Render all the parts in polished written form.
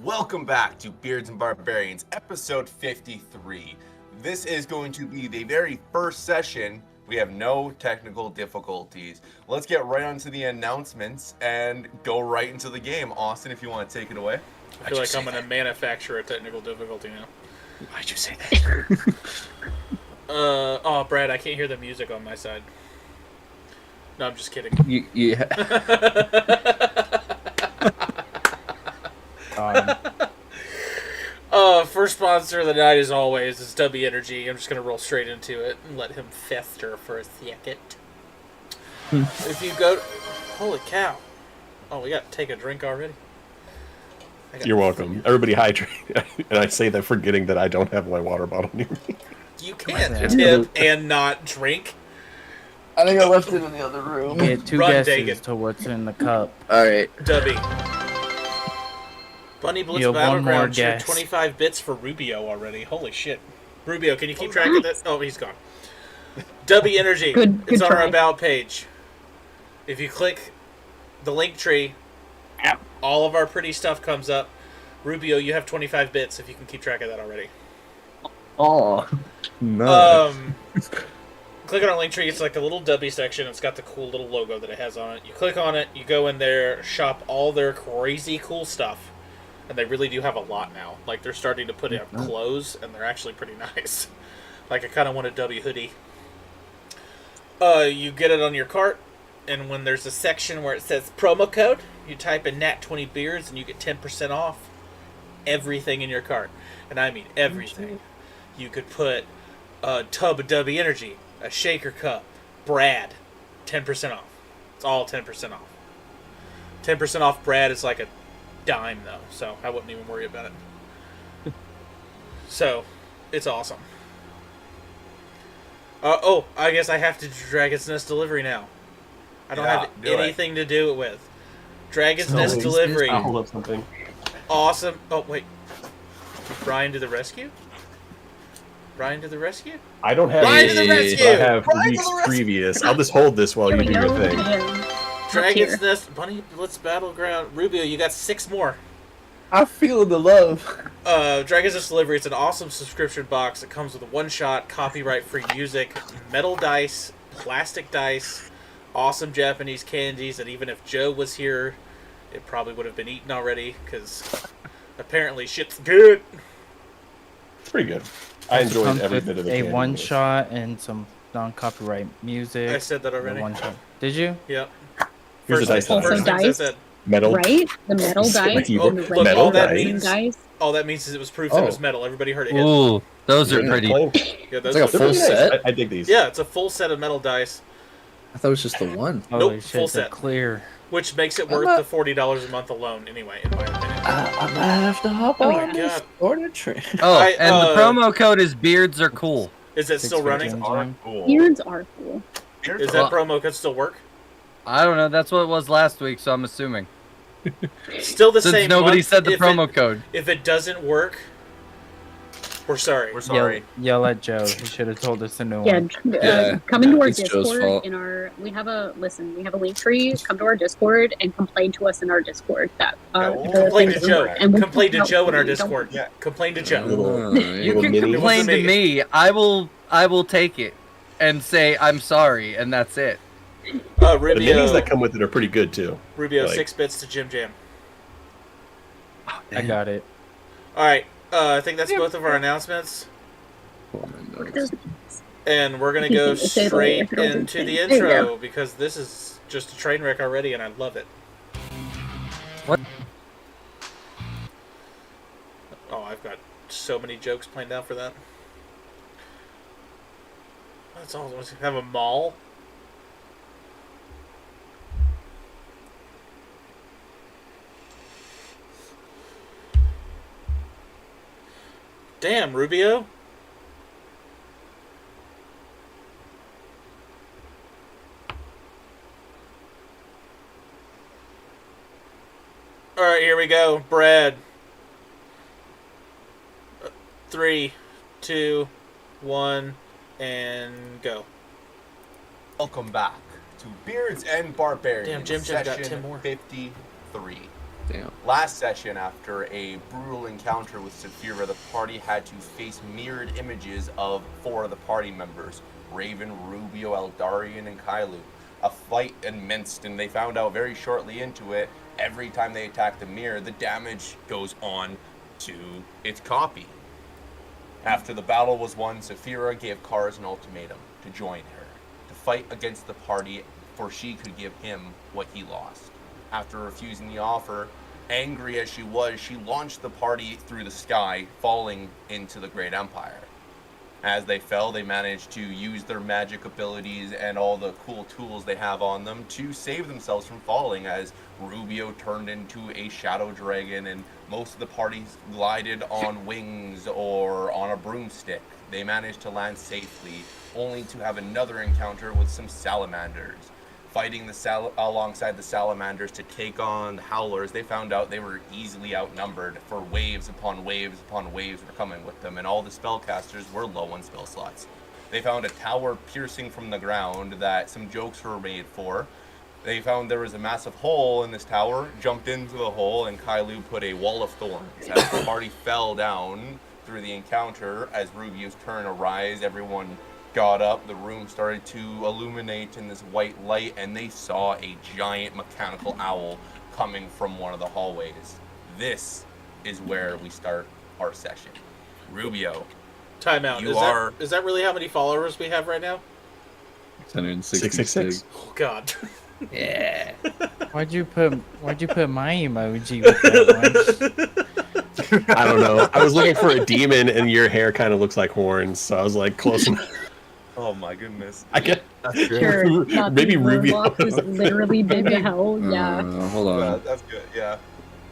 Welcome back to Beards and Barbarians, episode 53. This is going to be the very first session. We have no technical difficulties. Let's get right onto the announcements and go right into the game. Austin, if you want to take it away. I feel like I'm going to manufacture a technical difficulty now. Why'd you say that? Oh, Brad, I can't hear the music on my side. No, I'm just kidding. First sponsor of the night, as always, is W Energy. I'm just going to roll straight into it and let him fester for a second. If you go... Holy cow. Oh, we got to take a drink already? You're welcome. Everybody hydrate. And I say that forgetting that I don't have my water bottle near me. You can't tip and not drink. I think I left it in the other room. Get two Run, guesses Dagan. to what's in the cup. Alright. Dubby. Bunny Blitz You have one more Battleground shared guess. 25 bits for Rubio already. Holy shit. Rubio, can you keep track of this? Oh, he's gone. W Energy. Good It's on our try. About page. If you click the link tree, all of our pretty stuff comes up. Rubio, you have 25 bits if you can keep track of that already. Oh. No. Click on our link tree. It's like a little W section. It's got the cool little logo that it has on it. You click on it. You go in there, shop all their crazy cool stuff. And they really do have a lot now. Like, they're starting to put out clothes, and they're actually pretty nice. Like, I kind of want a W hoodie. You get it on your cart, and when there's a section where it says promo code, you type in Nat20Beards, and you get 10% off everything in your cart. And I mean everything. You could put a tub of W Energy, a shaker cup, Brad, 10% off. It's all 10% off. 10% off Brad is like a dime, though, so I wouldn't even worry about it. So, it's awesome. I guess I have to do Dragon's Nest delivery now. I don't have anything to do it with. Dragon's Nest delivery. I'll hold up something. Awesome. Oh, wait. Brian to the rescue? Brian to the rescue? I don't have Brian to the rescue! I have Brian to weeks the rescue! previous. I'll just hold this while Here you we do your go. thing. Dragon's Nest, Bunny Blitz Battleground, Rubio, you got 6 more. I'm feeling the love. Dragon's Nest Delivery, it's an awesome subscription box. It comes with a one-shot, copyright-free music, metal dice, plastic dice, awesome Japanese candies, and even if Joe was here, it probably would have been eaten already, because apparently shit's good. It's pretty good. I enjoyed Comes every with bit of the a candy. one shot and some non-copyright music. I said that already. One shot. Did you? Yep. Here's a dice Also first things I dice. said. Metal. Right? The metal dice. You- Oh, and the look, regular all that dice. means- dice. All that means is it was proof that it was metal. Everybody heard it hit. Ooh, those are Yeah, pretty. plain. Yeah, those It's like a are- full They're nice. set? I dig these. Yeah, it's a full set of metal dice, I thought it was just the one. Holy Nope, shit, full they're set. clear. which makes it I'm worth not- the $40 a month alone anyway, in my opinion. I might have to hop Oh on my this God. order train. Oh, I, and the promo code is beards are cool. Is it still running? Cool. Beards are cool. Is that promo code still work? I don't know. That's what it was last week, so I'm assuming. Still the Since same nobody month. said the If promo code. If it doesn't work, we're sorry. We're sorry. Yell at Joe. He should have told us a new Yeah, one. come into our it's Joe's Discord. fault. We have a link tree. Come to our Discord and complain to us in our Discord. That Yeah, we'll the Complain to things- Joe. and we Complain to help Joe in our you. Don't- Discord. Yeah. Complain to Joe. You Little can mini- complain to me. me. I will take it and say I'm sorry, and that's it. The minis Rubio, that come with it are pretty good too. Rubio, like- 6 bits to Jim Jam. I got it. All right, I think that's both of our announcements, and we're gonna go Say it straight later. into the There you go. intro because this is just a train wreck already, and I love it. What? Oh, I've got so many jokes planned out for that. That's all. Have a mall. Damn, Rubio. All right, here we go. Brad. 3, 2, 1, and go. Welcome back to Beards and Barbarians. Damn, Jim Jim got session 10 more. 53. Damn. Last session, after a brutal encounter with Saphira, the party had to face mirrored images of 4 of the party members, Raven, Rubio, Eldarian, and Kailu. A fight commenced, and they found out very shortly into it, every time they attack the mirror, the damage goes on to its copy. After the battle was won, Saphira gave Kars an ultimatum to join her, to fight against the party, for she could give him what he lost. After refusing the offer, angry as she was, she launched the party through the sky, falling into the Great Empire. As they fell, they managed to use their magic abilities and all the cool tools they have on them to save themselves from falling, as Rubio turned into a shadow dragon and most of the parties glided on wings or on a broomstick. They managed to land safely, only to have another encounter with some salamanders. Fighting alongside the salamanders to take on the howlers, they found out they were easily outnumbered, for waves upon waves upon waves were coming with them, and all the spellcasters were low on spell slots. They found a tower piercing from the ground that some jokes were made for. They found there was a massive hole in this tower, jumped into the hole, and Kailu put a wall of thorns. As the party fell down through the encounter, as Rubio's turn arose, everyone got up, the room started to illuminate in this white light, and they saw a giant mechanical owl coming from one of the hallways. This is where we start our session. Rubio, Time out. Is that really how many followers we have right now? 666. Oh God. Yeah. Why'd you put my emoji with that one? I don't know. I was looking for a demon, and your hair kind of looks like horns, so I was like close enough. oh my goodness. I get Sure. Not maybe the Rubio. Warlock is literally big to hell. Yeah. Hold on. That's good, yeah.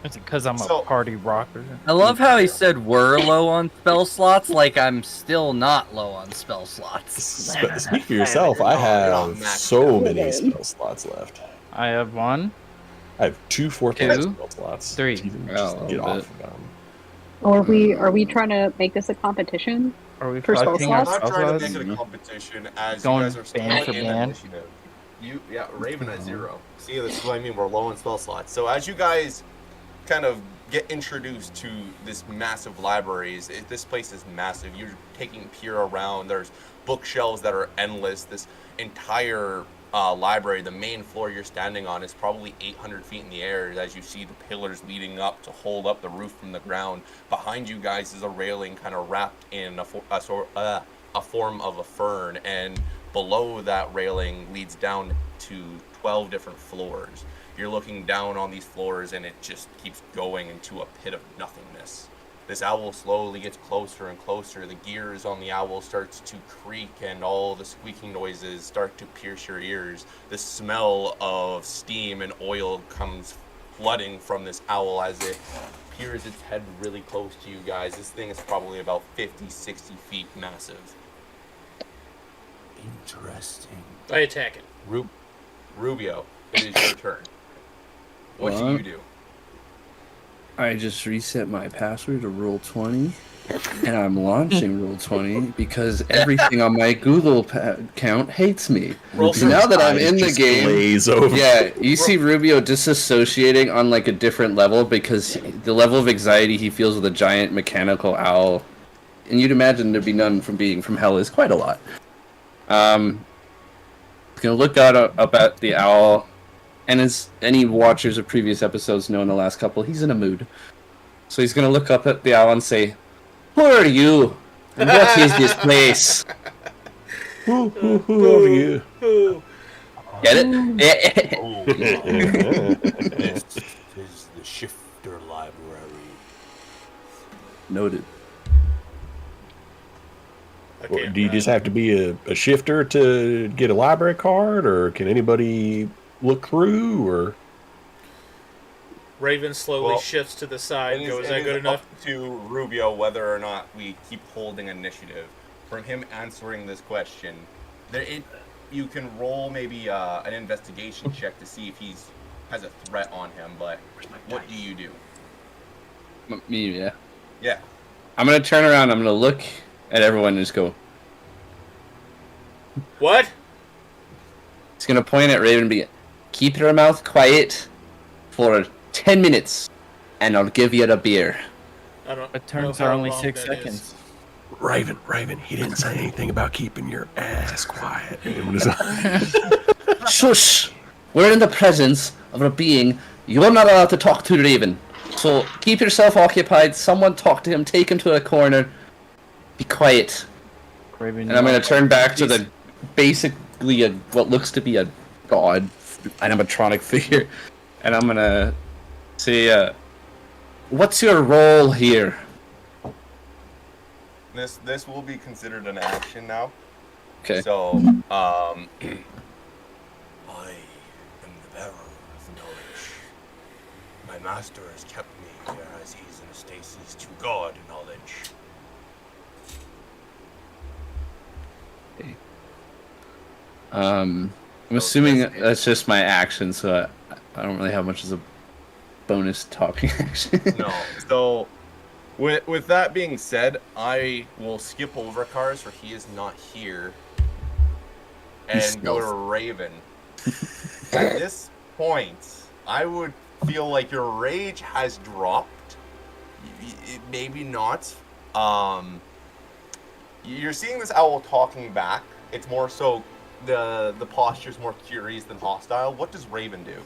Is it because I'm So- a party rocker? I love how he said we're low on spell slots, like I'm still not low on spell slots. Speak for yourself. I have so many spell slots left. I have 1. I have 2 fourth level 2, spell slots. 3. to even Oh, just a get bit. off of them. Are we trying to make this a competition? Are we For spell fucking our I'm slots? not spell trying to slots? make it a competition, as Going you guys are still band for in band? initiative. Raven at 0. See, this is what I mean, we're low on spell slots. So as you guys kind of get introduced to this massive libraries, this place is massive. You're taking peer around, there's bookshelves that are endless. This entire library, the main floor you're standing on, is probably 800 feet in the air, as you see the pillars leading up to hold up the roof from the ground. Behind you guys is a railing kind of wrapped in a form of a fern, and below that railing leads down to 12 different floors. You're looking down on these floors, and it just keeps going into a pit of nothingness. This owl slowly gets closer and closer. The gears on the owl starts to creak, and all the squeaking noises start to pierce your ears. The smell of steam and oil comes flooding from this owl as it peers its head really close to you guys. This thing is probably about 50, 60 feet massive. Interesting. I attack it. Rubio, it is your turn. What do you do? I just reset my password to Roll20, and I'm launching Roll20 because everything on my Google account hates me. Roll So now that I'm Eyes in the just game, glaze over. yeah, you see Rubio disassociating on like a different level because the level of anxiety he feels with a giant mechanical owl, and you'd imagine there'd be none from being from hell, is quite a lot. Gonna look out up at the owl. And as any watchers of previous episodes know in the last couple, he's in a mood. So he's going to look up at the owl and say, "Who are you? And what is this place?" Who are you? Get it? Oh, this is the Shifter Library. Noted. Okay, Do you just have to be a shifter to get a library card, or can anybody look through, or Raven slowly Well, shifts to the side. It Goes is that good enough? up to Rubio whether or not we keep holding initiative. From him answering this question, you can roll maybe an investigation check to see if he's has a threat on him. But what do you do? Me, yeah. Yeah. I'm going to turn around. I'm going to look at everyone and just go. What? He's going to point at Raven and be, "Keep your mouth quiet for 10 minutes, and I'll give you the beer. I don't. But know turns how are only long 6 that is. seconds. Raven, he didn't say anything about keeping your ass quiet. What is that? Shush! We're in the presence of a being you're not allowed to talk to, Raven. So keep yourself occupied. Someone talk to him. Take him to a corner. Be quiet. Raven, And I'm going to turn back to the basically what looks to be a god animatronic figure, and I'm going to say, "What's your role here?" This will be considered an action now. Okay. So, I am the bearer of knowledge. My master has kept me here as he's in a stasis to guard knowledge. I'm assuming that's just my action, so I don't really have much as a bonus talking action. No. So, with that being said, I will skip over Cars, for he is not here, and go to Raven. At this point, I would feel like your rage has dropped. Maybe not. You're seeing this owl talking back. It's more so the posture's more curious than hostile. What does Raven do?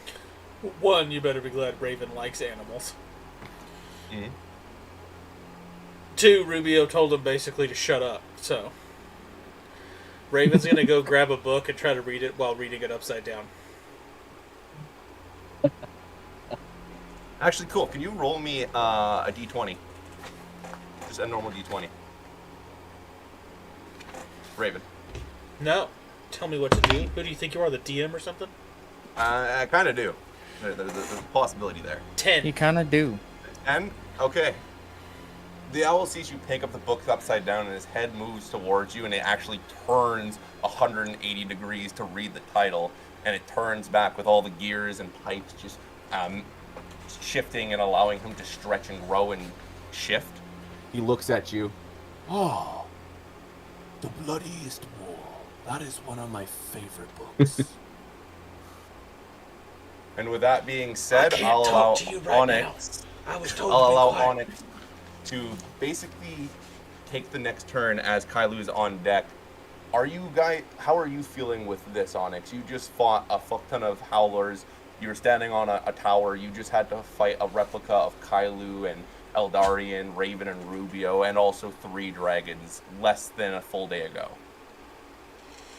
One, you better be glad Raven likes animals. Mhm. Two, Rubio told him basically to shut up. So Raven's gonna go grab a book and try to read it while reading it upside down. Actually, cool. Can you roll me a d20? Just a normal d20. Raven. No. Tell me what to do. Who do you think you are, the DM or something? I kind of do. There's a possibility there. 10. You kind of do. And okay. The owl sees you pick up the book upside down, and his head moves towards you, and it actually turns 180 degrees to read the title, and it turns back with all the gears and pipes just shifting and allowing him to stretch and grow and shift. He looks at you. Oh, The Bloodiest War. That is one of my favorite books. And with that being said, I can't I'll allow talk to you right Onyx. now. I was told I'll to be allow quiet. Onyx to basically take the next turn as Kailu's on deck. How are you feeling with this, Onyx? You just fought a fuck ton of howlers. You were standing on a tower. You just had to fight a replica of Kailu and Eldarian, Raven, and Rubio, and also 3 dragons less than a full day ago.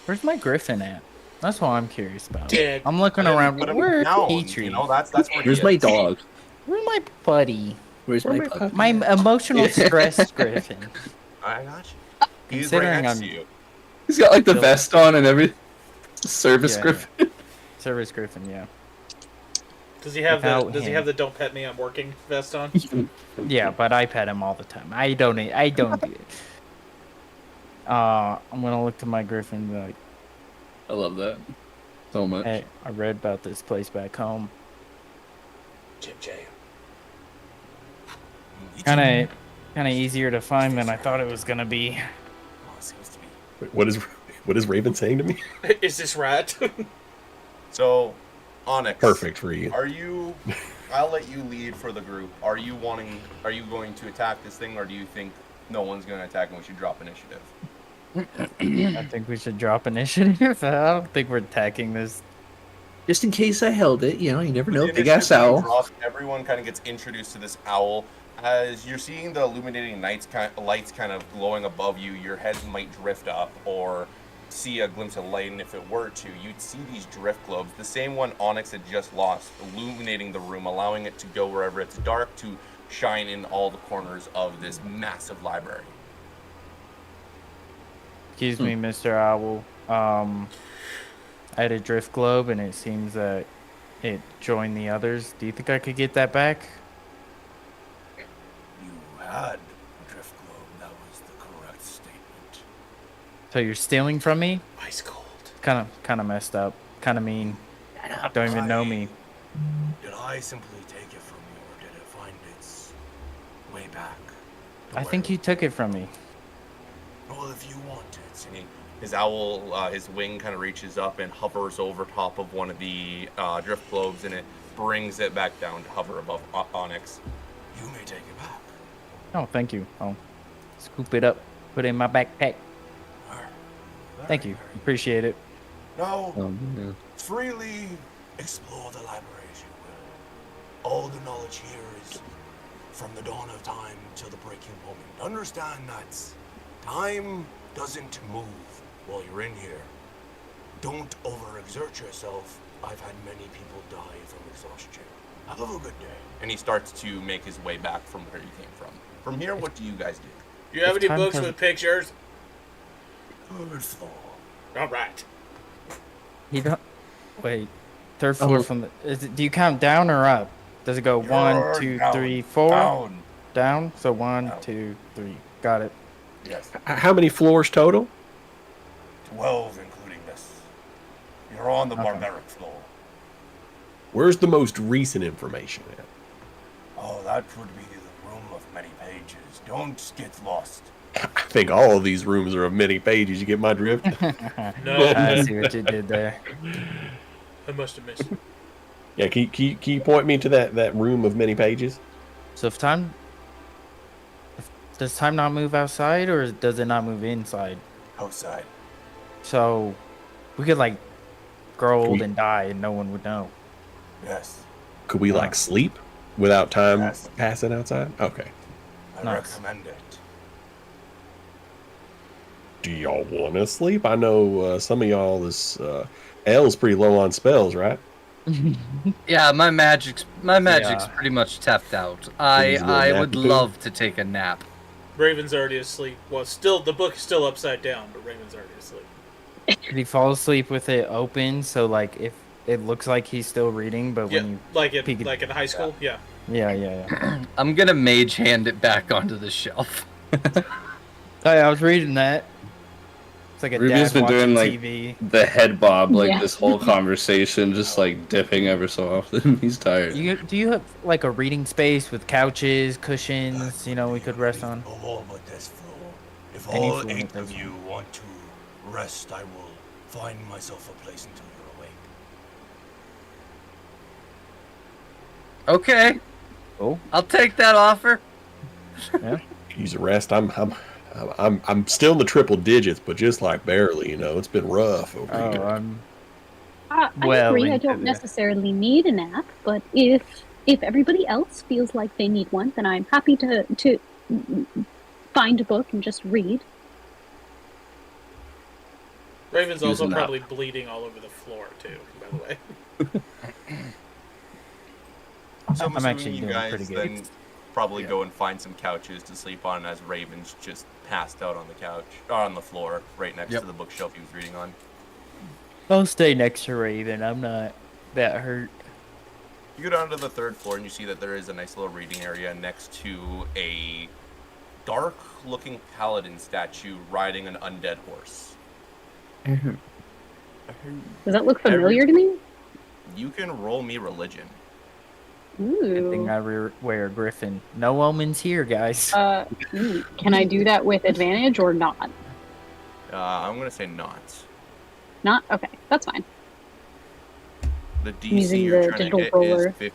Where's my griffin at? That's what I'm curious about. Dead. I'm looking around. Put him Where's down, Petrie? you know, that's where he Where's my is. dog? Where's my buddy? Where's my puppy? My emotional stress griffin. I got you. He's right Considering next to I'm- you. He's got like the Bill. vest on and everything. Service Yeah. griffin. Service griffin, yeah. Does he have Without the him. "Don't pet me, I'm working" vest on? Yeah, but I pet him all the time. I don't do it. I'm gonna look to my griffin and be like, I love that so much. hey, I read about this place back home. Jim J. Kinda easier to find than I thought it was gonna be. Oh, it seems to be. Wait, what is Raven saying to me? Is this right? So, Onyx. Perfect for you. Are you? I'll let you lead for the group. Are you going to attack this thing, or do you think no one's going to attack and we should drop initiative? I think we should drop initiative. I don't think we're attacking this. Just in case I held it, you never know. With the Big ass initiative being owl. dropped, everyone kind of gets introduced to this owl. As you're seeing the illuminating lights kind of glowing above you, your head might drift up or see a glimpse of light, and if it were to, you'd see these drift globes, the same one Onyx had just lost, illuminating the room, allowing it to go wherever it's dark to shine in all the corners of this massive library. Excuse me, Mr. Owl. I had a drift globe, and it seems that it joined the others. Do you think I could get that back? You had a drift globe. That was the correct statement. So you're stealing from me? Ice cold. Kind of messed up. Kind of mean. Don't even know me. Did I simply take it from you, or did it find its way back? I think you took it from me. Well, if you want it. And his owl, his wing kind of reaches up and hovers over top of one of the drift globes, and it brings it back down to hover above Onyx. You may take it back. Oh, thank you. I'll scoop it up, put it in my backpack. Thank you. Appreciate it. Now, Yeah. Freely explore the library as you will. All the knowledge here is from the dawn of time till the breaking moment. Understand that time doesn't move while you're in here. Don't overexert yourself. I've had many people die from exhaustion. Have a good day. And he starts to make his way back from where he came from. From here, what do you guys do? Do you have If any time books hasn't- with pictures? Third floor. All right. You don't. Wait. Third floor from the. Do you count down or up? Does it go You're 1, 2, down. 3, 4? Down. Down? So 1, Down. 2, 3. Got it. Yes. How many floors total? 12, including this. You're on the Okay. barbaric floor. Where's the most recent information at? Oh, that would be the room of many pages. Don't get lost. I think all of these rooms are of many pages. You get my drift? No, I see what you did there. I must have missed. Yeah, can you point me to that room of many pages? So does time not move outside or does it not move inside? Outside. So we could like grow old We- and die and no one would know. Yes. Could we like sleep without time Yes. passing outside? Okay. I Nice. recommend it. Do y'all want to sleep? I know some of y'all L's pretty low on spells, right? Yeah, my magic's Yeah. pretty much tapped out. He's I a little would nappy too. love to take a nap. Raven's already asleep. Well, still the book is still upside down, but Raven's already asleep. Could he fall asleep with it open so like if it looks like he's still reading, but Yeah, when you like peek it- in high school. Yeah. yeah. I'm gonna mage hand it back onto the shelf. Hey, I was reading that. It's like a Ruby's dad been watching doing like TV. the head bob like Yeah. this whole conversation, just like dipping ever so often. He's tired. Do you have like a reading space with couches, cushions? You know, we could rest on. No more but this floor. If Any all floor 8 but of this you want to rest, I will find myself a place until you're awake. Okay, Oh, I'll take that offer. Use a rest. I'm still in the triple digits, but just like barely. You know, it's been rough over here. I Well agree. I into don't that. necessarily need a nap, but if everybody else feels like they need one, then I'm happy to find a book and just read. Raven's Use also a nap. probably bleeding all over the floor too. By the way. So I'm I'm assuming actually you doing guys pretty good. then probably go and find some couches to sleep on as Raven's just passed out on the couch, or on the floor, right next Yep. to the bookshelf he was reading on. I'll stay next to Raven. I'm not that hurt. You go down to the 3rd floor and you see that there is a nice little reading area next to a dark-looking paladin statue riding an undead horse. Does that look familiar to me? You can roll me religion. Good thing Ooh. I wear a griffin. No omens here, guys. Can I do that with advantage or not? I'm gonna say not. Not? Okay, that's fine. The DC Using you're the trying to digital get roller. is 15.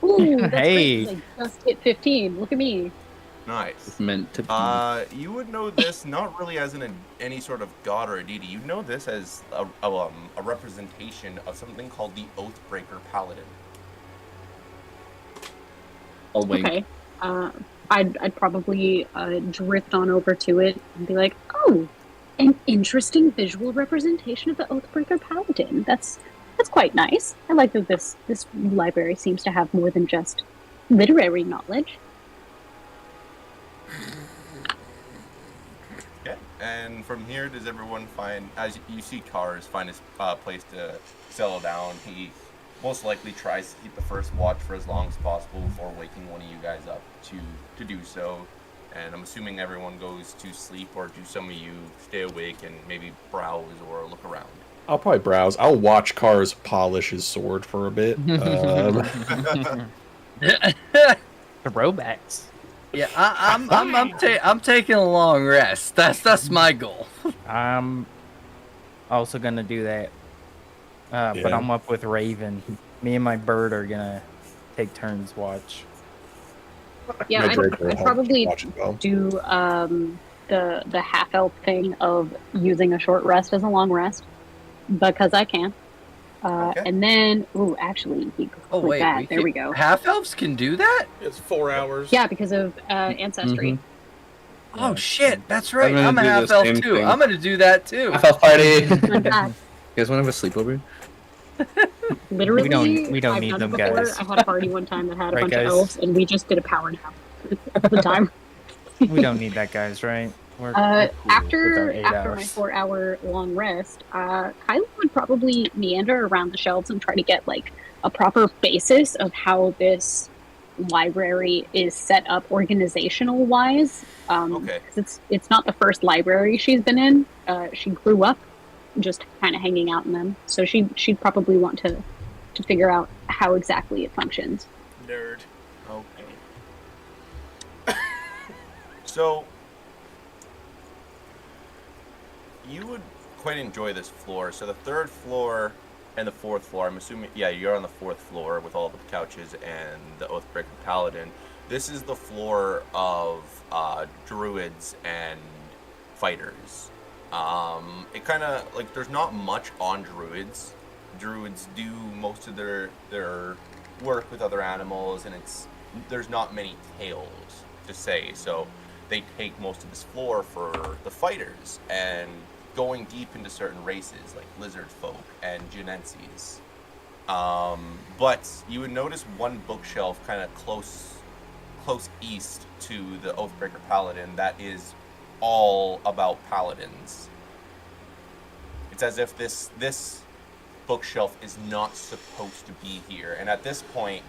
Ooh, that's Hey. great. I just hit 15. Look at me. Nice. It's meant to be. You would know this not really as any sort of god or a deity. You know this as a representation of something called the Oathbreaker Paladin. I'll wink. Okay. I'd probably drift on over to it and be like, oh, an interesting visual representation of the Oathbreaker Paladin. That's quite nice. I like that this library seems to have more than just literary knowledge. Okay. And from here, does everyone find, as you see Cars find his place to settle down, he most likely tries to keep the first watch for as long as possible before waking one of you guys up to do so. And I'm assuming everyone goes to sleep, or do some of you stay awake and maybe browse or look around? I'll probably browse. I'll watch Cars polish his sword for a bit. Throwbacks. Yeah, I'm taking a long rest. That's my goal. I'm also gonna do that. But Yeah. I'm up with Raven. Me and my bird are gonna take turns watch. Yeah, My I'd, Draco will I'd help probably watch as well. do the half elf thing of using a short rest as a long rest because I can. Okay. And then, actually, you could Oh click wait, that. There we go. Half elves can do that? It's 4 hours. Yeah, because of ancestry. Mhm. Oh shit, that's right. gonna I'm a do the half elf same too. thing. I'm gonna do that too. Half elf party. Fun You fact, guys want to have a sleepover? literally, we don't I've need done them, it before. guys. I had a party one time that had a Right, bunch guys? of elves, and we just did a power nap all the time. We don't need that, guys, right? We're cool with our After 8 my hours. 4-hour long rest, Kylo would probably meander around the shelves and try to get like a proper basis of how this library is set up organizational wise. Okay. 'Cause it's not the first library she's been in. She grew up just kind of hanging out in them, so she'd probably want to figure out how exactly it functions. Nerd. Okay. So, you would quite enjoy this floor. So the third floor and the fourth floor, I'm assuming, yeah, you're on the fourth floor with all the couches and the Oathbreaker Paladin. This is the floor of druids and fighters. It kind of, like, there's not much on druids. Druids do most of their work with other animals, and there's not many tales to say, so they take most of this floor for the fighters and going deep into certain races like lizard folk and Genenses. But you would notice one bookshelf kind of close east to the Oathbreaker Paladin that is all about paladins. It's as if this bookshelf is not supposed to be here, and at this point,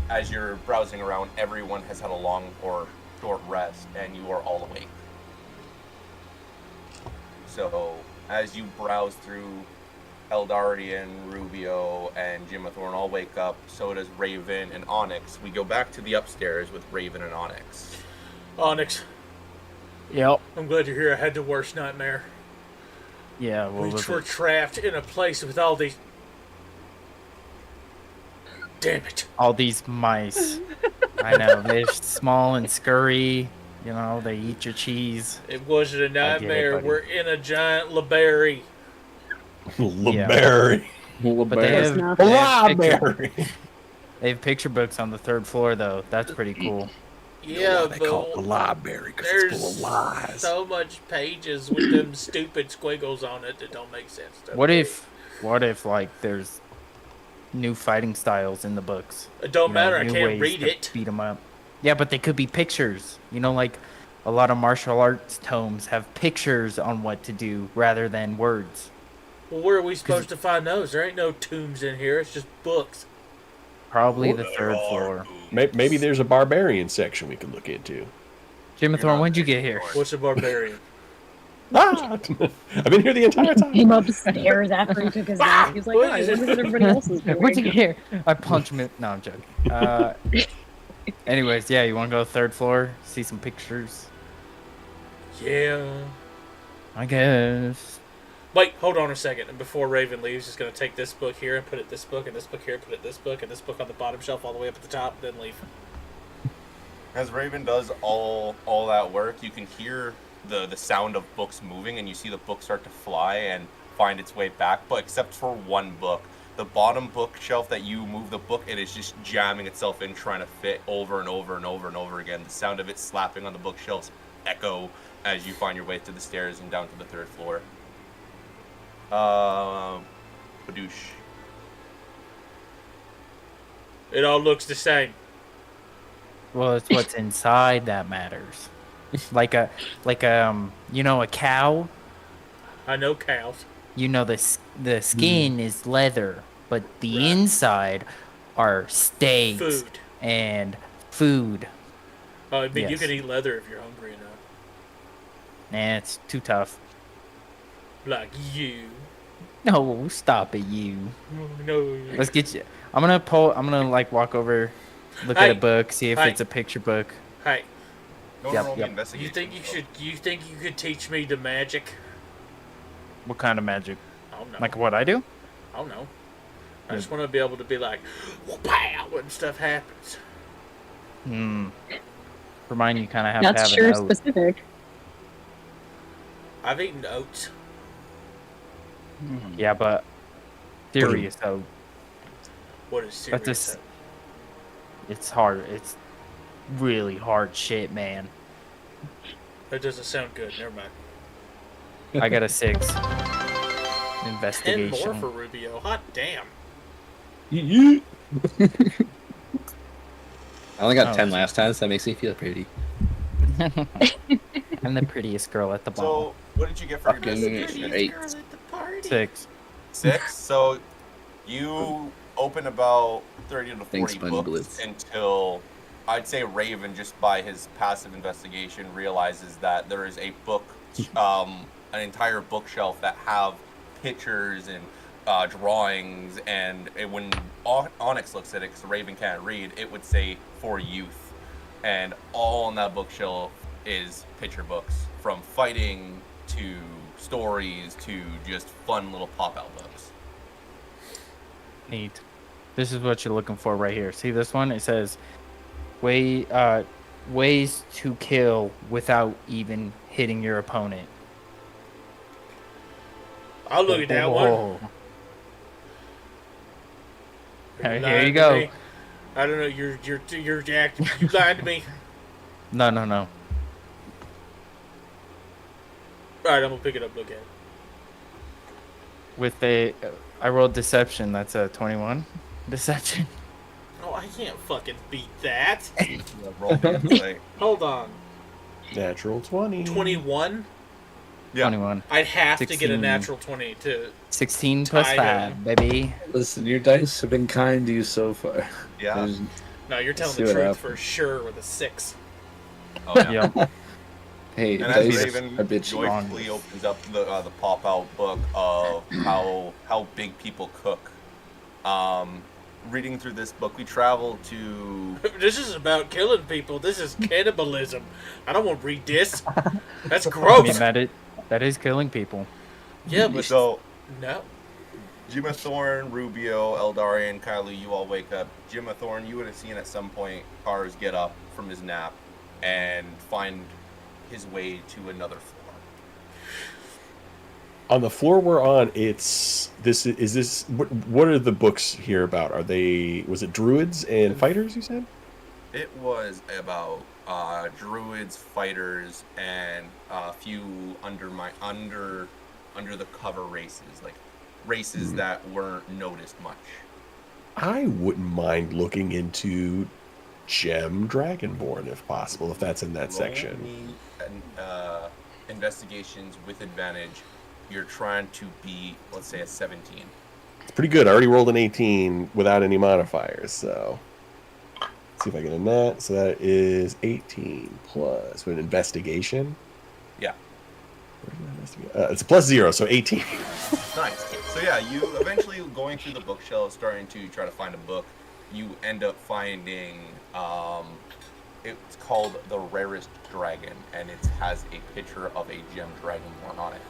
as you're browsing around, everyone has had a long or short rest, and you are all awake. So, as you browse through, Eldarian, Rubio, and Jimathorn all wake up. So does Raven and Onyx. We go back to the upstairs with Raven and Onyx. Onyx, Yep. I'm glad you're here. I had the worst nightmare. Yeah, We well, were trapped in a place with all these... Damn it. all these mice. I know, they're small and scurry. You know, they eat your cheese. It wasn't a it, nightmare. buddy. We're in a giant library. LeBerry. But they have, Enough. they have picture, LeBerry. they have picture books on the third floor, though. That's pretty cool. Yeah, They call it the but library because it's full there's of lies. so much pages with them stupid squiggles on it that don't make sense to What me. if like there's new fighting styles in the books? It don't You know, matter. I new can't ways read to it. Beat them up. Yeah, but they could be pictures. You know, like a lot of martial arts tomes have pictures on what to do rather than words. Well, where are we supposed to find those? There ain't no tombs in here. It's just books. Probably the third floor. Maybe there's a barbarian section we could look into. Jimathorn, when'd you get here? What's a barbarian? Ah! I've been here the entire time. Came upstairs after he took his nap. He was like, What "Oh, I is wonder it? what everybody else is doing." When'd you get here? I punch him. No, I'm joking. Anyways, yeah, you want to go third floor, see some pictures? Yeah. I guess. Wait, hold on a second. And before Raven leaves, he's going to take this book here and put it this book, and this book here, put it this book, and this book on the bottom shelf all the way up at the top, then leave. As Raven does all that work, you can hear the sound of books moving, and you see the book start to fly and find its way back. But except for one book, the bottom bookshelf that you move the book, it is just jamming itself in, trying to fit over and over and over and over again. The sound of it slapping on the bookshelves echo as you find your way to the stairs and down to the third floor. Badoosh. It all looks the same. Well, it's what's inside that matters. Like a you know, a cow. I know cows. You know, the skin is leather, but the inside are steaks Food. and food. Oh, I mean, you Yes. can eat leather if you're hungry enough. Nah, it's too tough. Like you. No, stop it, you. No. Let's get you. I'm gonna like walk over, look at Hey. a book, see if Hey. it's a picture book. Hey, Don't Yep, roll me yep. investigation. you think you could teach me the magic? What kind of magic? I don't know. Like what I do? I don't know. I just want to be able to be like, pow, when stuff happens. For mine, you kind of have to That's have sure an oat. specific. I've eaten oats. Yeah, but serious oat. What is That's serious? a s- It's hard. It's really hard shit, man. That doesn't sound good. Never mind. I got a 6. 10 Investigation. more for Rubio. Hot damn. I only got Oh, 10 shit. last time, so that makes me feel pretty. I'm the prettiest girl at the ball. So, what did you get for your Fucking investigation? eight. Girl at the party. 6. 6. So, you open about 30 to 40 Thanks, Bunny books Blitz. until I'd say Raven, just by his passive investigation, realizes that there is a book, an entire bookshelf that have pictures and drawings, and when Onyx looks at it, because Raven can't read, it would say for youth, and all on that bookshelf is picture books, from fighting to stories to just fun little pop-out books. Neat. This is what you're looking for right here. See this one? It says ways to kill without even hitting your opponent. I'll look at that one. Whoa. You're Here lying you to go. me. I don't know. You're acting. You lied to me. No. All right, I'm gonna pick it up. Look at it. With I rolled deception. That's a 21. Deception. Oh, I can't fucking beat that. Roll the insight. Hold on. Natural 20. 21. Yeah. 21. I'd have to get a 16. natural 20 to. 16 plus Tie 5, baby. Listen, your dice have been kind to you so far. Yeah. There's- No, you're telling See the what truth happens. for sure with a 6. Oh, yeah. Yep. Hey, And as dice Raven are bitchy. joyfully opens up the pop-out book of how big people cook, reading through this book, we travel to. This is about killing people. This is cannibalism. I don't want to read this. That's I gross. mean, that is killing people. Yeah, but So, no. Jimma Thorne, Rubio, Eldarian, Kylie, you all wake up. Jimma Thorne, you would have seen at some point Cars get up from his nap and find his way to another floor. On the floor we're on, what are the books here about? Was it druids and fighters, you said? It was about druids, fighters, and a few under the cover races, like races that weren't noticed much. I wouldn't mind looking into Gem Dragonborn if possible, if that's in that Roll section. me investigations with advantage. You're trying to beat, let's say, a 17. It's pretty good. I already rolled an 18 without any modifiers, so let's see if I get in that. So that is 18 plus an investigation. Yeah. Where's my investigation? It's a plus 0, so 18. Nice. So yeah, you eventually going through the bookshelf, starting to try to find a book. You end up finding it's called The Rarest Dragon, and it has a picture of a gem dragonborn on it.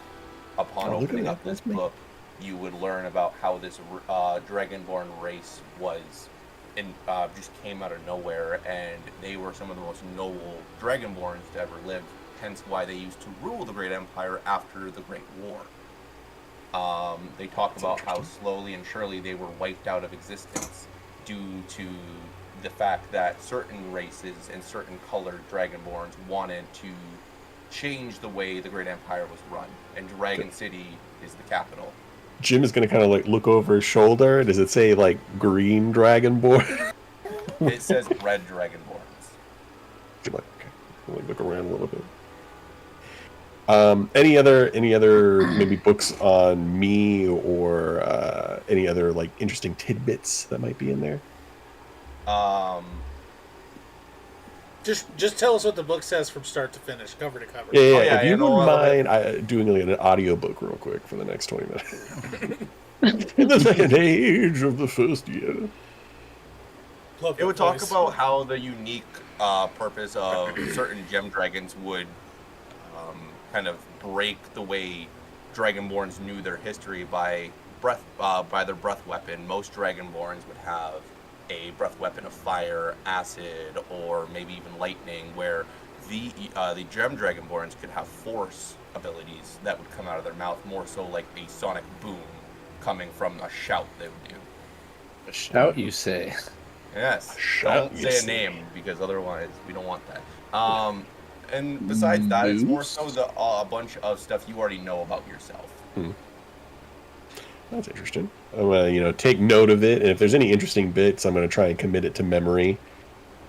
Upon Oh, look at opening that. up this That's me. book, you would learn about how this dragonborn race was, just came out of nowhere, and they were some of the most noble dragonborns to ever live. Hence, why they used to rule the Great Empire after the Great War. They talk about how slowly and surely they were wiped out of existence due to the fact that certain races and certain colored dragonborns wanted to change the way the Great Empire was run, and Dragon City is the capital. Jim is going to kind of like look over his shoulder. Does it say like green Dragonborn? It says red dragonborns. Jim, like, okay. I'll, like, look around a little bit. Any other maybe books on me or any other like interesting tidbits that might be in there? Just tell us what the book says from start to finish, cover to cover. Yeah, Oh, yeah, if you yeah, no, wouldn't mind doing like an audiobook real quick for the next 20 minutes. In the second age of the first year. Love It would that talk voice. about how the unique purpose of certain gem dragons would kind of break the way Dragonborns knew their history by by their breath weapon. Most Dragonborns would have a breath weapon of fire, acid, or maybe even lightning, where the Gem Dragonborns could have force abilities that would come out of their mouth, more so like a sonic boom coming from a shout they would do. A shout, you say? Yes. shout, Don't you say a say. name, because otherwise we don't want that. And besides that, it's more so a bunch of stuff you already know about yourself. That's interesting. I'm gonna, take note of it, and if there's any interesting bits, I'm gonna try and commit it to memory,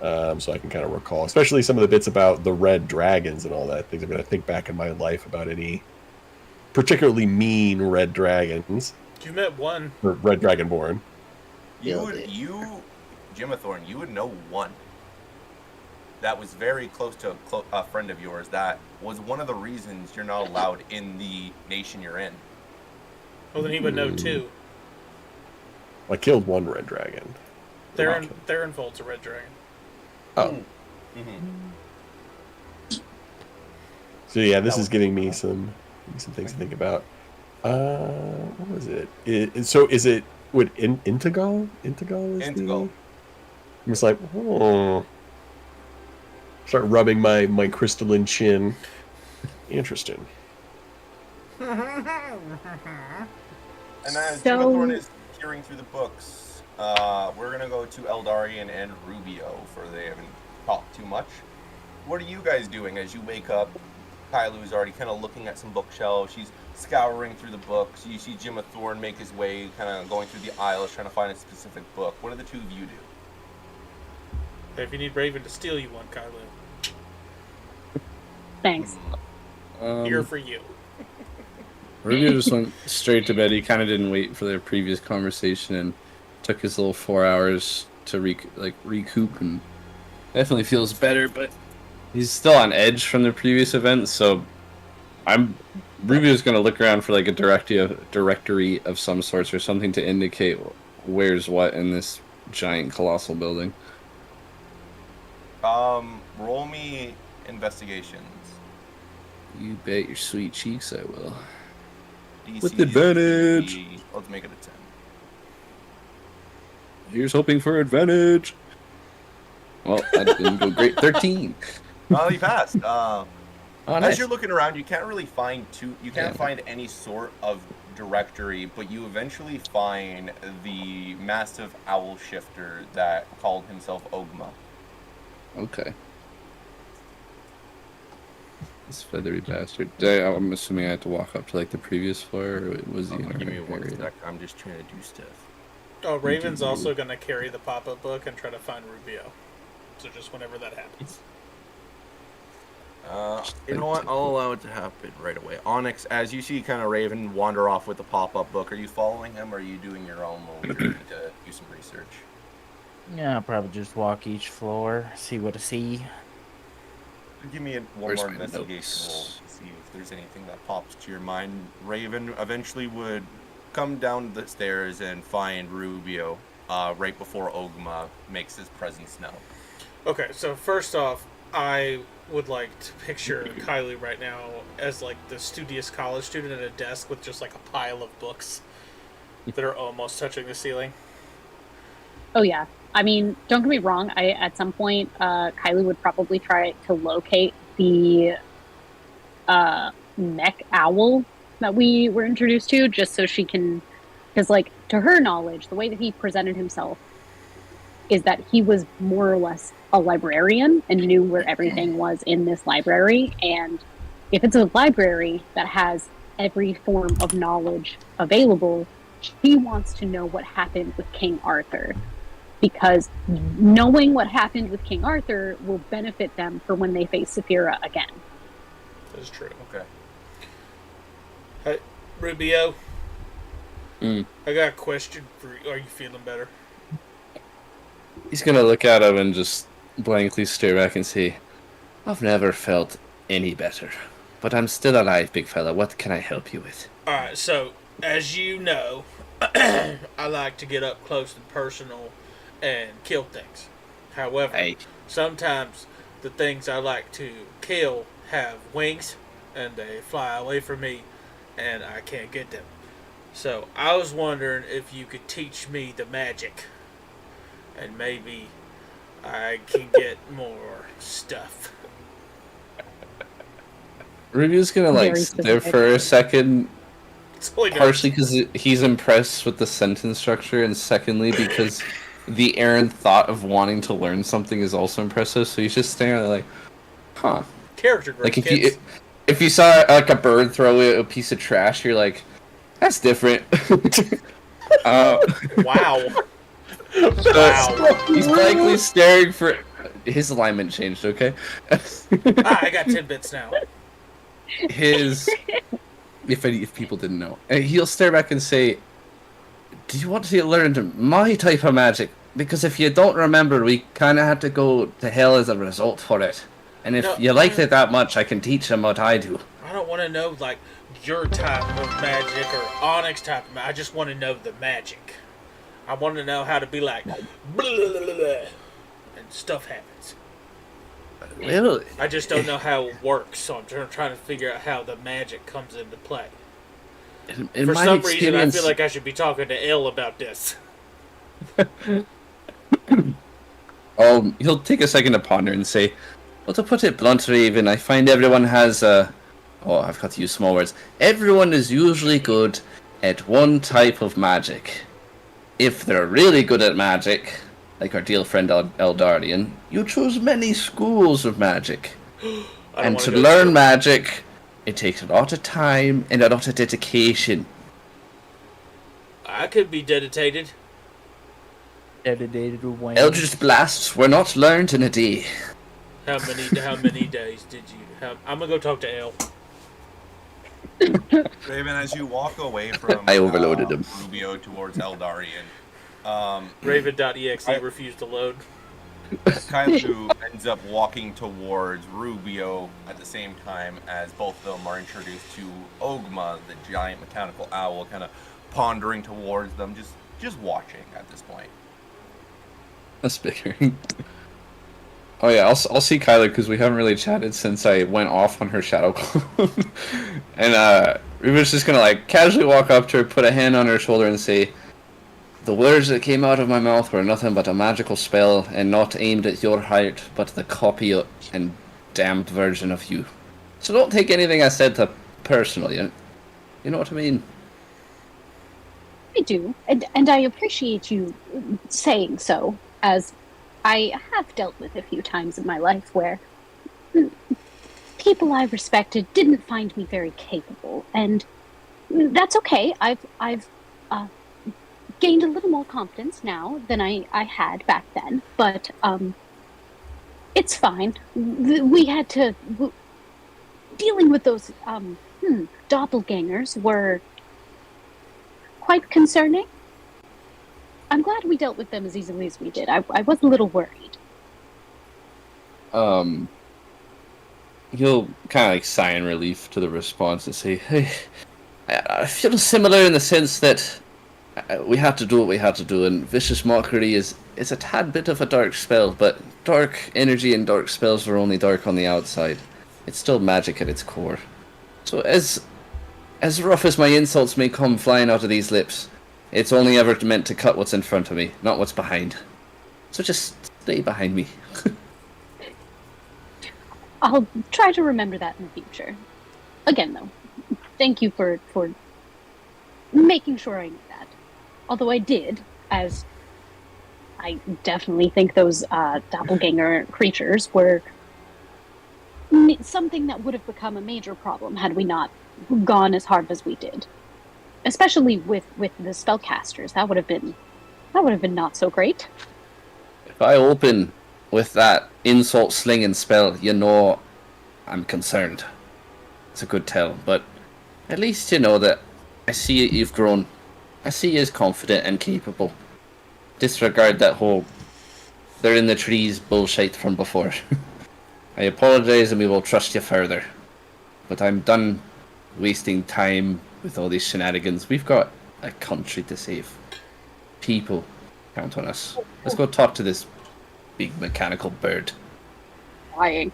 so I can kind of recall, especially some of the bits about the red dragons and all that. Things I'm gonna think back in my life about any particularly mean red dragons You met one. or red dragonborn. Jimathorn, you would know one that was very close to a friend of yours that was one of the reasons you're not allowed in the nation you're in. Well, then he would know two. I killed one red dragon. Therenfold's a red dragon. Oh. So yeah, this is giving me some things to think about. What was it? Is it what Integral? Integral is Integral. I'm just like, start rubbing my crystalline chin. Interesting. And as So- Jimathorn is peering through the books, we're gonna go to Eldarian and Rubio, for they haven't talked too much. What are you guys doing as you wake up? Kailu's already kind of looking at some bookshelves. She's scouring through the books. You see Jimathorn make his way, kind of going through the aisles, trying to find a specific book. What do the two of you do? If you need Raven to steal you one, Kylo, Thanks. here for you. Rubio just went straight to bed. He kind of didn't wait for their previous conversation and took his little 4 hours to recoup, and definitely feels better, but he's still on edge from the previous event, so Rubio's going to look around for like a directory of some sorts or something to indicate where's what in this giant colossal building. Roll me investigations. You bet your sweet cheeks I will. DC With advantage. Let's make it a 10. Here's hoping for advantage. Well, that didn't go great. 13. Oh, you passed. Oh, As nice. you're looking around, you can't really find find any sort of directory, but you eventually find the massive owl shifter that called himself Ogma. Okay. This feathery bastard. I'm assuming I had to walk up to like the previous floor, or was he in Give me our one area? sec. I'm just trying to do stuff. Oh, Raven's also going to carry the pop-up book and try to find Rubio. So just whenever that happens. You know what? I'll allow it to happen right away. Onyx, as you see kind of Raven wander off with the pop-up book, are you following him, or are you doing your own little journey to do some research? Yeah, I'll probably just walk each floor, see what I see. Give me one Where's more my investigation notes? roll to see if there's anything that pops to your mind. Raven eventually would come down the stairs and find Rubio right before Ogma makes his presence known. Okay, so first off, I would like to picture Kylie right now as like the studious college student at a desk with just like a pile of books that are almost touching the ceiling. Oh yeah. I mean, don't get me wrong. At some point, Kylie would probably try to locate the mech owl that we were introduced to, just so she can, because like to her knowledge, the way that he presented himself is that he was more or less a librarian and knew where everything was in this library. And if it's a library that has every form of knowledge available, she wants to know what happened with King Arthur. Because knowing what happened with King Arthur will benefit them for when they face Saphira again. That is true. Okay. Hey, Rubio. Mm. I got a question for you. Are you feeling better? He's gonna look at him and just blankly stare back and say, I've never felt any better. But I'm still alive, big fella. What can I help you with? Alright, so, as you know, I like to get up close and personal and kill things. However, Hey. sometimes the things I like to kill have wings and they fly away from me and I can't get them. So I was wondering if you could teach me the magic, and maybe I can get more stuff. Ruby's gonna like Very sit there specific. for a second, It's only partially because he's impressed with the sentence structure, and secondly because the errant thought of wanting to learn something is also impressive. So he's just staring there like, huh. character growth. Like Kids. if you saw like a bird throw a piece of trash, you're like, that's different. Wow. Wow. He's likely staring for his alignment changed. Okay. I got 10 bits now. His if people didn't know, and he'll stare back and say, "Do you want to learn my type of magic? Because if you don't remember, we kind of had to go to hell as a result for it. And if No, you liked it that much, I can teach them what I do." I don't want to know, like, your type of magic or Onyx type of magic. I just want to know the magic. I want to know how to be like, blah, blah, blah, blah, and stuff happens. Well, I just don't know how it works, so I'm trying to figure out how the magic comes into play. in For my some reason, I experience, feel like I should be talking to Elle about this. he'll take a second to ponder and say, "Well, to put it bluntly, even I find everyone has a. Oh, I've got to use small words. Everyone is usually good at one type of magic. If they're really good at magic, like our dear friend Eldarian, you choose many schools of magic. I don't And wanna to go learn school. magic, it takes a lot of time and a lot of dedication. I could be dedicated. Dedicated to Wayne. Eldritch blasts were not learned in a day. How many days did you have? I'm gonna go talk to Elle. Raven, as you walk away from I overloaded him. Rubio towards Eldarian, Raven.exe refused to load. Kailu ends up walking towards Rubio at the same time as both of them are introduced to Ogma, the giant mechanical owl, kind of pondering towards them, just watching at this point. That's bigger. Oh yeah, I'll see Kyler because we haven't really chatted since I went off on her shadow clone. And Ruben's just gonna like casually walk up to her, put a hand on her shoulder, and say, "The words that came out of my mouth were nothing but a magical spell, and not aimed at your heart, but the copy and damned version of you. So don't take anything I said to personally. You know what I mean?" I do, and I appreciate you saying so, as I have dealt with a few times in my life where people I respected didn't find me very capable, and that's okay. I've gained a little more confidence now than I had back then, but it's fine. We had to dealing with those doppelgangers were quite concerning. I'm glad we dealt with them as easily as we did. I was a little worried. He'll kind of like sigh in relief to the response and say, "Hey, I feel similar in the sense that we had to do what we had to do, and Vicious Mockery is a tad bit of a dark spell, but dark energy and dark spells are only dark on the outside. It's still magic at its core. So as rough as my insults may come flying out of these lips, it's only ever meant to cut what's in front of me, not what's behind. So just stay behind me." I'll try to remember that in the future. Again, though, thank you for making sure I knew that. Although I did, as I definitely think those doppelganger creatures were something that would have become a major problem had we not gone as hard as we did. Especially with the spellcasters, that would have been not so great. If I open with that insult slinging spell, you know I'm concerned. It's a good tell, but at least you know that I see you've grown. I see you as confident and capable. Disregard that whole "they're in the trees" bullshit from before. I apologize and we will trust you further. But I'm done wasting time with all these shenanigans. We've got a country to save. People count on us. Let's go talk to this big mechanical bird. Lying.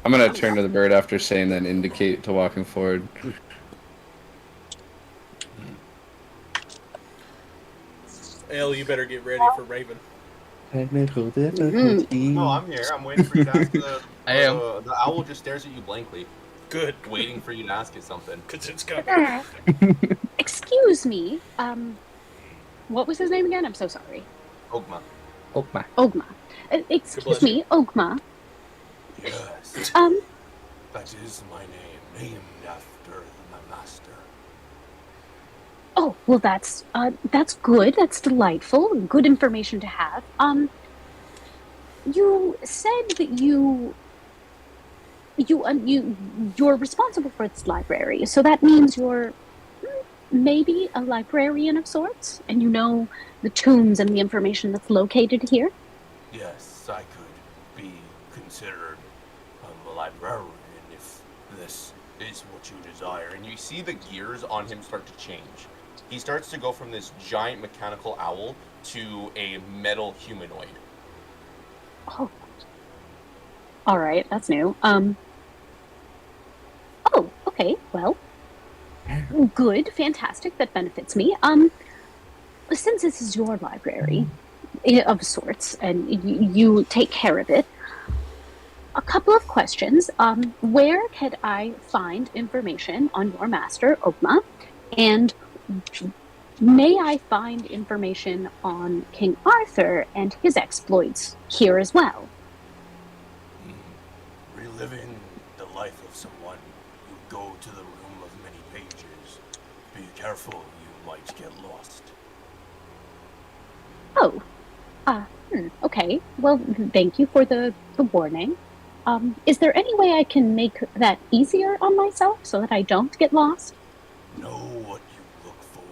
I'm gonna turn to the bird after saying that, and indicate to walking forward. Ale, you better get ready for Raven. Technical difficulty. No, I'm here. I'm waiting for you to ask the. I am. The owl just stares at you blankly, Good, waiting for you to ask it something. because it's coming. Excuse me. What was his name again? I'm so sorry. Ogma. Oh my. Ogma. Excuse bless me, Ogma. Yes, Um, that is my name, named after my master. oh, well, that's good. That's delightful. Good information to have. You said that you're responsible for this library, so that means you're maybe a librarian of sorts, and you know the tombs and the information that's located here. Yes, I could be considered a librarian if this is what you desire. And you see the gears on him start to change. He starts to go from this giant mechanical owl to a metal humanoid. Oh, all right, that's new. Oh, okay, well, good, fantastic. That benefits me. Since this is your library of sorts, and you take care of it, a couple of questions. Where could I find information on your master, Ogma? And may I find information on King Arthur and his exploits here as well? Reliving the life of someone, you go to the room of many pages. Be careful, you might get lost. Oh, okay. Well, thank you for the warning. Is there any way I can make that easier on myself so that I don't get lost? Know what you look for.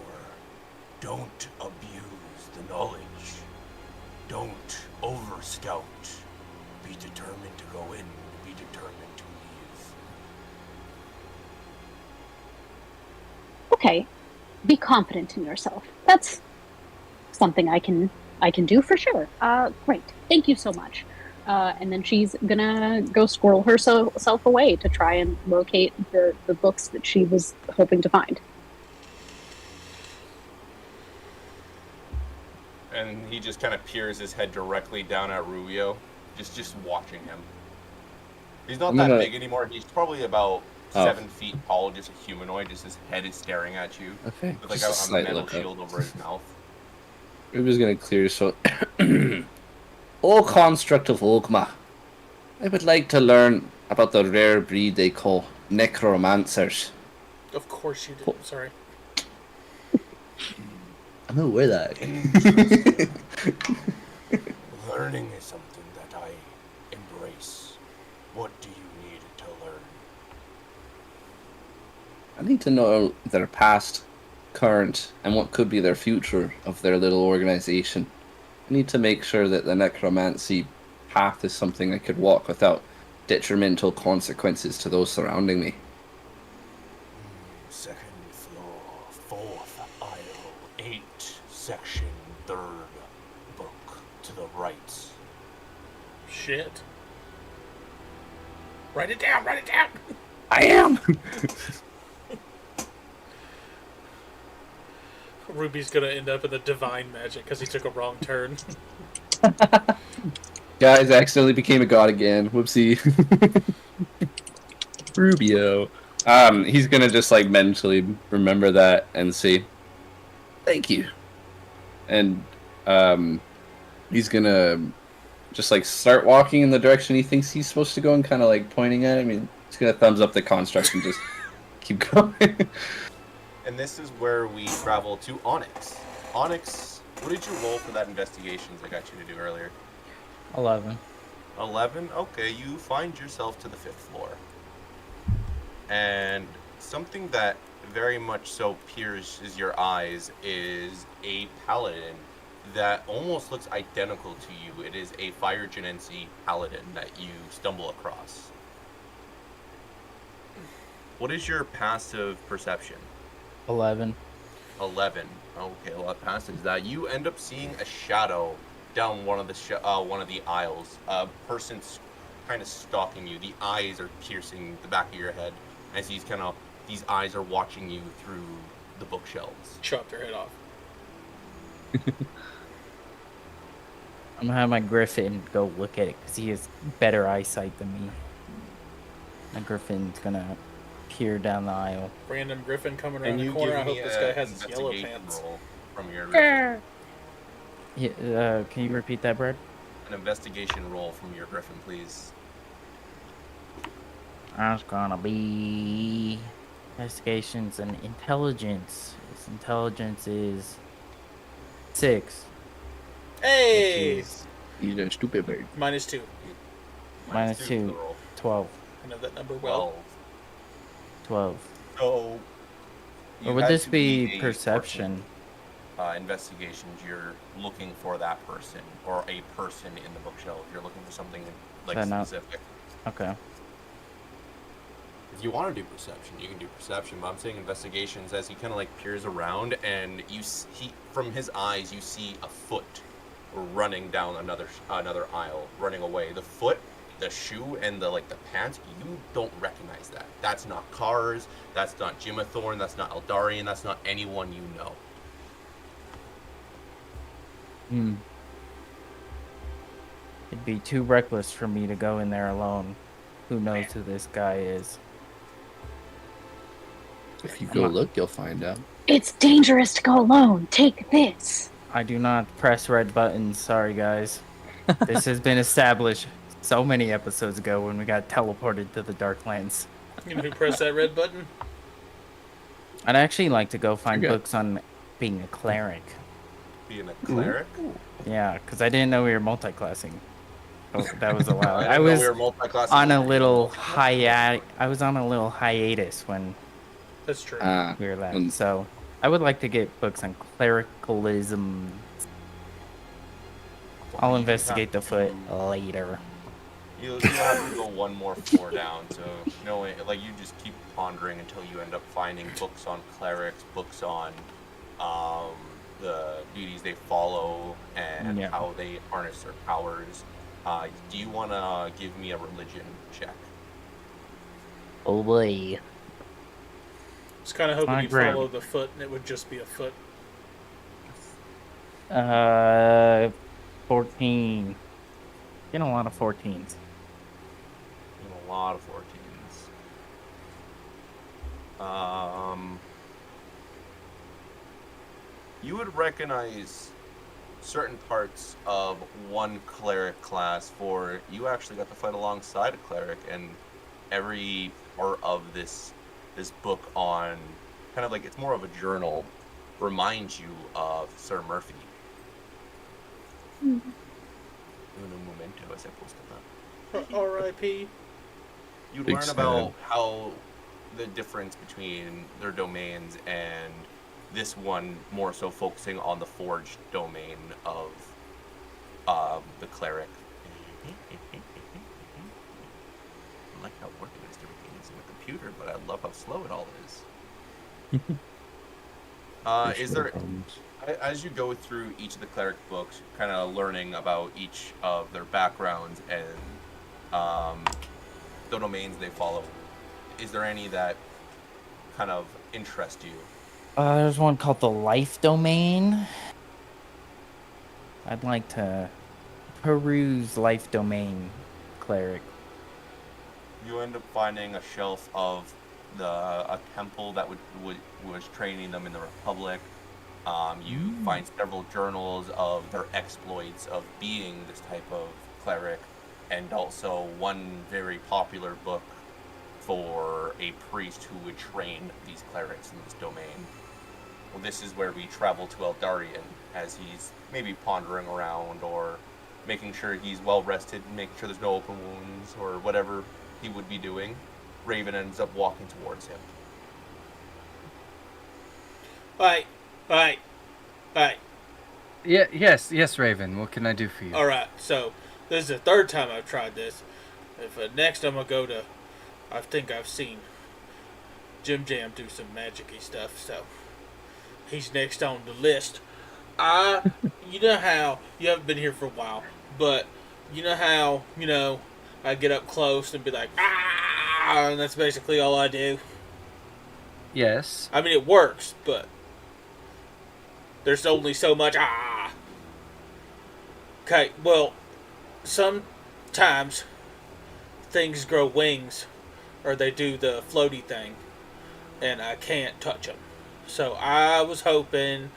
Don't abuse the knowledge. Don't overscout. Be determined to go in. Be determined to leave. Okay. Be confident in yourself. That's something I can do for sure. Great. Thank you so much. And then she's gonna go squirrel herself away to try and locate the books that she was hoping to find. And he just kind of peers his head directly down at Ruio, just watching him. He's not that big anymore. He's probably about 7 feet tall, just a humanoid. Just his head is staring at you. Okay. With like Just a a slight metal look up. shield over his mouth. Ruby's gonna clear his throat. O construct of Ogma, I would like to learn about the rare breed they call necromancers. Of course you did. Sorry. I'm aware that. Learning is something that I embrace. What do you need to learn? I need to know their past, current, and what could be their future of their little organization. I need to make sure that the necromancy path is something I could walk without detrimental consequences to those surrounding me. Second floor, 4th aisle, 8, section 3rd, book to the right. Shit. Write it down. Write it down. I am! Ruby's gonna end up in the divine magic because he took a wrong turn. Guys, I accidentally became a god again. Whoopsie. Rubio. He's gonna just like mentally remember that and say, thank you. And he's gonna just like start walking in the direction he thinks he's supposed to go and kind of like pointing at it. I mean, he's gonna thumbs up the construct and just keep going. And this is where we travel to Onyx. Onyx, what did you roll for that investigations I got you to do earlier? 11. 11? Okay, you find yourself to the 5th floor. And something that very much so pierces your eyes is a paladin that almost looks identical to you. It is a Fire Genensi paladin that you stumble across. What is your passive perception? 11. 11. Okay, well that passes that. You end up seeing a shadow down one of the aisles. A person kind of stalking you. The eyes are piercing the back of your head as these eyes are watching you through the bookshelves. Chop their head off. I'm gonna have my griffin go look at it because he has better eyesight than me. My griffin's gonna peer down the aisle. Random griffin coming around And the you corner. I give hope me this a guy has his yellow investigation pants. roll from your griffin. Yeah, can you repeat that, Brad? An investigation roll from your griffin, please. That's gonna be investigations and intelligence. His intelligence is 6. Hey! He's a stupid bird. -2. Minus for 2. the roll. 12. I know that number well. 12. 12. So. you Or would had this to be a perception? Investigations, you're looking for that person or a person in the bookshelf. You're looking for something like Then not- specific. Okay. If you want to do perception, you can do perception. But I'm saying investigations as he kind of like peers around, and from his eyes you see a foot running down another aisle, running away. The foot, the shoe, and the pants. You don't recognize that. That's not Cars. That's not Jimathorn. That's not Eldarian. That's not anyone you know. It'd be too reckless for me to go in there alone. Who knows who this guy is? If you go look, you'll find out. It's dangerous to go alone. Take this. I do not press red buttons. Sorry, guys. This has been established so many episodes ago when we got teleported to the Darklands. You know who pressed that red button? I'd actually like to go find Okay. books on being a cleric. Being a cleric. Yeah, because I didn't know we were multi-classing. Oh, that was allowed. I I didn't know was we were multi-classing. on a little hiatus when That's true. we were left. Mm. So I would like to get books on clericalism. I'll investigate the foot later. You'll have to go one more floor down. So you just keep pondering until you end up finding books on clerics, books on the duties they follow, and Yeah. how they harness their powers. Do you want to give me a religion check? Oh boy. Just kind of hoping my you grand. follow the foot and it would just be a foot. 14. Getting a lot of 14s. A lot of 14s. You would recognize certain parts of one cleric class, for you actually got to fight alongside a cleric, and every part of this book on kind of it's more of a journal reminds you of Sir Murphy. Uno momento, as opposed to that. R.I.P. You Big learn about sad. how the difference between their domains, and this one more so focusing on the forged domain of the cleric. I like how organized everything is in the computer, but I love how slow it all is. Is there, as you go through each of the cleric books, kind of learning about each of their backgrounds and the domains they follow, is there any that kind of interest you? There's one called the Life Domain. I'd like to peruse Life Domain cleric. You end up finding a shelf of a temple that was training them in the Republic. You find several journals of their exploits of being this type of cleric, and also one very popular book for a priest who would train these clerics in this domain. Well, this is where we travel to Eldarian, as he's maybe pondering around or making sure he's well rested and making sure there's no open wounds or whatever he would be doing. Raven ends up walking towards him. Alright. Yeah, yes, Raven. What can I do for you? Alright, so this is the third time I've tried this. If next I'm gonna go to, I think I've seen Jim Jam do some magic-y stuff, so he's next on the list. You know how, you haven't been here for a while, but you know how, I get up close and be like, ah, and that's basically all I do. Yes. I mean, it works, but there's only so much ah. Okay, well, sometimes things grow wings, or they do the floaty thing, and I can't touch them. So I was hoping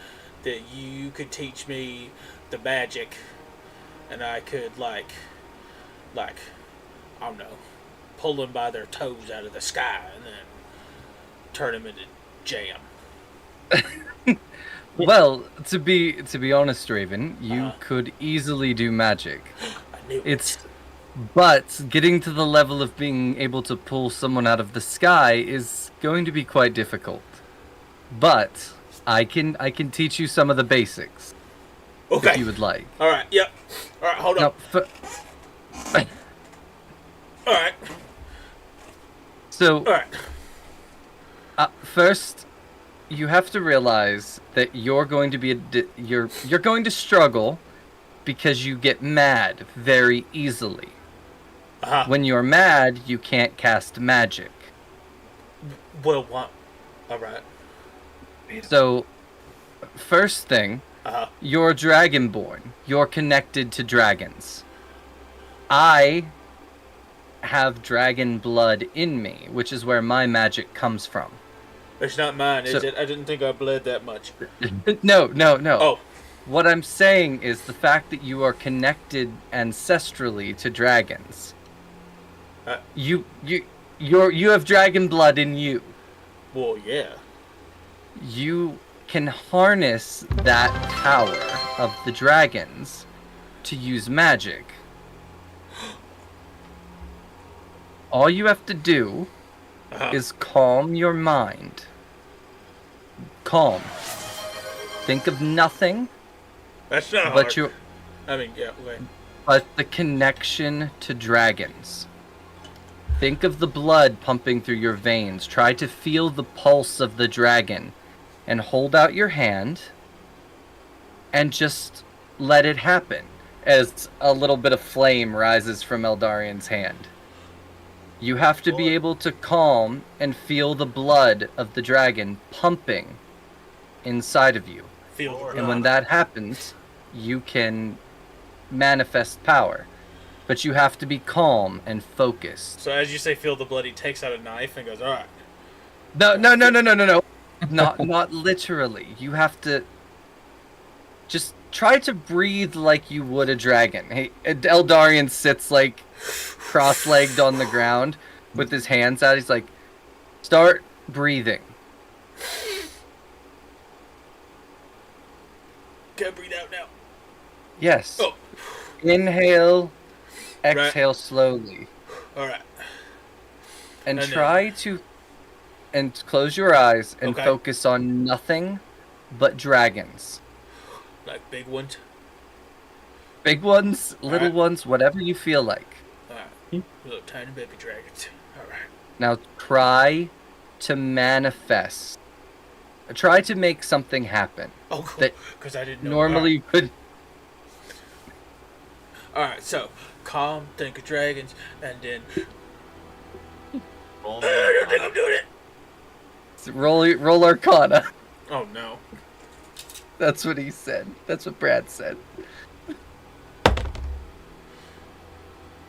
that you could teach me the magic, and I could like, I don't know, pull them by their toes out of the sky and then turn them into jam. Well, to be honest, Raven, you Uh-huh. could easily do magic. I knew It's it. but getting to the level of being able to pull someone out of the sky is going to be quite difficult. But I can teach you some of the basics Okay. if you would like. All right. Yep. All right. Hold Now, on. All right. so All right. first, you have to realize that you're going to be you're going to struggle because you get mad very easily. Uh-huh. When you're mad, you can't cast magic. Well, what? All right. So, first thing, Uh-huh. you're dragonborn. You're connected to dragons. I have dragon blood in me, which is where my magic comes from. It's not mine, is So- it? I didn't think I bled that much. No. Oh. What I'm saying is the fact that you are connected ancestrally to dragons. Uh. You have dragon blood in you. Well, yeah. You can harness that power of the dragons to use magic. All you have to do Uh-huh. is calm your mind. Calm. Think of nothing That's not but hard. your I mean, yeah. Okay. but the connection to dragons. Think of the blood pumping through your veins. Try to feel the pulse of the dragon and hold out your hand and just let it happen as a little bit of flame rises from Eldarian's hand. You have to be able to calm and feel the blood of the dragon pumping inside of you. Feel the And when blood. that happens, you can manifest power. But you have to be calm and focused. So as you say, feel the blood. He takes out a knife and goes, "All right." No. Not literally. You have to just try to breathe like you would a dragon. Hey, Eldarian sits like cross-legged on the ground with his hands out. He's like, start breathing. Can I breathe out now? Yes. Oh. Inhale, Right. exhale slowly. All right. And And then- try to close your eyes and Okay. focus on nothing but dragons. Like big ones. Big ones, little Alright. ones, whatever you feel like. All right. Little tiny baby dragons. All right. Now try to manifest. Try to make something happen. Oh, cool. That Because I didn't know. Normally you could. All right. So calm, think of dragons, and then Roll I don't think I'm doing it. Roll Arcana. Oh no. That's what he said. That's what Brad said.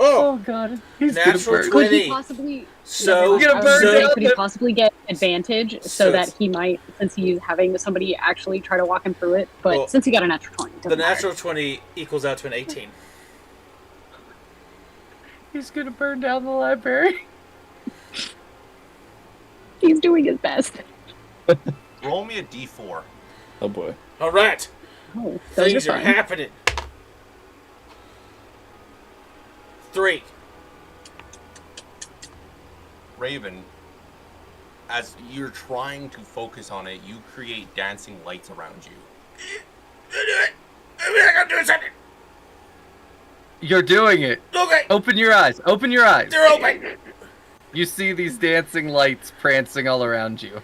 Oh. God. He's Natural gonna burn. Could 20. he possibly? So, You're gonna burn so down Could he possibly get advantage so So that it's- he might, since he's having somebody actually try to walk him through it? But Well, since he got a natural 20, it the doesn't matter. natural 20 equals out to an 18. He's gonna burn down the library. He's doing his best. Roll me a d4. Oh boy. All right. Oh, those Things are are fun. happening. 3. Raven, as you're trying to focus on it, you create dancing lights around you. I'm doing something. You're doing it. Okay. Open your eyes. Open your eyes. They're open. You see these dancing lights prancing all around you.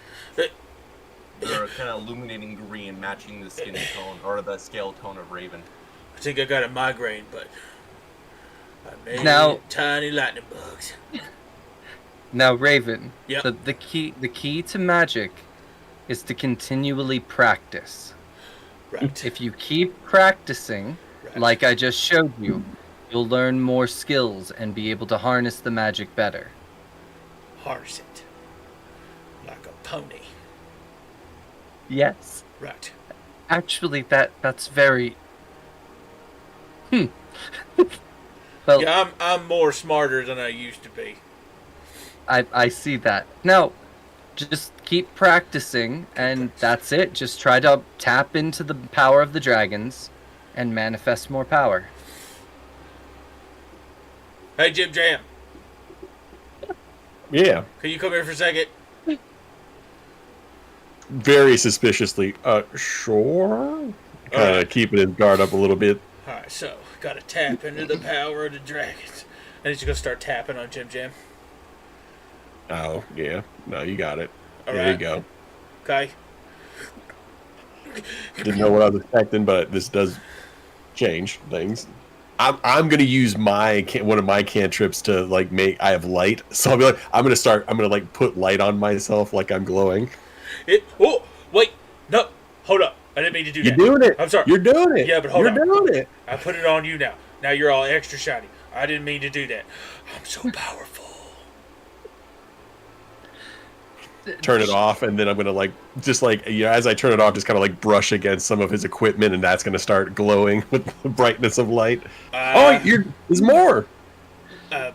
They're kind of illuminating green, matching the skin tone or the scale tone of Raven. I think I got a migraine, but I made Now- tiny lightning bugs. Now, Raven, Yep. the key to magic is to continually practice. Right. If you keep practicing, Right. like I just showed you, you'll learn more skills and be able to harness the magic better. Harness it. Like a pony. Yes. Right. Actually, that's very. Well, Yeah, I'm more smarter than I used to be. I see that. Now, just keep practicing, and that's it. Just try to tap into the power of the dragons and manifest more power. Hey, Jim Jam, Yeah. can you come here for a second? Very suspiciously. Sure. Kind of Alright. keeping his guard up a little bit. Alright, so, gotta tap into the power of the dragons. And he's gonna start tapping on Jim Jam. Oh, yeah. No, you got it. There you Alright. go. Okay? Didn't know what I was expecting, but this does change things. I'm gonna use one of my cantrips to like make. I have light, so I'll be like, I'm gonna like put light on myself like I'm glowing. Oh, wait, no, hold up. I didn't mean to do You're that. doing it. I'm sorry. You're doing it. Yeah, but hold You're on. doing it. I put it on you now. Now you're all extra shiny. I didn't mean to do that. I'm so powerful. Turn it off, and then I'm gonna like just like as I turn it off, just kind of like brush against some of his equipment, and that's gonna start glowing with the brightness of light. There's more.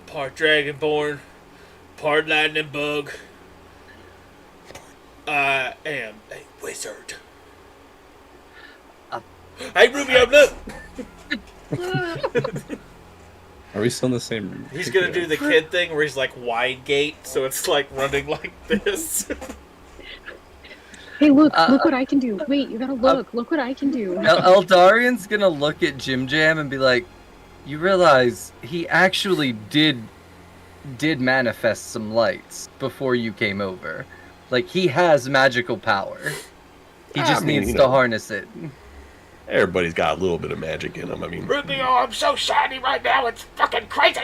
Part dragonborn, part lightning bug. I am a wizard. Hey, Rubio, look! Are we still in the same room? He's gonna do the kid thing where he's like wide gate, so it's like running like this. Hey, look what I can do. Wait, you gotta look what I can do. Eldarian's gonna look at Jim Jam and be like, "You realize he actually did manifest some lights before you came over. Like he has magical power. He just needs to harness it." Everybody's got a little bit of magic in them. I mean, Rubio, I'm so shiny right now, it's fucking crazy!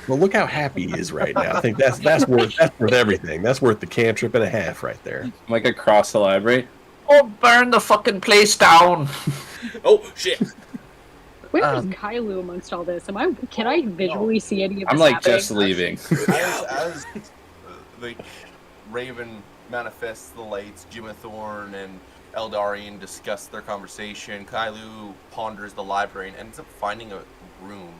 well, look how happy he is right now. I think that's worth everything. That's worth the cantrip and a half right there. Like across the library. Oh, burn the fucking place down! Oh, shit. Where is Kailu amongst all this? Can I visually see any of this I'm like happening? just leaving. As the Raven manifests the lights, Jimathorn and Eldarian discuss their conversation. Kailu ponders the library and ends up finding a room.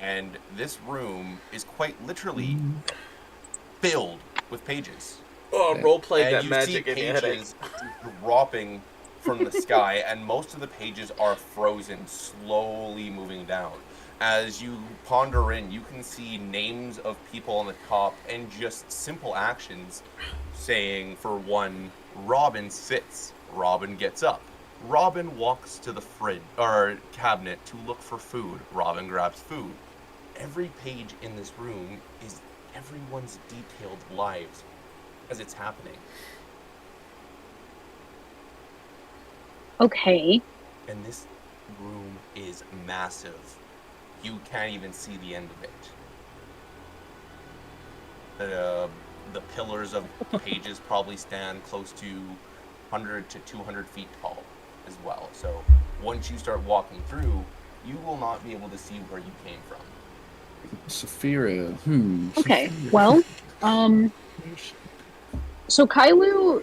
And this room is quite literally filled with pages. Oh, roleplay And that you magic see in your headache. pages dropping from the sky, and most of the pages are frozen, slowly moving down. As you ponder in, you can see names of people on the top and just simple actions saying, for one, Robin sits. Robin gets up. Robin walks to the fridge or cabinet to look for food. Robin grabs food. Every page in this room is everyone's detailed lives as it's happening. Okay. And this room is massive. You can't even see the end of it. The pillars of pages probably stand close to 100 to 200 feet tall as well. So once you start walking through, you will not be able to see where you came from. Saphira. Okay. Well, so Kailu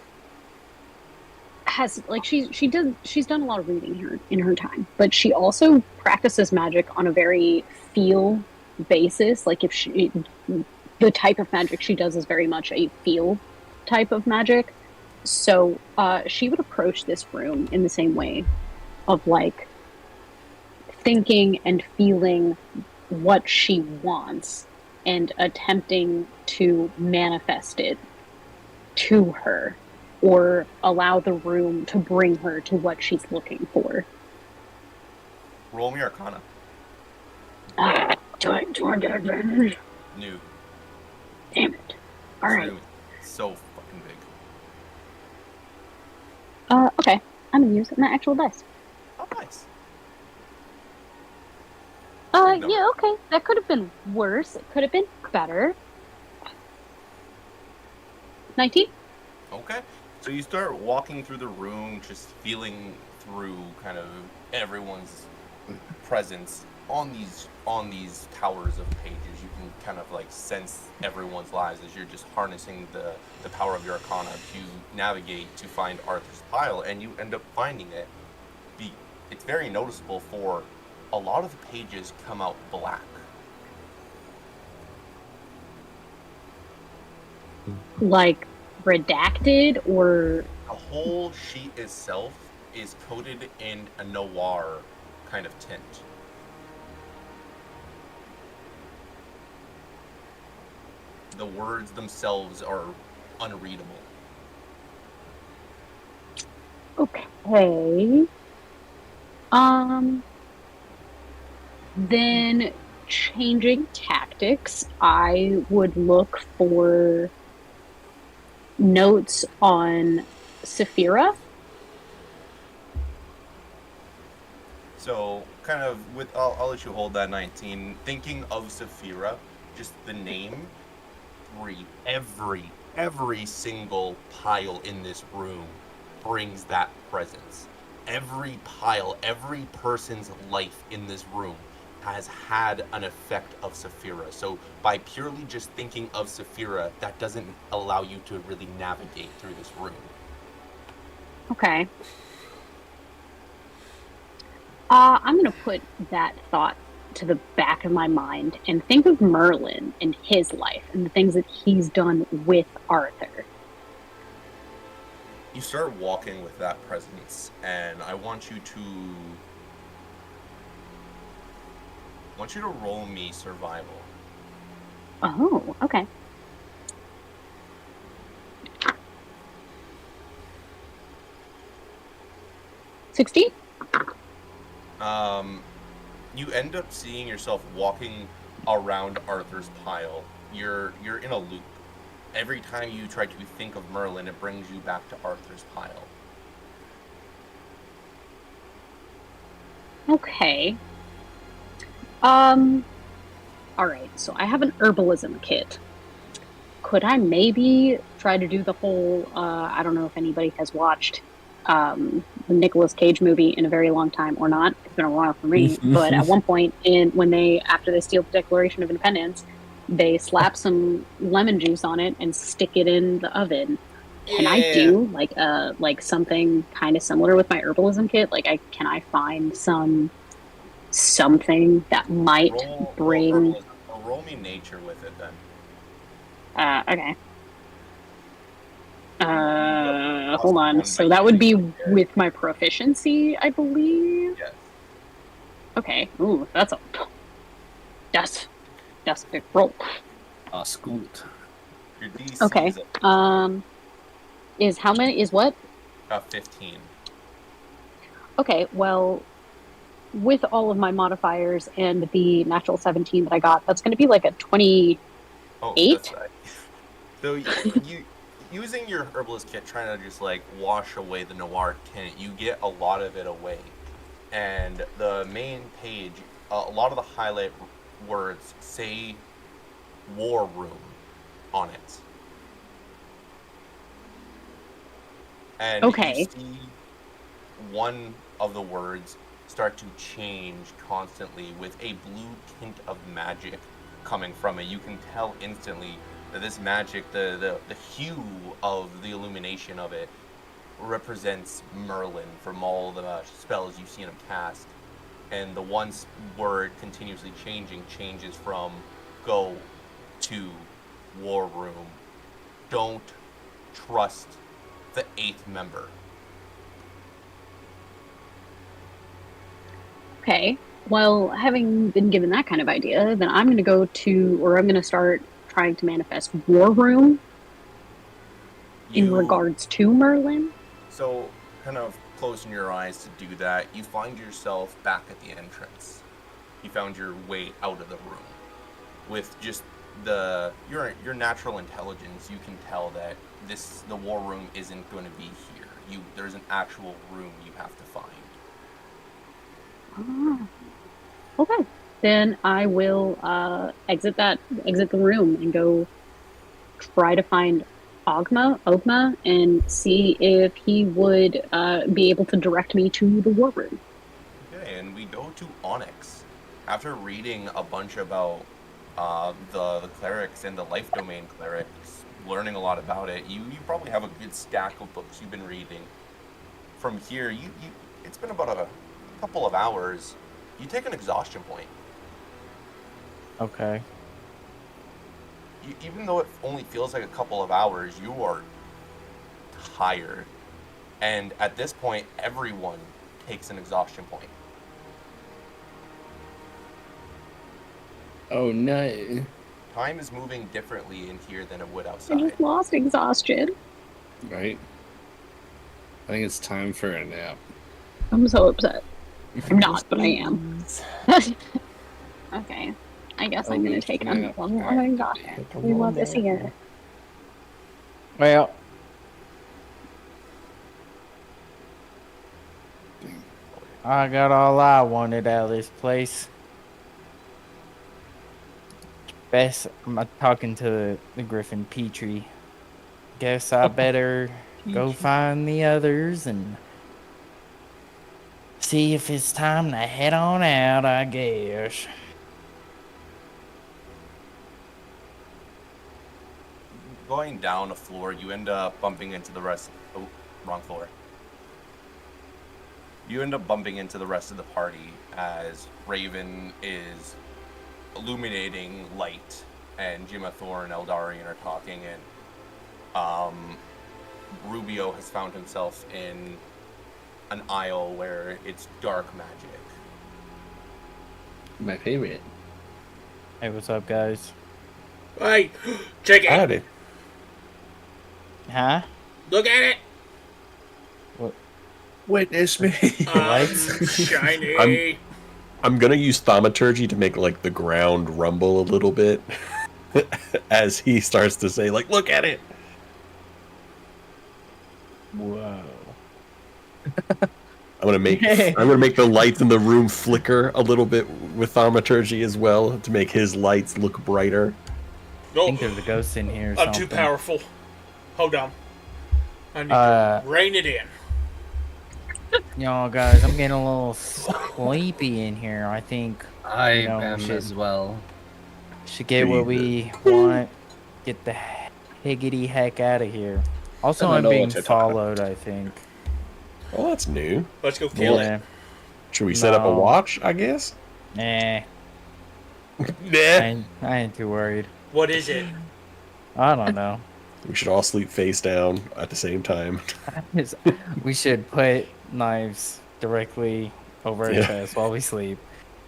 has she's done a lot of reading here in her time, but she also practices magic on a very feel basis. Like the type of magic she does is very much a feel type of magic. So she would approach this room in the same way of like thinking and feeling what she wants and attempting to manifest it to her or allow the room to bring her to what she's looking for. Roll me Arcana. Do I get advantage? New. Damn it. Alright. Room is so fucking big. Okay. I'm gonna use my actual dice. Oh, nice. number. Yeah, okay. That could have been worse. It could have been better. 19? Okay. So you start walking through the room, just feeling through kind of everyone's presence on these towers of pages. You can kind of like sense everyone's lives as you're just harnessing the power of your arcana to navigate to find Arthur's pile, and you end up finding it. It's very noticeable for a lot of the pages come out black. Like, redacted or. The whole sheet itself is coated in a noir kind of tint. The words themselves are unreadable. Okay. Then changing tactics, I would look for notes on Saphira. So, kind of with, I'll let you hold that 19. Thinking of Saphira, just the name, every single pile in this room brings that presence. Every pile, every person's life in this room has had an effect of Saphira. So by purely just thinking of Saphira, that doesn't allow you to really navigate through this room. Okay. I'm going to put that thought to the back of my mind and think of Merlin and his life and the things that he's done with Arthur. You start walking with that presence, and I want you to roll me survival. Oh, okay. $16? You end up seeing yourself walking around Arthur's pile. You're in a loop. Every time you try to think of Merlin, it brings you back to Arthur's pile. Okay. Alright, so I have an herbalism kit. Could I maybe try to do the whole, I don't know if anybody has watched the Nicolas Cage movie in a very long time or not. It's been a while for me. But at one point, after they steal the Declaration of Independence, they slap some lemon juice on it and stick it in the oven. Can I do like something kind of similar with my herbalism kit? Can I find something that might bring? Roll me nature with it then. Okay. Hold on. So that would be with my proficiency, I believe. Yes. Okay. Ooh, that's a big roll. Scoot. Your DC Okay. is Is how many? Is what? 15. Okay. Well, with all of my modifiers and the natural 17 that I got, that's going to be like a 20. Oh, 8? that's right. So you using your herbalist kit, trying to just like wash away the noir tint, you get a lot of it away. And the main page, a lot of the highlight words say war room on it. And Okay. you see one of the words start to change constantly with a blue tint of magic coming from it. You can tell instantly that this magic, the hue of the illumination of it, represents Merlin from all the spells you've seen him cast. And the one word continuously changes from go to war room. Don't trust the 8th member. Okay. Well, having been given that kind of idea, then I'm going to start trying to manifest War Room in regards to Merlin. So, kind of closing your eyes to do that, you find yourself back at the entrance. You found your way out of the room. With just your natural intelligence, you can tell that the war room isn't going to be here. There's an actual room you have to find. Ah. Okay. then I will exit the room and go try to find Ogma, and see if he would be able to direct me to the war room. Okay, and we go to Onyx. After reading a bunch about the clerics and the life domain clerics, learning a lot about it, you probably have a good stack of books you've been reading. From here, it's been about a couple of hours. You take an exhaustion point. Okay. Even though it only feels like a couple of hours, you are tired. And at this point, everyone takes an exhaustion point. Oh no. Time is moving differently in here than it would I outside. just lost exhaustion. Right? I think it's time for a nap. I'm so upset. I'm not, but I am. Okay. I guess I'm gonna take another one more exhaustion. We love this here. Well, I got all I wanted out of this place. Best, I'm talking to the Griffin Petrie. Guess I better go find the others and see if it's time to head on out, I guess. Going down a floor, you end up bumping into the rest. Oh, wrong floor. You end up bumping into the rest of the party as Raven is illuminating light, and Jimathor and Eldarian are talking, and Rubio has found himself in an aisle where it's dark magic. My favorite. Hey, what's up, guys? Hey, check it. Howdy. Huh? Look at it. Witness me. Shiny. I'm gonna use thaumaturgy to make like the ground rumble a little bit as he starts to say, like, look at it. Whoa. I'm gonna make the lights in the room flicker a little bit with thaumaturgy as well to make his lights look brighter. I think there's a ghost in here. Or I'm too something. powerful. Hold on. I need Uh, to rein it in. Y'all guys, I'm getting a little sleepy in here. I think I No, am shit. as well. should get what we want. Get the higgity heck out of here. Also, I I'm know being what you're talking followed, I think. Oh, that's new. Let's go kill it. Yeah. Should we set up a No. watch, I guess? Nah. Nah. I ain't too worried. What is it? I don't know. We should all sleep face down at the same time. We should put knives directly over our Yeah. chest while we sleep.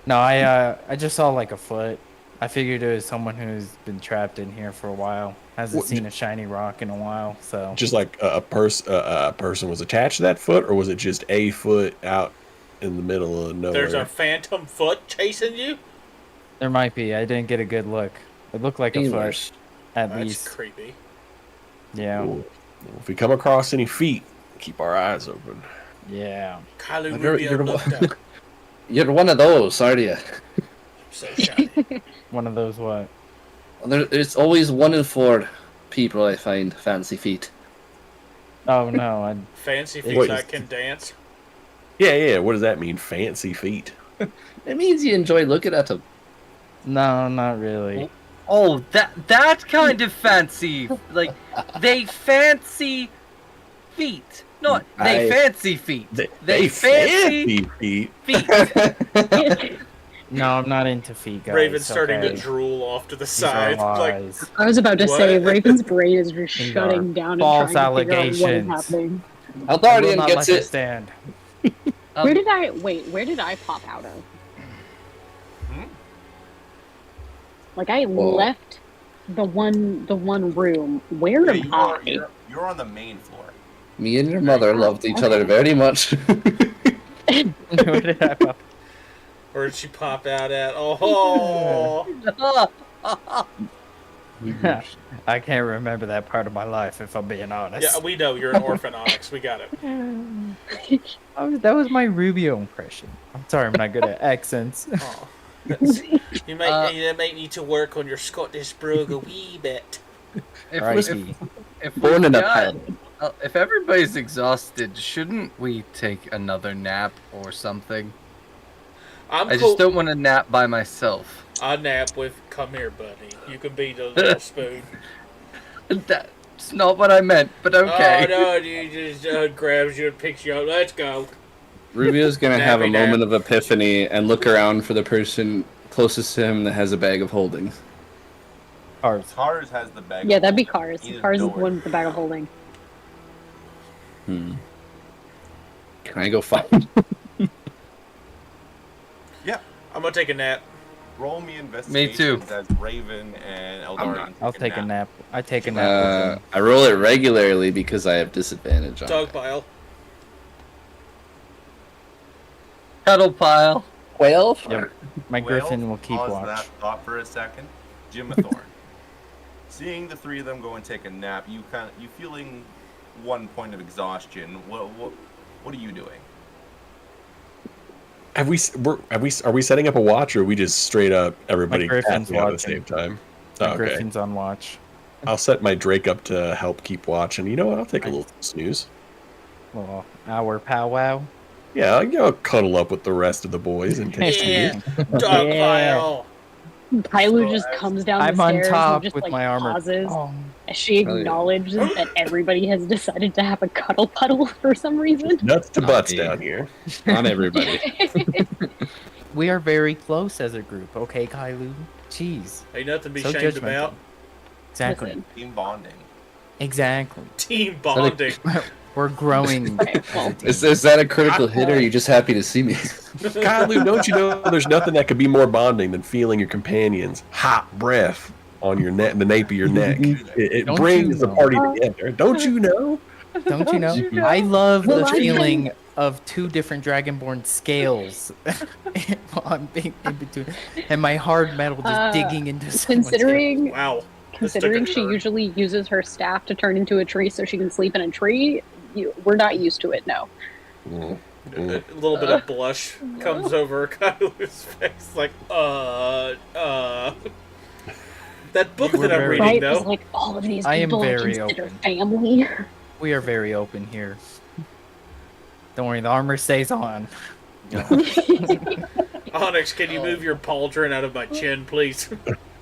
No, I just saw like a foot. I figured it was someone who's been trapped in here for a while. Hasn't What- seen a shiny rock in a while, so Just like a person was attached to that foot, or was it just a foot out in the middle of nowhere? There's a phantom foot chasing you? there might be. I didn't get a good look. It looked like a Gamers. foot, at That's least. creepy. Yeah, Cool. Well, if we come across any feet, keep our eyes open. yeah. Kylie You're- Rubio you're- looked up. You're one of those, aren't you? So shiny. One of those what? There's always 1 in 4 people I find fancy feet. Oh no, Fancy Wait. feet that can dance. Yeah. What does that mean? Fancy feet? It means you enjoy looking at them. no, not really. Oh, that kind of fancy. Like, they fancy feet. No, they fancy feet. They fancy feet. feet. No, I'm not into feet, guys. Raven's starting okay? to drool off to the These are side. Like, lies. I was about to say, What? Raven's brain is just These shutting are down and false trying to figure out what is allegations. happening. I will Eldarian not gets let it it. stand. Where did I pop out of? Like I Whoa. left the one room. Where am I? You're on the main floor. Me and your mother loved each other very much. Where did I pop? where did she pop out at? Oh, I can't remember that part of my life, if I'm being honest. yeah, we know you're an orphan, Onyx. We got it. That was my Rubio impression. I'm sorry, I'm not good at accents. Oh. You might need to work on your Scottish brogue a wee bit. If, Alright, if Born we've in a got- pile. if everybody's exhausted, shouldn't we take another nap or something? I'm I cool. just don't want to nap by myself. I nap with. Come here, buddy. You can be the little spoon. That's not what I meant, but okay. Oh no, he just grabs you and picks you up. Let's go. Rubio's gonna have a Nappy nap. moment of epiphany and look around for the person closest to him that has a bag of holding. Cars. Cars has the bag. Yeah, of that'd be holding. Cars. He doesn't Cars is know the where one to with the bag of go. holding. Can I go find? Yeah, I'm gonna take a nap. roll me investigations too. as Raven and Eldar. I'll take a nap. I take a nap. I roll it regularly because I have disadvantage on Dog it. pile. Cuddle pile. 12? Yep. My Well, griffin will keep pause watch. that thought for a second. Jim Thorn. Seeing the three of them go and take a nap, you feeling 1 point of exhaustion. What are you doing? Are we setting up a watch, or are we just straight up everybody griffin's passing out at the watching. same time? My Oh, okay. griffin's on watch. I'll set my Drake up to help keep watch, and you know what? I'll take a little snooze. Little hour powwow. Yeah, I'll cuddle up with the rest of the boys and take Yeah, snooze. dog Yeah. pile. Kylo just comes down the I'm on stairs top and just with like my armor. pauses Oh, as she Hell yeah. acknowledges that everybody has decided to have a cuddle puddle for some reason. Nuts to Not butts me. down here. Not everybody. we are very close as a group, okay, Kailu? Jeez. Ain't nothing to be So ashamed judgmental. about. Exactly. Listen, Team bonding. Exactly. Team bonding. We're growing. okay, well, Is that a critical hit, or are you just happy to see me? Kylu, don't you know there's nothing that could be more bonding than feeling your companion's hot breath on your neck, the nape of your neck. It Don't brings you the know? party together. Don't you know? Don't you know? I love Well, the I can- feeling of two different Dragonborn scales on being in between, and my hard metal just digging into someone's head. considering Wow. considering This took she a turn. usually uses her staff to turn into a tree so she can sleep in a tree, we're not used to it. No. A little bit of blush comes over Kylo's face, like, That book We're that I'm very- reading, Right? though. It's like all of these I am people are very considered open. family. We are very open here. Don't worry, the armor stays on. Onyx, can you move your pauldron out of my chin, please?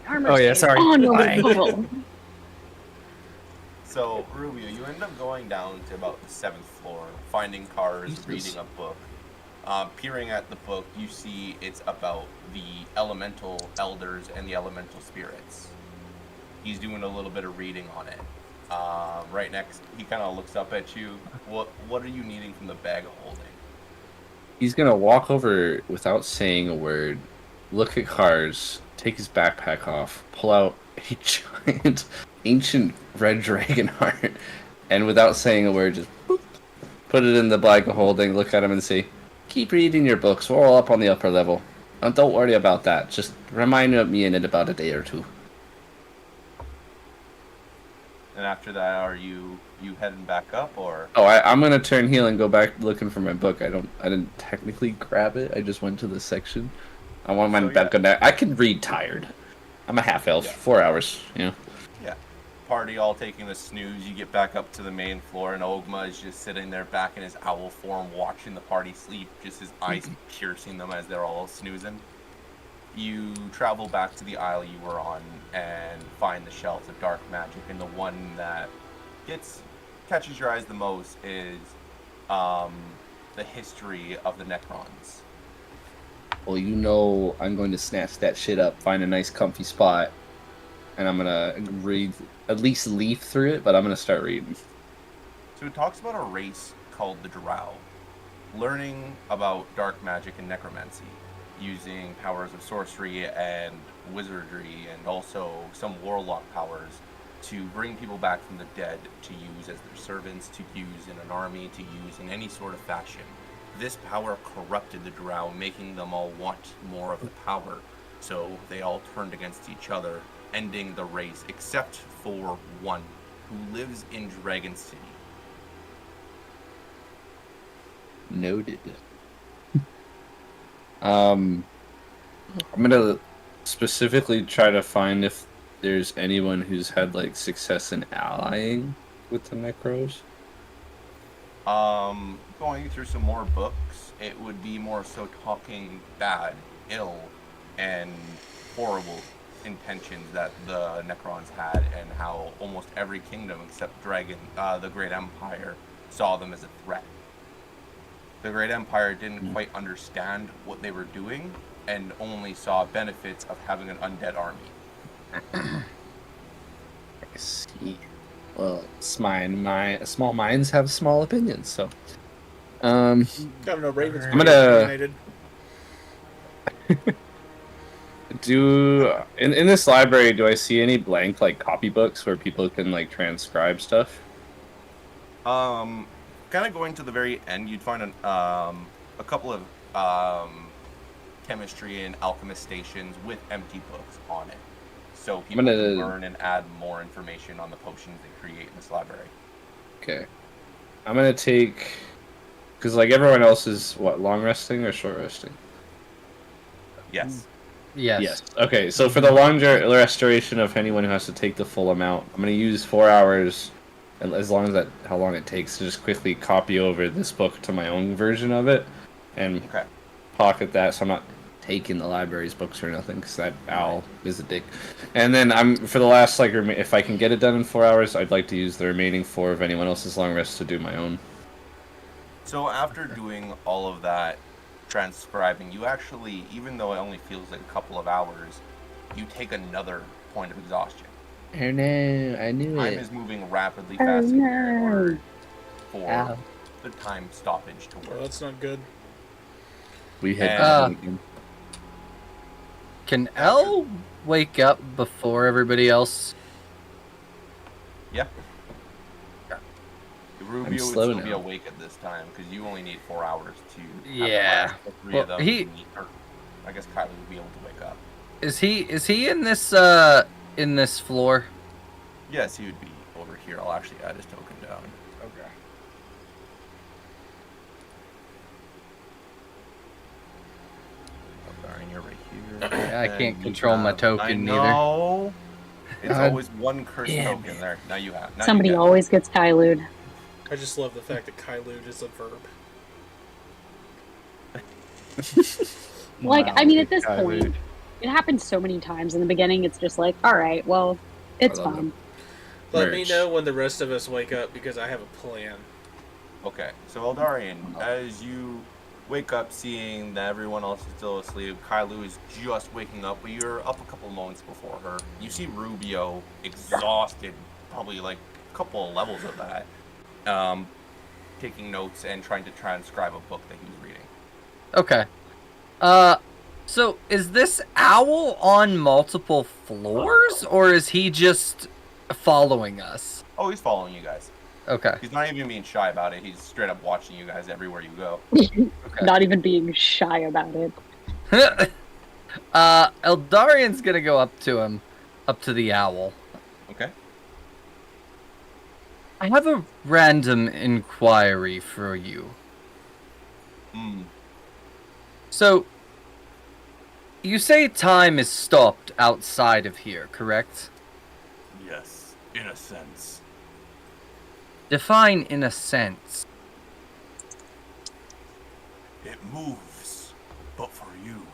Oh, yeah, sorry. Oh no, Bye. puddle. So, Rubio, you end up going down to about the 7th floor, finding Cars, Jesus. reading a book. Peering at the book, you see it's about the elemental elders and the elemental spirits. He's doing a little bit of reading on it. Right next, he kind of looks up at you. What are you needing from the bag of holding? He's gonna walk over without saying a word, look at Cars, take his backpack off, pull out a giant ancient red dragon heart, and without saying a word, just boop, put it in the bag of holding, look at him and say, keep reading your books, we're all up on the upper level. And don't worry about that, just remind me in it about a day or two. And after that, are you heading back up, or? Oh, I'm gonna turn heel and go back looking for my book. I didn't technically grab it. I just went to the section. I want my So, back on that. I can read tired. I'm a half elf. Yeah. 4 hours. You know. Yeah. Party all taking a snooze. You get back up to the main floor, and Ogma is just sitting there back in his owl form, watching the party sleep, just his eyes piercing them as they're all snoozing. You travel back to the isle you were on and find the shelves of dark magic, and the one that catches your eyes the most is the history of the Necrons. Well, you know, I'm going to snatch that shit up, find a nice comfy spot, and I'm gonna read, at least leaf through it, but I'm gonna start reading. So it talks about a race called the Drow, learning about dark magic and necromancy, using powers of sorcery and wizardry, and also some warlock powers to bring people back from the dead to use as their servants, to use in an army, to use in any sort of fashion. This power corrupted the Drow, making them all want more of the power, so they all turned against each other, ending the race except for one, who lives in Dragon City. Noted. I'm gonna specifically try to find if there's anyone who's had like success in allying with the Necros. Going through some more books, it would be more so talking bad, ill, and horrible intentions that the Necrons had, and how almost every kingdom except the Great Empire, saw them as a threat. The Great Empire didn't quite understand what they were doing, and only saw benefits of having an undead army. I see. Well, it's mine. My small minds have small opinions, so. I don't know. Ravens. I'm gonna- United. In this library, do I see any blank like copybooks where people can like transcribe stuff? Kind of going to the very end, you'd find a couple of chemistry and alchemist stations with empty books on it, so people can learn and add more information on the potions they create in this library. Okay, I'm gonna take, because like everyone else is what, long resting or short resting? Yes. Yes. Okay, so for the longer restoration of anyone who has to take the full amount, I'm gonna use 4 hours, and as long as how long it takes to just quickly copy over this book to my own version of it, and pocket that, so I'm not taking the library's books or nothing, because that owl is a dick. And then for the last if I can get it done in 4 hours, I'd like to use the remaining 4 of anyone else's long rest to do my own. So after doing all of that transcribing, you actually, even though it only feels like a couple of hours, you take another point of exhaustion. Oh no, I knew Time is moving rapidly fast in here in order for the time stoppage to Oh, work. that's not good. We had. Can Elle wake up before everybody else? Yeah. Rubio would slow still be now. awake at this time because you only need 4 hours to. Yeah. The three Well, of them. I guess Kylie would be able to wake up. Is he in this floor? Yes, he would be over here. I'll actually add his token down. Okay. Darn, you're right here. I And can't you control my have- token I neither. know. It's God always one cursed damn token there. Now you have. Now Somebody you get it. always gets Kailude. I just love the fact that Kailude is a verb. Like, Wow, I mean, at good this Kailude. point, it happens so many times in the beginning, it's just like, alright, well, it's I love fine. Let me Merch. know when the rest of us wake up because I have a plan. Okay, so Eldarian, as you wake up seeing that everyone else is still asleep, Kailu is just waking up, but you're up a couple moments before her. You see Rubio exhausted, probably like a couple of levels of that, taking notes and trying to transcribe a book that he was reading. Okay. So is this owl on multiple floors, or is he just following us? Oh, he's following you guys. Okay. He's not even being shy about it. He's straight up watching you guys everywhere you go. Not even being shy about it. Eldarian's gonna go up to the owl. Okay. I have a random inquiry for you. Hmm. So, you say time is stopped outside of here, correct? Yes, in a sense. Define in a sense. It moves, but for you,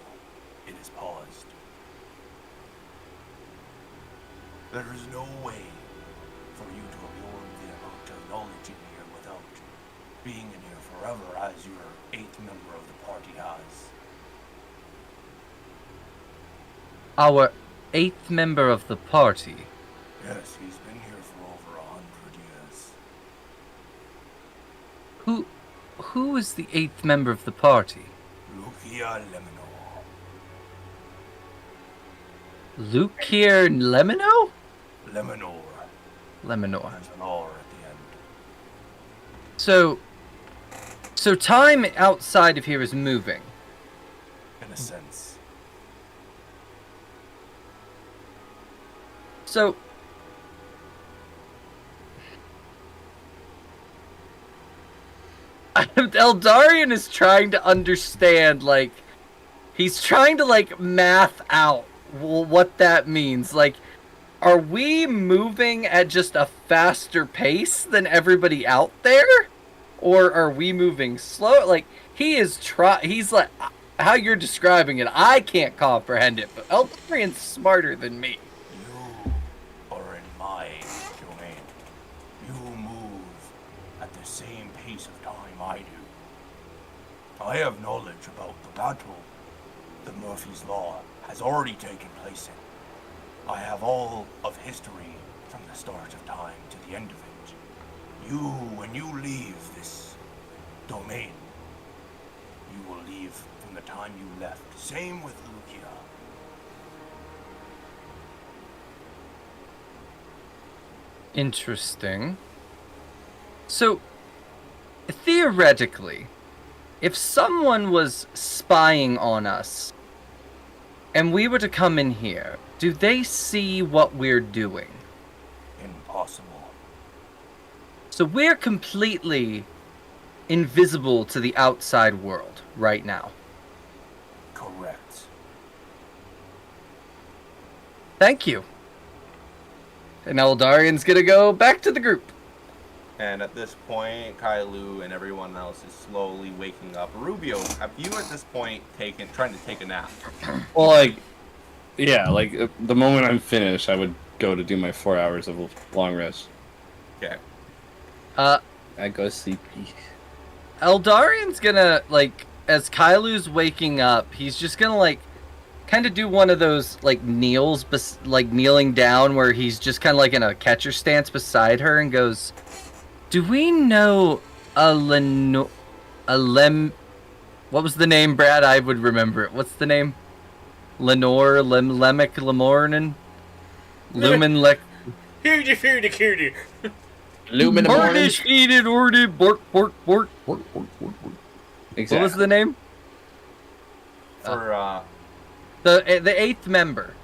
it is paused. There is no way for you to absorb the amount of knowledge in here without being in here forever, as your 8th member of the party has. Our 8th member of the party. Yes, he's been here for over 100 years. Who is the 8th member of the party? Lucia Lemonor. Lukier Lemino? Lemonor Lemonor. has an R at the end. So time outside of here is moving. In a sense. So Eldarian is trying to understand, like, He's trying to like math out what that means. Like, are we moving at just a faster pace than everybody out there? Or are we moving slow? Like, he's like, how you're describing it, I can't comprehend it, but Eldarian's smarter than me. You are in my domain. You move at the same pace of time I do. I have knowledge about the battle that Murphy's Law has already taken place in. I have all of history from the start of time to the end of it. When you leave this domain, you will leave from the time you left. Same with Lugia. Interesting. So, theoretically, if someone was spying on us and we were to come in here, do they see what we're doing? Impossible. So we're completely invisible to the outside world right now. Correct. Thank you. And Eldarian's gonna go back to the group. And at this point, Kailu and everyone else is slowly waking up. Rubio, have you at this point trying to take a nap? Well, like, yeah, like the moment I'm finished, I would go to do my 4 hours of long rest. Okay. I go sleepy. Eldarian's gonna, like, as Kailu's waking up, he's just gonna, like, kind of do one of those, like, kneeling down where he's just kind of, like, in a catcher stance beside her and goes, do we know what was the name, Brad? I would remember it. What's the name? Lenore, Lemic, Lemornin? Lumen, Hooty. Lumen Bordish, eated, ordered, bork. Exactly. What was the name? For The eighth member.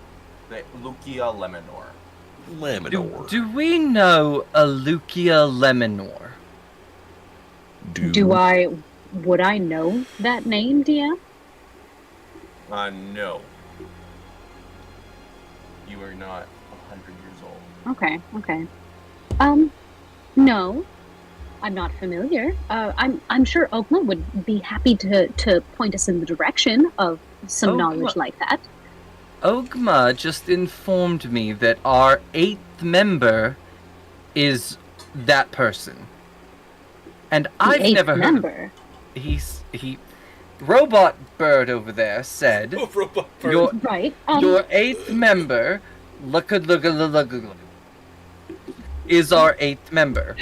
the Lugia Lemonor. Laminor. Do we know a Lugia Lemonor? Would I know that name, DM? No. You are not 100 years old. Okay. No, I'm not familiar. I'm sure Ogma would be happy to point us in the direction of some Ogma. knowledge like that. Ogma just informed me that our 8th member is that person. And I've The never eighth heard member. Robot Bird over there said Oh, robot bird. your Right. your 8th member look is our 8th member.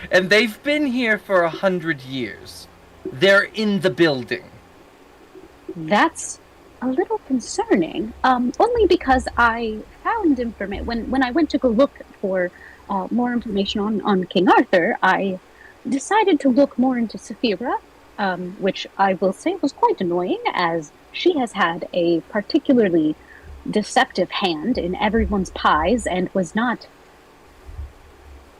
And they've been here for 100 years. They're in the building. That's a little concerning. Only because I found information when I went to go look for more information on King Arthur. I decided to look more into Saphira, which I will say was quite annoying, as she has had a particularly deceptive hand in everyone's pies and was not.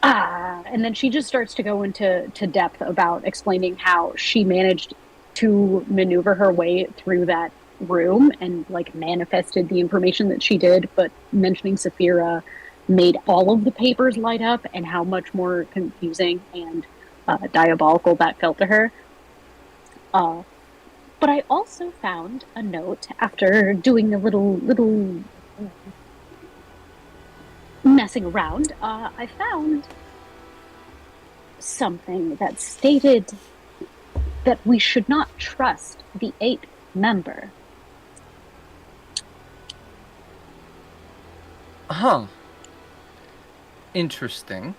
And then she just starts to go into depth about explaining how she managed to maneuver her way through that room and like manifested the information that she did, but mentioning Saphira made all of the papers light up and how much more confusing and diabolical that felt to her. But I also found a note after doing a little messing around. I found something that stated that we should not trust the 8th member. Huh. Interesting.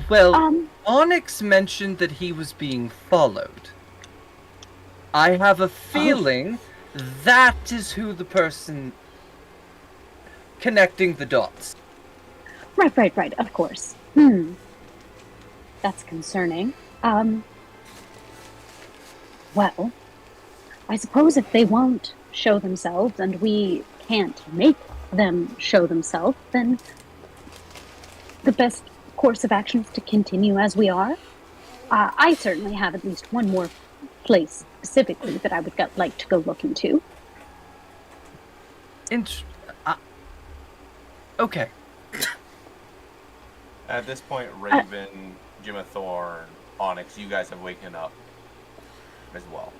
Well, Onyx mentioned that he was being followed. I have a feeling that is who the person connecting the dots. Right, of course. That's concerning. Well, I suppose if they won't show themselves and we can't make them show themselves, then the best course of action is to continue as we are. I certainly have at least one more place specifically that I would like to go look into. Okay. At this point, Raven, Jim Thorn, Onyx, you guys have waken up as well.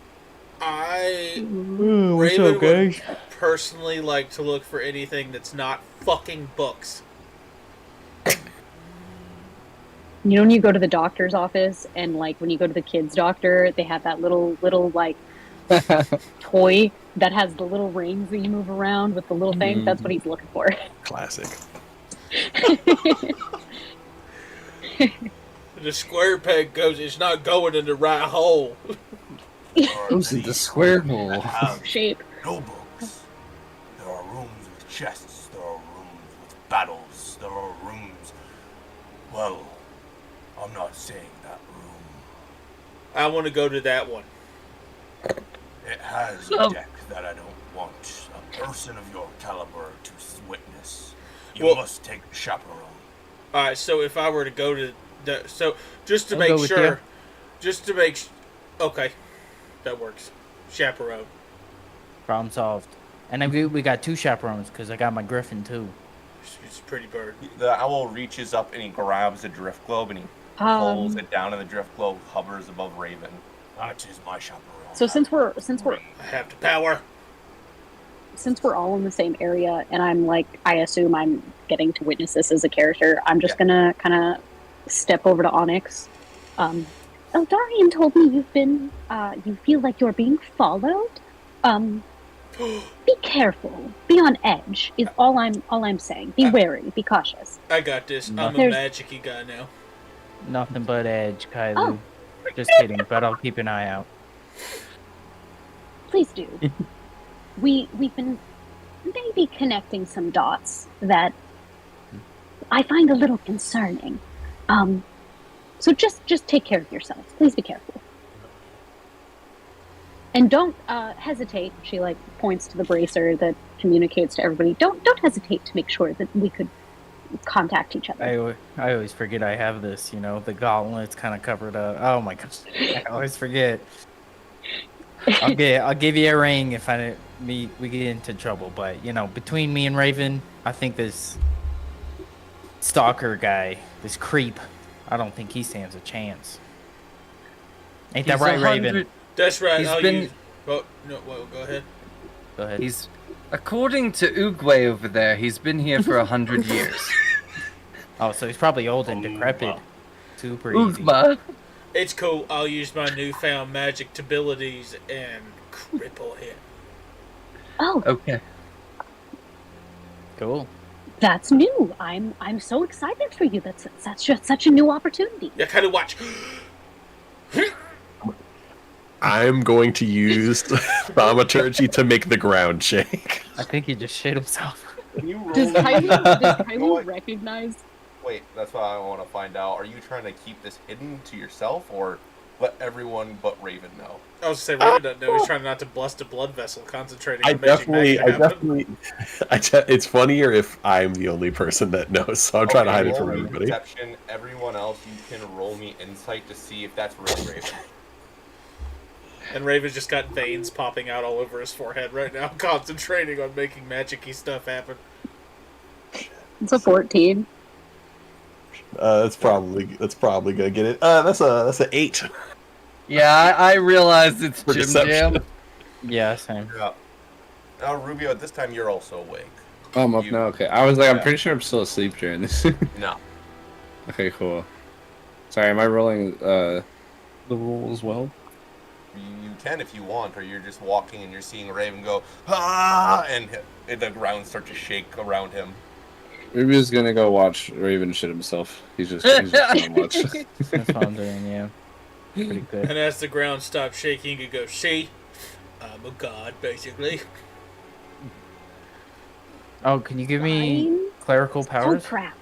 Raven would personally like to look for anything that's not fucking books. You know when you go to the doctor's office and like when you go to the kid's doctor, they have that little like toy that has the little rings that you move around with the little thing? That's what he's looking for. Classic. The square peg goes, it's not going in the right hole. Goes in the square hole. Shape. No books. There are rooms with chests. There are rooms with battles. There are rooms. Well, I'm not saying that room. I want to go to that one. It has a deck that I don't want a person of your caliber to witness. You must take the chaperone. Alright, so if I were to go to the... So, just to I'll make go with sure... you. Just to make... Okay. That works. Chaperone. Problem solved. And then we got 2 chaperones because I got my griffin too. It's a pretty bird. The owl reaches up and he grabs a drift globe and he pulls it down, and the drift globe hovers above Raven. That is my chaperone. So since we're I have the power. since we're all in the same area, and I'm like, I assume I'm getting to witness this as a character, I'm just gonna kind of step over to Onyx. Eldarian told me you've been, you feel like you're being followed. Be careful. Be on edge. Is all I'm saying. Be wary. Be cautious. I got this. I'm a There's- magic-y guy now. Nothing but edge, Kylie. Oh. Just kidding, but I'll keep an eye out. Please do. We've been maybe connecting some dots that I find a little concerning. So just take care of yourself. Please be careful. And don't hesitate. She like points to the bracer that communicates to everybody. Don't hesitate to make sure that we could contact each other. I always forget I have this, you know, the gauntlets kind of covered up. Oh my gosh, I always forget. I'll give you a ring if we get into trouble, but you know, between me and Raven, I think this stalker guy, this creep, I don't think he stands a chance. Ain't that right, Raven? That's right. He's I'll been- use... Oh, no, well, go ahead. Go ahead. He's, according to Oogway over there, he's been here for 100 years. Oh, so he's probably old and decrepit. Super easy. Oogma. It's cool. I'll use my newfound magic abilities and cripple him. Oh, Okay. Cool. that's new. I'm so excited for you. That's just such a new opportunity. Yeah, kind of watch. I'm going to use thaumaturgy to make the ground shake. I think he just shit himself. Can you roll Does me- Kylie recognize? Wait, that's what I want to find out. Are you trying to keep this hidden to yourself, or let everyone but Raven know? I was going to say, Raven doesn't know. He's trying not to bust a blood vessel, concentrating I on making magic definitely, happen. it's funnier if I'm the only person that knows, so I'm trying to hide it roll from me everybody. Perception. Everyone else, you can roll me insight to see if that's really Raven. And Raven's just got veins popping out all over his forehead right now, concentrating on making magic-y stuff happen. It's a 14. That's probably gonna get it. That's an 8 Yeah, I realize it's for Jim deception. Jam. Yeah, same. Yeah. Now, Rubio, at this time you're also awake. Oh, I'm up You- now. Okay, I was like, I'm Yeah. pretty sure I'm still asleep during this. No. Okay, cool. Sorry, am I rolling the roll as well? You can if you want, or you're just walking and you're seeing Raven go, ah, and the ground start to shake around him. Ruby's gonna go watch Raven shit himself. He's just gonna watch. That's what I'm doing, yeah. Pretty good. And as the ground stops shaking, you go, see? I'm a god, basically. Oh, can you give me I'm clerical so powers? proud.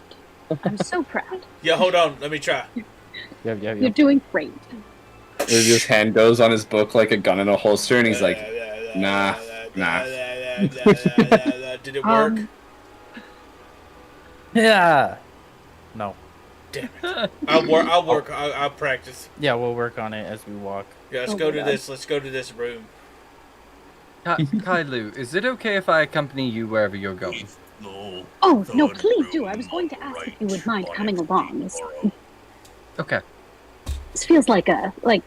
I'm so proud. Yeah, hold on. Let me try. Yep. You're doing great. Ruby's hand goes on his book like a gun in a holster, and he's like, nah. Did it work? Yeah. No. Damn it. I'll work. I'll practice. Yeah, we'll work on it as we walk. Yeah, let's Oh go my to God. this. Let's go to this room. Kailu, is it okay if I accompany you wherever you're going? No. Oh, no, third please do. room I was going to on the ask if right you would mind on coming XP along. tomorrow. Okay. This feels like the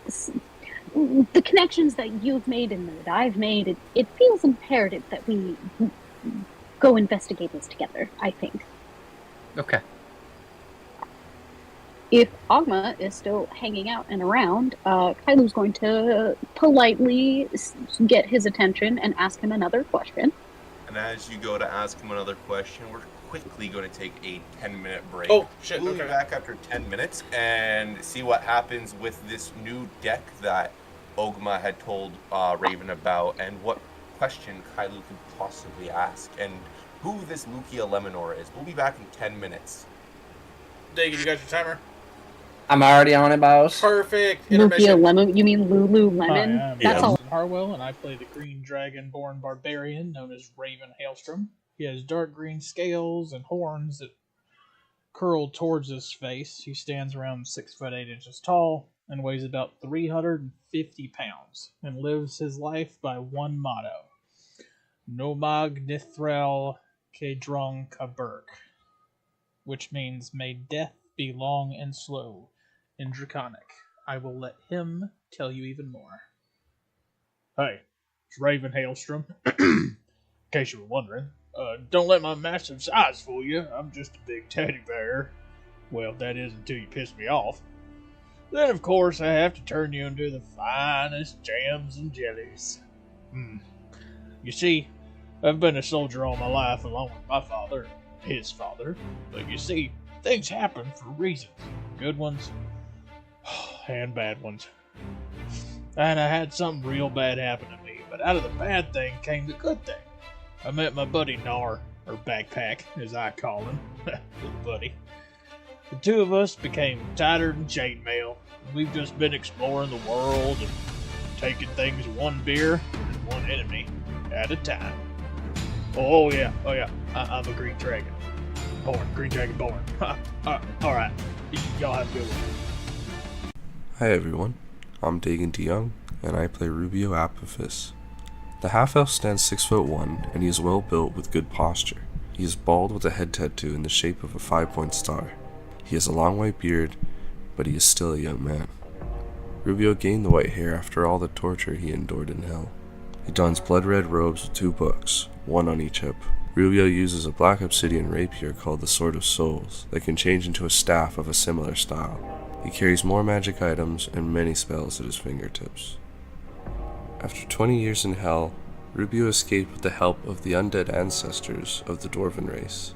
connections that you've made and that I've made. It feels imperative that we go investigate this together, I think. Okay. If Ogma is still hanging out and around, Kailu's going to politely get his attention and ask him another question. And as you go to ask him another question, we're quickly going to take a 10-minute break. Oh, shit, We'll be okay. back after 10 minutes and see what happens with this new deck that Ogma had told Raven about, and what question Kailu could possibly ask, and who this Lukia Lemonor is. We'll be back in 10 minutes. Dagan, you got your timer? I'm already on it, boss. Perfect. Lukia Intermission. Lemon? You mean Lululemon? Hi, I'm That's all. Austin Harwell, and I play the green dragon-born barbarian known as Raven Hailstrom. He has dark green scales and horns that curl towards his face. He stands around 6 foot 8 inches tall and weighs about 350 pounds, and lives his life by one motto: Nomag Nithrel Kedrong Kaburk, which means may death be long and slow in Draconic. I will let him tell you even more. Hey, it's Raven Hailstrom. In case you were wondering. Don't let my massive size fool you. I'm just a big teddy bear. Well, that is until you piss me off. Then, of course, I have to turn you into the finest jams and jellies. You see, I've been a soldier all my life along with my father, his father. But you see, things happen for reasons. Good ones and bad ones. And I had something real bad happen to me, but out of the bad thing came the good thing. I met my buddy Nar, or Backpack, as I call him. Little buddy. The two of us became tighter than chainmail. We've just been exploring the world and taking things one beer and one enemy at a time. Oh yeah, I'm a green dragon. Green dragon born. Alright, y'all have a good one. Hi everyone, I'm Dagan DeYoung, and I play Rubio Apophis. The half-elf stands 6'1", and he is well built with good posture. He is bald with a head tattoo in the shape of a 5-point star. He has a long white beard, but he is still a young man. Rubio gained the white hair after all the torture he endured in hell. He dons blood-red robes with 2 books, one on each hip. Rubio uses a black obsidian rapier called the Sword of Souls that can change into a staff of a similar style. He carries more magic items and many spells at his fingertips. After 20 years in hell, Rubio escaped with the help of the undead ancestors of the Dwarven race.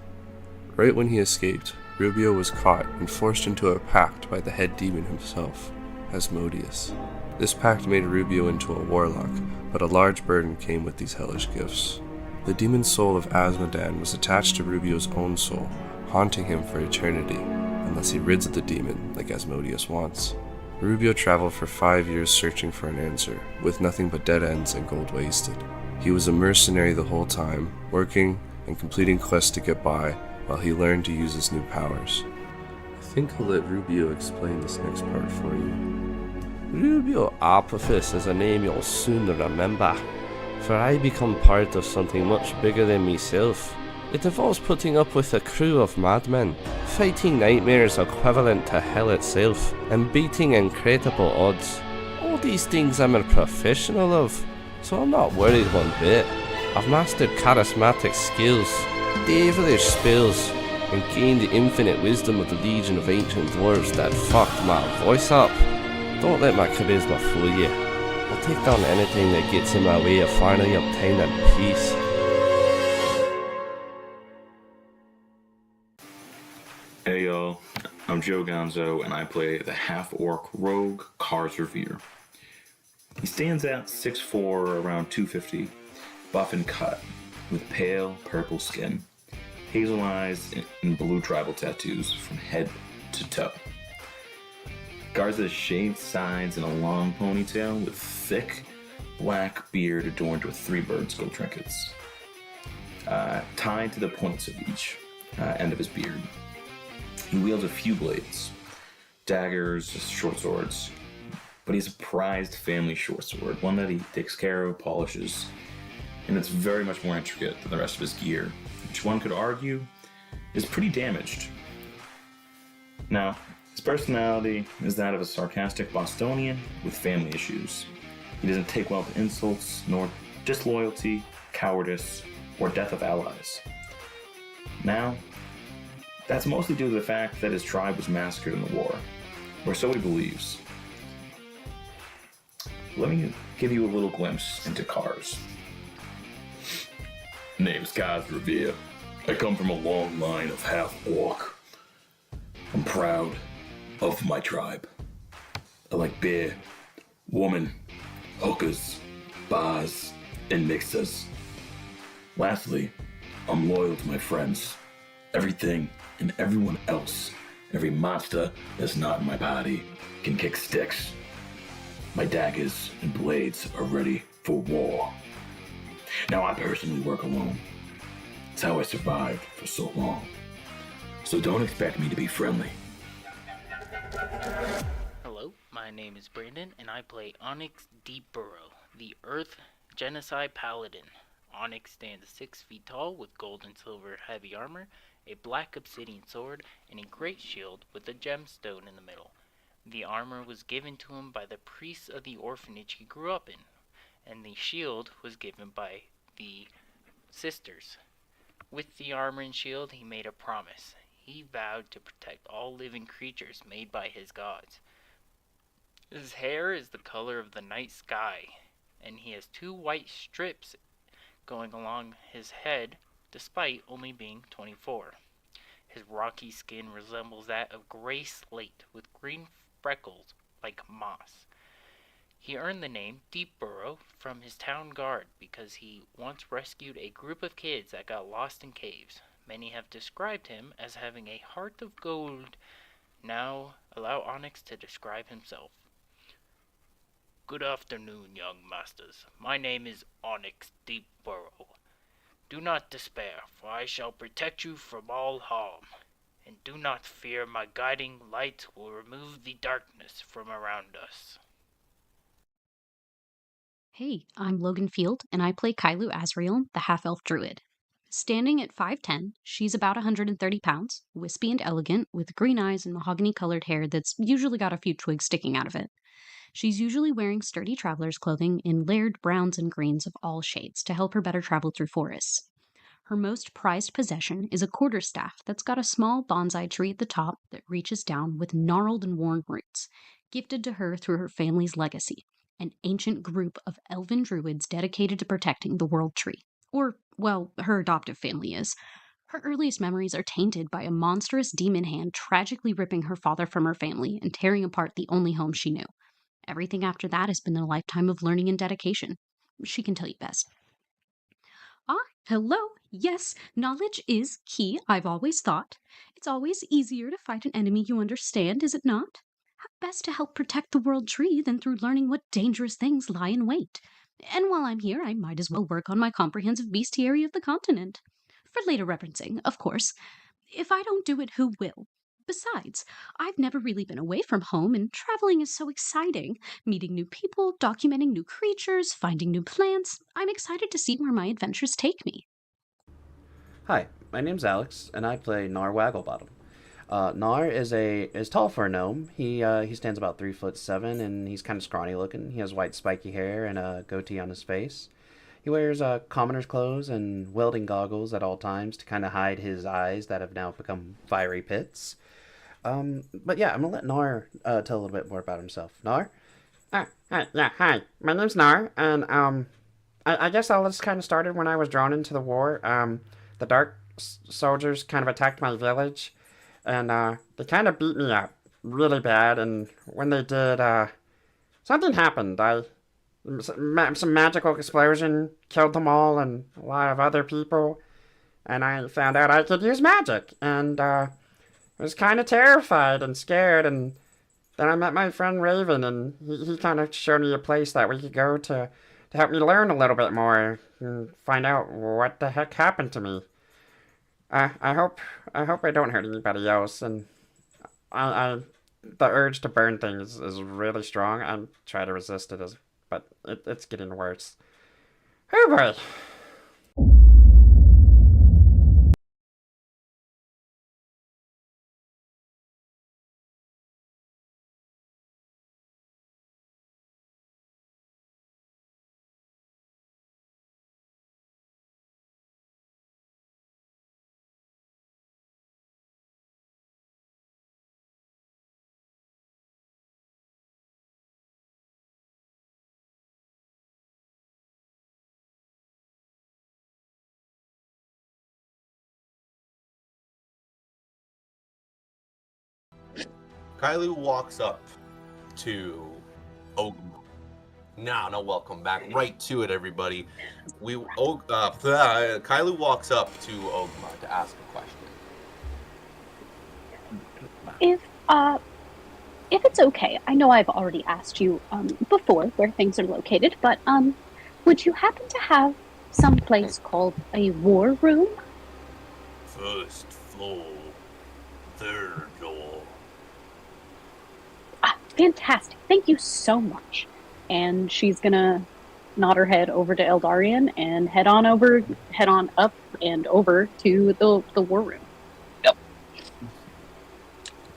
Right when he escaped, Rubio was caught and forced into a pact by the head demon himself, Asmodeus. This pact made Rubio into a warlock, but a large burden came with these hellish gifts. The demon soul of Asmodan was attached to Rubio's own soul, haunting him for eternity, unless he rids of the demon like Asmodeus wants. Rubio traveled for 5 years searching for an answer, with nothing but dead ends and gold wasted. He was a mercenary the whole time, working and completing quests to get by, while he learned to use his new powers. I think I'll let Rubio explain this next part for you. Rubio Apophis is a name you'll soon remember, for I become part of something much bigger than myself. It involves putting up with a crew of madmen, fighting nightmares equivalent to hell itself, and beating incredible odds. All these things I'm a professional of, so I'm not worried one bit. I've mastered charismatic skills, devilish spells, and gained the infinite wisdom of the legion of ancient dwarves that fucked my voice up. Don't let my charisma fool you. I'll take down anything that gets in my way of finally obtaining peace. Hey y'all, I'm Joe Gonzo, and I play the half-orc rogue Kars Revere. He stands at 6'4", around 250, buff and cut, with pale purple skin, hazel eyes, and blue tribal tattoos from head to toe. Kars has shaved sides and a long ponytail with thick black beard adorned with 3 bird skull trinkets, tied to the points of each end of his beard. He wields a few blades, daggers, short swords, but he's a prized family short sword, one that he takes care of, polishes, and it's very much more intricate than the rest of his gear, which one could argue is pretty damaged. Now, his personality is that of a sarcastic Bostonian with family issues. He doesn't take well to insults, nor disloyalty, cowardice, or death of allies. Now, that's mostly due to the fact that his tribe was massacred in the war, or so he believes. Let me give you a little glimpse into Kars. Name's Kaz Revere. I come from a long line of half-orc. I'm proud of my tribe. I like beer, woman, hookers, bars, and mixers. Lastly, I'm loyal to my friends. Everything and everyone else, every monster that's not in my party, can kick sticks. My daggers and blades are ready for war. Now I personally work alone. It's how I survived for so long. So don't expect me to be friendly. Hello, my name is Brandon, and I play Onyx Deepburrow, the Earth Genocide Paladin. Onyx stands 6 feet tall with gold and silver heavy armor, a black obsidian sword, and a great shield with a gemstone in the middle. The armor was given to him by the priests of the orphanage he grew up in, and the shield was given by the sisters. With the armor and shield, he made a promise. He vowed to protect all living creatures made by his gods. His hair is the color of the night sky, and he has 2 white strips going along his head, despite only being 24. His rocky skin resembles that of gray slate with green freckles like moss. He earned the name Deepburrow from his town guard because he once rescued a group of kids that got lost in caves. Many have described him as having a heart of gold. Now, allow Onyx to describe himself. Good afternoon, young masters. My name is Onyx Deepburrow. Do not despair, for I shall protect you from all harm. And do not fear, my guiding light will remove the darkness from around us. Hey, I'm Logan Field, and I play Kailu Azrael, the half-elf druid. Standing at 5'10", she's about 130 pounds, wispy and elegant, with green eyes and mahogany-colored hair that's usually got a few twigs sticking out of it. She's usually wearing sturdy traveler's clothing in layered browns and greens of all shades to help her better travel through forests. Her most prized possession is a quarterstaff that's got a small bonsai tree at the top that reaches down with gnarled and worn roots, gifted to her through her family's legacy, an ancient group of elven druids dedicated to protecting the World Tree. Or, well, her adoptive family is. Her earliest memories are tainted by a monstrous demon hand tragically ripping her father from her family and tearing apart the only home she knew. Everything after that has been a lifetime of learning and dedication. She can tell you best. Hello. Yes, knowledge is key, I've always thought. It's always easier to fight an enemy you understand, is it not? How best to help protect the World Tree than through learning what dangerous things lie in wait? And while I'm here, I might as well work on my comprehensive bestiary of the continent. For later referencing, of course. If I don't do it, who will? Besides, I've never really been away from home, and traveling is so exciting. Meeting new people, documenting new creatures, finding new plants. I'm excited to see where my adventures take me. Hi, my name's Alex, and I play Nar Wagglebottom. Nar is tall for a gnome. He stands about 3'7", and he's kind of scrawny looking. He has white spiky hair and a goatee on his face. He wears commoner's clothes and welding goggles at all times to kind of hide his eyes that have now become fiery pits. But yeah, I'm gonna let Nar tell a little bit more about himself. Nar? Hi. My name's Nar, and I guess all this kind of started when I was drawn into the war. The Dark Soldiers kind of attacked my village, and they kind of beat me up really bad. And when they did, something happened. Some magical explosion killed them all and a lot of other people, and I found out I could use magic, and was kind of terrified and scared, and then I met my friend Raven, and he kind of showed me a place that we could go to help me learn a little bit more and find out what the heck happened to me. I hope I don't hurt anybody else, and I the urge to burn things is really strong. I'm trying to resist it, but it's getting worse. Oh boy. Kylie walks up to Ogma. No, welcome back. Right to it, everybody. Kylie walks up to Ogma to ask a question. If it's okay, I know I've already asked you before where things are located, but would you happen to have some place called a war room? First floor, third door. Fantastic. Thank you so much. And she's gonna nod her head over to Eldarian and head on up and over to the war room. Yep.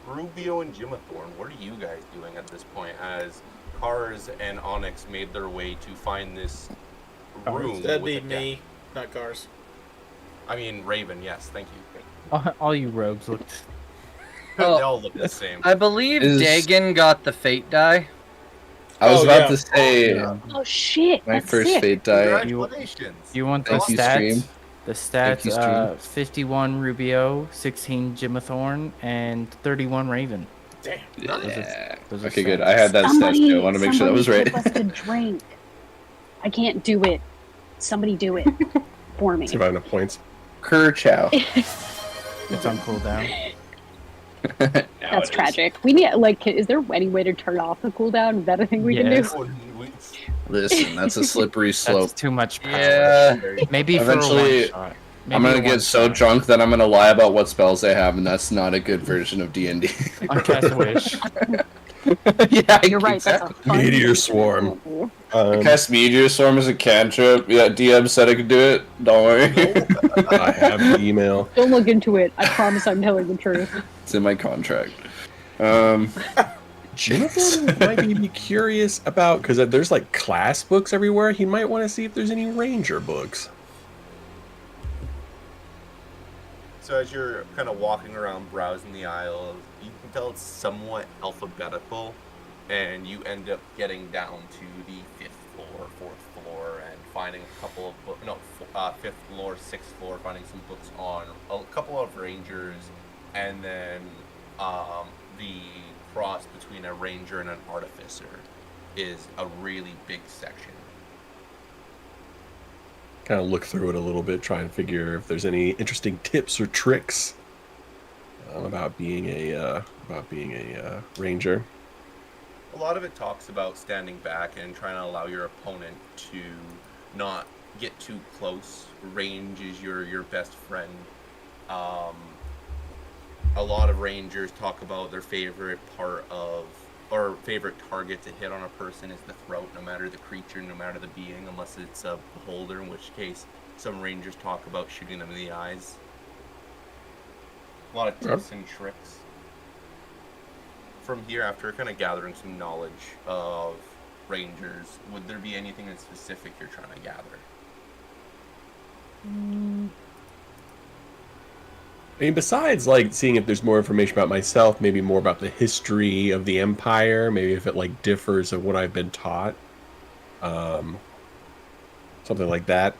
Rubio and Jimathorn, what are you guys doing at this point as Cars and Onyx made their way to find this room? That'd with be me, not Cars. I mean, Raven, yes, thank you. All you rogues looked. They all look the same. I believe Dagon got the fate die. I was about to say. Oh shit! My that's first sick. fate die. Congratulations. You want the Thank you, stats? stream. The Thank you, stats: stream. 51 Rubio, 16 Jimathorn, and 31 Raven. Damn. Yeah. Those are Okay, good. stats. I had that stat too. I want to make sure that was right. Give us a drink. I can't do it. Somebody do it for me. See if I have enough points. Kerchow. It's on cooldown. That's tragic. We need is there any way to turn off the cooldown? Is that a thing we Yes. can do? Listen, that's a slippery slope. That's too much power. Yeah. Maybe Eventually, for a one shot. I'm gonna get so drunk that I'm gonna lie about what spells I have, and that's not a good version of D&D. I cast Wish. Yeah, You're right. That's a fun Meteor Swarm. I cast Meteor Swarm as a cantrip. Yeah, DM said I could do it. Don't worry. I have the email. Don't look into it. I promise I'm telling the truth. It's in my contract. Jonathan might be curious about, because there's like class books everywhere. He might want to see if there's any ranger books. So as you're kind of walking around browsing the aisles, you can tell it's somewhat alphabetical, and you end up getting down to the 5th floor, 4th floor, and finding a couple of books. No, 5th floor, 6th floor, finding some books on a couple of rangers, and then the cross between a ranger and an artificer is a really big section. Kind of look through it a little bit, try and figure if there's any interesting tips or tricks about being a ranger. A lot of it talks about standing back and trying to allow your opponent to not get too close. Range is your best friend. A lot of rangers talk about their favorite part of, or favorite target to hit on a person is the throat, no matter the creature, no matter the being, unless it's a beholder, in which case some rangers talk about shooting them in the eyes. A lot of tips and tricks. From here, after kind of gathering some knowledge of rangers, would there be anything in specific you're trying to gather? I mean, besides like seeing if there's more information about myself, maybe more about the history of the Empire, maybe if it like differs of what I've been taught, something like that.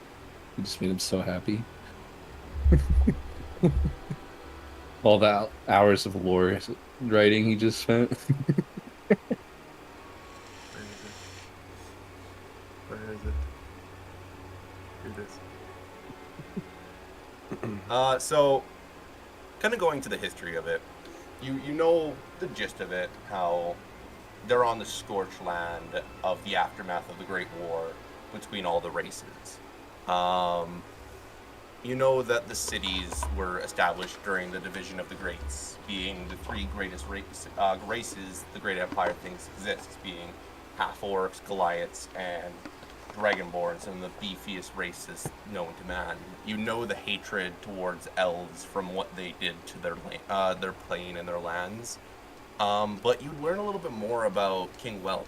You just made him so happy. All the hours of lore writing he just spent. Where is it? Here it is. So, kind of going to the history of it, you know the gist of it, how they're on the scorched land of the aftermath of the Great War between all the races. you know that the cities were established during the division of the Greats, being the three greatest races the Great Empire thinks exists, being half-orcs, Goliaths, and Dragonborns, and the beefiest races known to man. You know the hatred towards elves from what they did to their plane and their lands. But you learn a little bit more about King Welsh.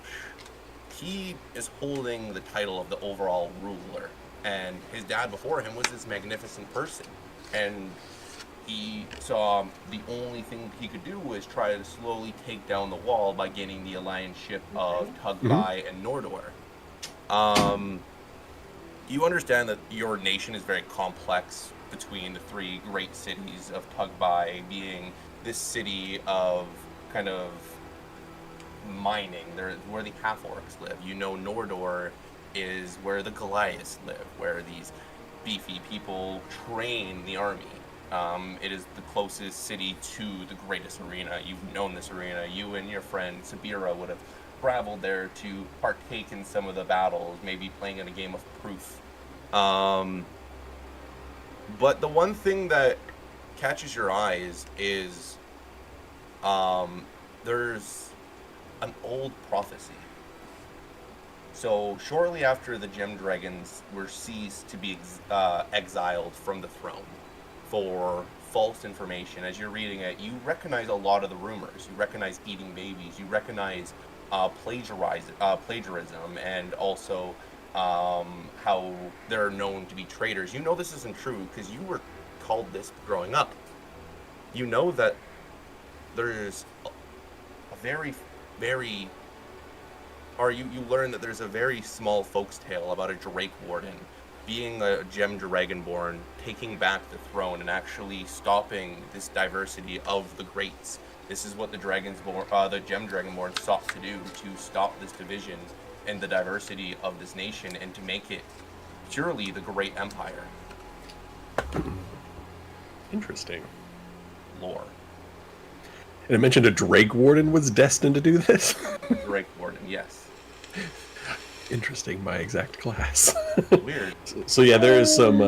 He is holding the title of the overall ruler, and his dad before him was this magnificent person. And he saw the only thing he could do was try to slowly take down the wall by gaining the allianceship of Tugby and Nordor. You understand that your nation is very complex between the three great cities of Tugby being this city of kind of mining, where the half-orcs live. You know Nordor is where the Goliaths live, where these beefy people train the army. It is the closest city to the greatest arena. You've known this arena. You and your friend Sabira would have traveled there to partake in some of the battles, maybe playing in a game of Proof. But the one thing that catches your eyes is there's an old prophecy. So shortly after the Gem Dragons were ceased to be exiled from the throne for false information, as you're reading it, you recognize a lot of the rumors. You recognize eating babies. You recognize plagiarism, and also how they're known to be traitors. You know this isn't true because you were called this growing up. You know that there's a very, very, or you learn that there's a very small folk's tale about a Drake Warden being a Gem Dragonborn, taking back the throne and actually stopping this diversity of the greats. This is what the Gem Dragonborn sought to do, to stop this division and the diversity of this nation, and to make it purely the great empire. Interesting. Lore. And it mentioned a Drake Warden was destined to do this? Drake Warden, yes. Interesting, my exact class. Weird. So yeah, there is some,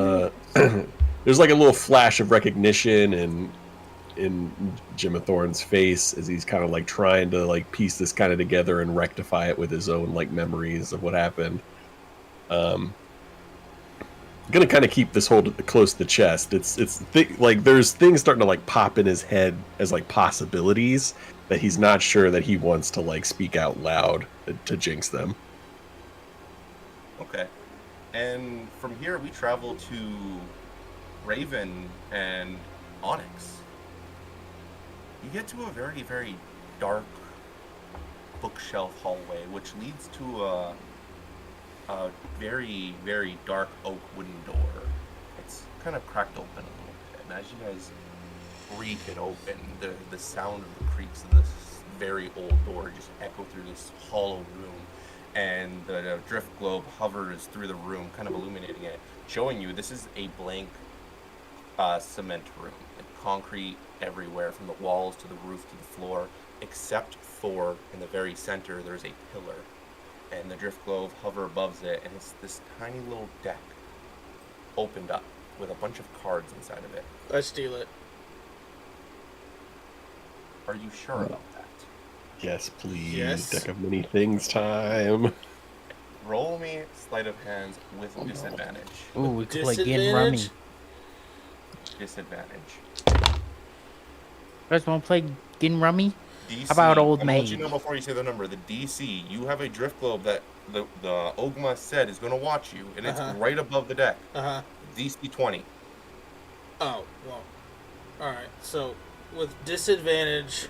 there's like a little flash of recognition in Jim Thorne's face as he's kind of like trying to like piece this kind of together and rectify it with his own like memories of what happened. I'm gonna kind of keep this hold close to the chest. Like there's things starting to like pop in his head as like possibilities that he's not sure that he wants to like speak out loud to jinx them. Okay. And from here we travel to Raven and Onyx. You get to a very, very dark bookshelf hallway, which leads to a very, very dark oak wooden door. It's kind of cracked open a little bit, and as you guys break it open, the sound of the creaks of this very old door just echo through this hollow room, and the drift globe hovers through the room, kind of illuminating it, showing you this is a blank cement room. Concrete everywhere, from the walls to the roof to the floor, except for in the very center there's a pillar, and the drift globe hover above it, and it's this tiny little deck opened up with a bunch of cards inside of it. I steal it. Are you sure about that? Yes, please. Yes. Deck of many things time. Roll me sleight of hands with disadvantage. Ooh, we could play Gin Rummy. Disadvantage. You guys want to play Gin Rummy? DC, How about Old I'm gonna let Maid? you know before you say the number. The DC, you have a drift globe that the Ogma said is going to watch you, and it's right above the deck. DC 20. Oh, well. Alright, so with disadvantage,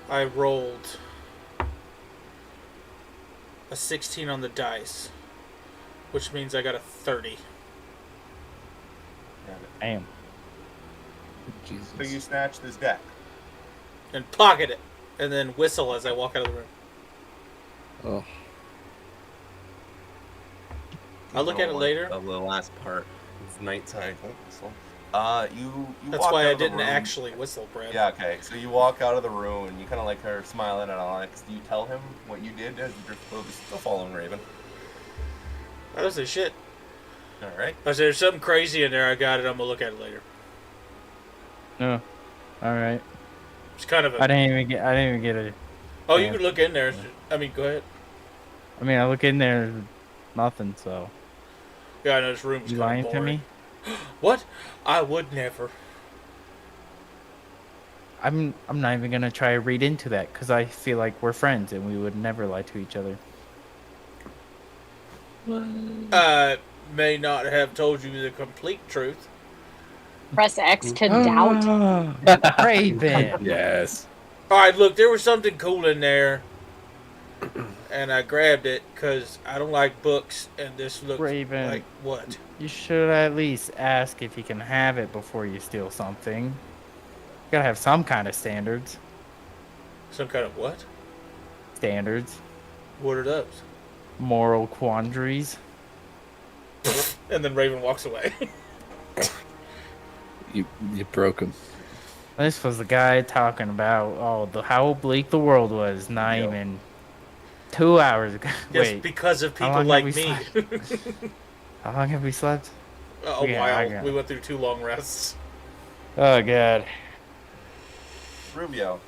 I rolled a 16 on the dice, which means I got a 30. Damn. So you snatch this deck. And pocket it, and then whistle as I walk out of the room. Oh. I'll look at it later. Of the last part. It's nighttime. You That's walk why out I of the didn't room. actually whistle, Brad. Yeah, okay. So you walk out of the room, and you kind of like her smiling at Onyx. Do you tell him what you did as the drift globe is still following Raven? I don't say shit. All right. I said, there's something crazy in there. I got it. I'm gonna look at it later. No. All right. It's kind of a. I didn't even get a. Oh, you can look in there. I mean, go ahead. I mean, I look in there, nothing. So. Yeah, I know this room's You kind lying of to boring. me? What? I would never. I'm not even gonna try to read into that because I feel like we're friends and we would never lie to each other. I may not have told you the complete truth. Press X to doubt. Raven. Yes. All right, look, there was something cool in there, and I grabbed it because I don't like books, and this looks Raven. like what? You should at least ask if you can have it before you steal something. You gotta have some kind of standards. Some kind of what? Standards. What are those? Moral quandaries. And then Raven walks away. You broke him. This was the guy talking about how bleak the world was not even 2 hours ago. Yes, Wait, because of how people long like have we me. slept? How long have we slept? A Yeah, I while. got We it. went through 2 long rests. Oh god. Rubio,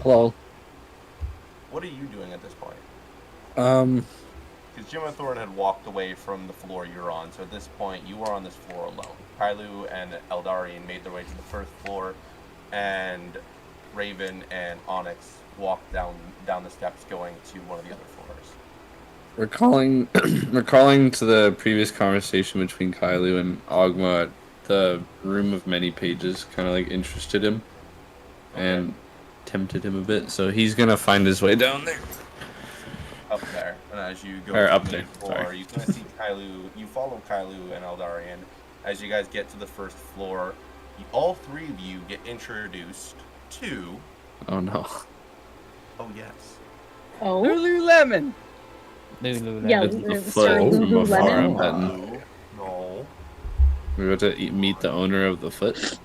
Hello. what are you doing at this point? Because Jim and Thorne had walked away from the floor you're on, so at this point you are on this floor alone. Kailu and Eldarian made their way to the first floor, and Raven and Onyx walked down the steps going to one of the other floors. Recalling to the previous conversation between Kailu and Ogma, the room of many pages kind of like interested him and tempted him a bit, so he's gonna find his way down there. Up there, and as you go Or to up the there, main floor, sorry. you kind of see Kailu. You follow Kailu and Eldarian. As you guys get to the first floor, all three of you get introduced to. Oh no. Oh yes. Oh. Lululemon. Lululemon. Yeah, The Sir foot from afar, I'm Lululemon. betting. No. We're about to meet the owner of the foot.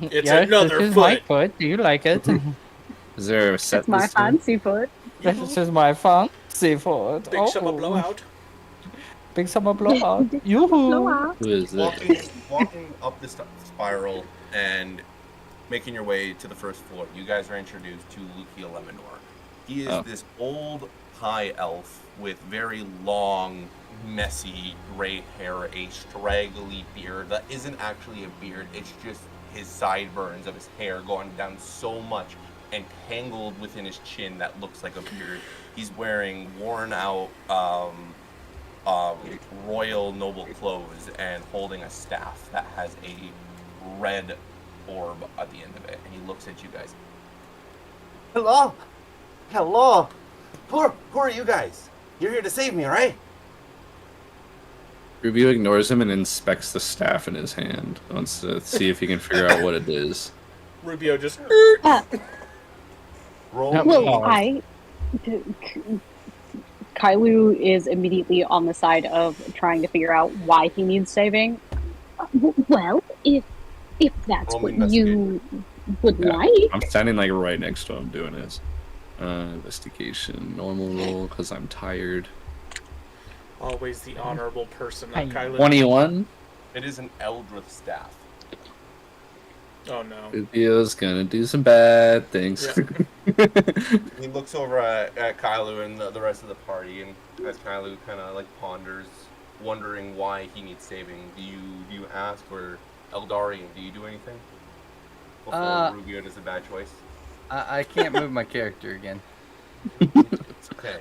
It's Yes, another this is my foot. foot. Do you like it? Is there a set It's my this time? fancy foot. This is my fancy foot. Big summer blowout. Big summer blowout. Yoo-hoo. Blowout. Who is this? Walking up the spiral and making your way to the first floor, you guys are introduced to Lucia Lemonor. He is this old high elf with very long, messy gray hair, a straggly beard that isn't actually a beard, it's just his sideburns of his hair going down so much and tangled within his chin that looks like a beard. He's wearing worn out royal noble clothes and holding a staff that has a red orb at the end of it, and he looks at you guys. Hello? Hello? Who are you guys? You're here to save me, right? Rubio ignores him and inspects the staff in his hand. Wants to see if he can figure out what it is. Rubio just. Roll. Well, Kailu is immediately on the side of trying to figure out why he needs saving. Well, if that's Roll me what you would Yeah, like. I'm standing like right next to him doing this. Investigation, normal roll, because I'm tired. Always the honorable person, not Kylie. 21. It is an Eldrith staff. Oh no. Rubio's gonna do some bad things. He looks over at Kailu and the rest of the party, and as Kailu kind of like ponders, wondering why he needs saving, do you ask, or Eldarian, do you do anything before Rubio does a bad choice? I can't move my character again. It's okay.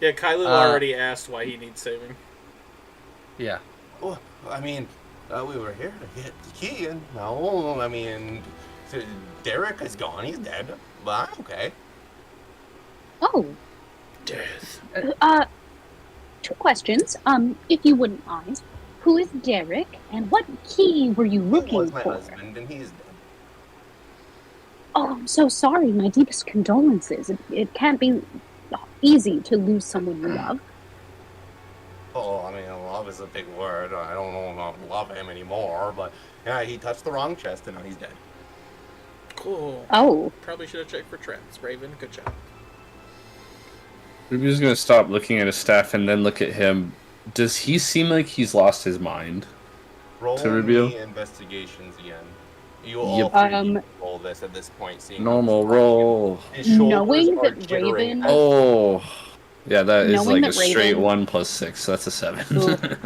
Yeah, Kylo already asked why he needs saving. Yeah. Oh, I mean, we were here to get the key, and no, I mean, Derek is gone. He's dead, but I'm okay. Oh. Death. 2 questions. If you wouldn't mind, who is Derek, and what key were you He looking was my for? husband, and he's dead. Oh, I'm so sorry. My deepest condolences. It can't be easy to lose someone you love. Oh, I mean, love is a big word. I don't know if I love him anymore, but yeah, he touched the wrong chest, and now he's dead. Cool. Oh. Probably should have checked for traps. Raven, good job. Ruby's gonna stop looking at his staff and then look at him. Does he seem like he's lost his mind? Roll To Rubio? me investigations again. You Yep. all three roll this at this point. Seeing Normal roll. his shoulders Knowing are that jittering. Raven- Oh, yeah, that is Knowing like a that straight Raven- 1 + 6. So that's a 7.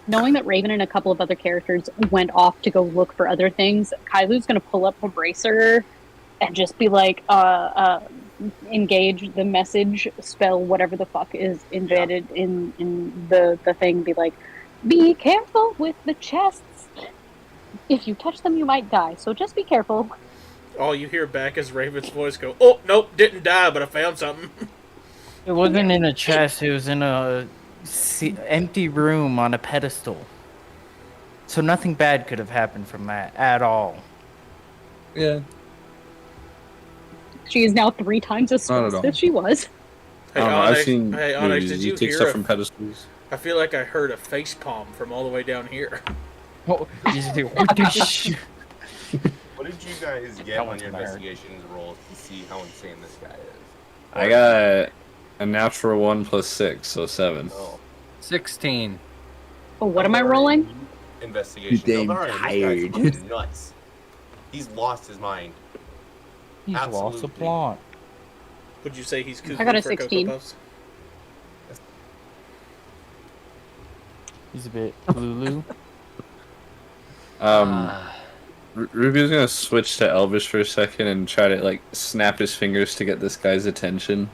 Knowing that Raven and a couple of other characters went off to go look for other things, Kailu's gonna pull up a bracer and just be like, engage the message spell, whatever the fuck is embedded in the thing. Be like, be careful with the chests. If you touch them, you might die. So just be careful. All you hear back is Raven's voice go, "Oh, nope, didn't die, but I found something." It wasn't in a chest. It was in a empty room on a pedestal. So nothing bad could have happened from that at all. Yeah. She is now 3 times as Not at stressed all. as she was. Hey, I don't know, Onyx, I've seen hey, Onyx, movies. did You you take hear stuff a- from pedestals. I feel like I heard a face palm from all the way down here. Oh, you just do, what the shit? What did you guys get on your investigations rolls to see how insane this guy is? I got a natural 1 + 6, so 7. Oh. 16. Oh, what am I rolling? Investigation. You're Eldarian, damn this guy's tired. fucking nuts. He's lost his mind. He's lost the Absolutely. plot. Would you say he's cuckoo I got a for 16. Cocoa Puffs? He's a bit Lulu. Rubio's gonna switch to Elvish for a second and try to like snap his fingers to get this guy's attention.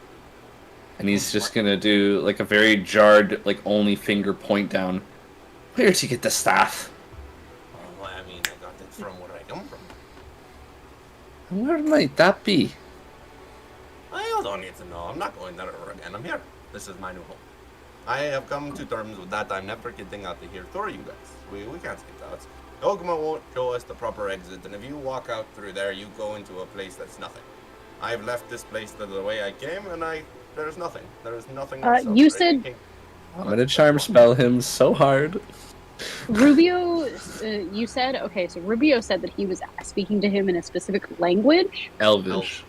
And he's just gonna do like a very jarred, like only finger point down. Where'd you get the staff? Well, I mean, I got it from where I come from. And where might that be? I don't need to know. I'm not going there ever again. I'm here. This is my new home. I have come to terms with that. I'm never getting out of here. So are you guys. We can't skip out. Ogma won't show us the proper exit, and if you walk out through there, you go into a place that's nothing. I've left this place the way I came, and there's nothing. There's nothing. else You out there. said I'm gonna charm spell him so hard. Rubio. You said okay. So Rubio said that he was speaking to him in a specific language. Elvish.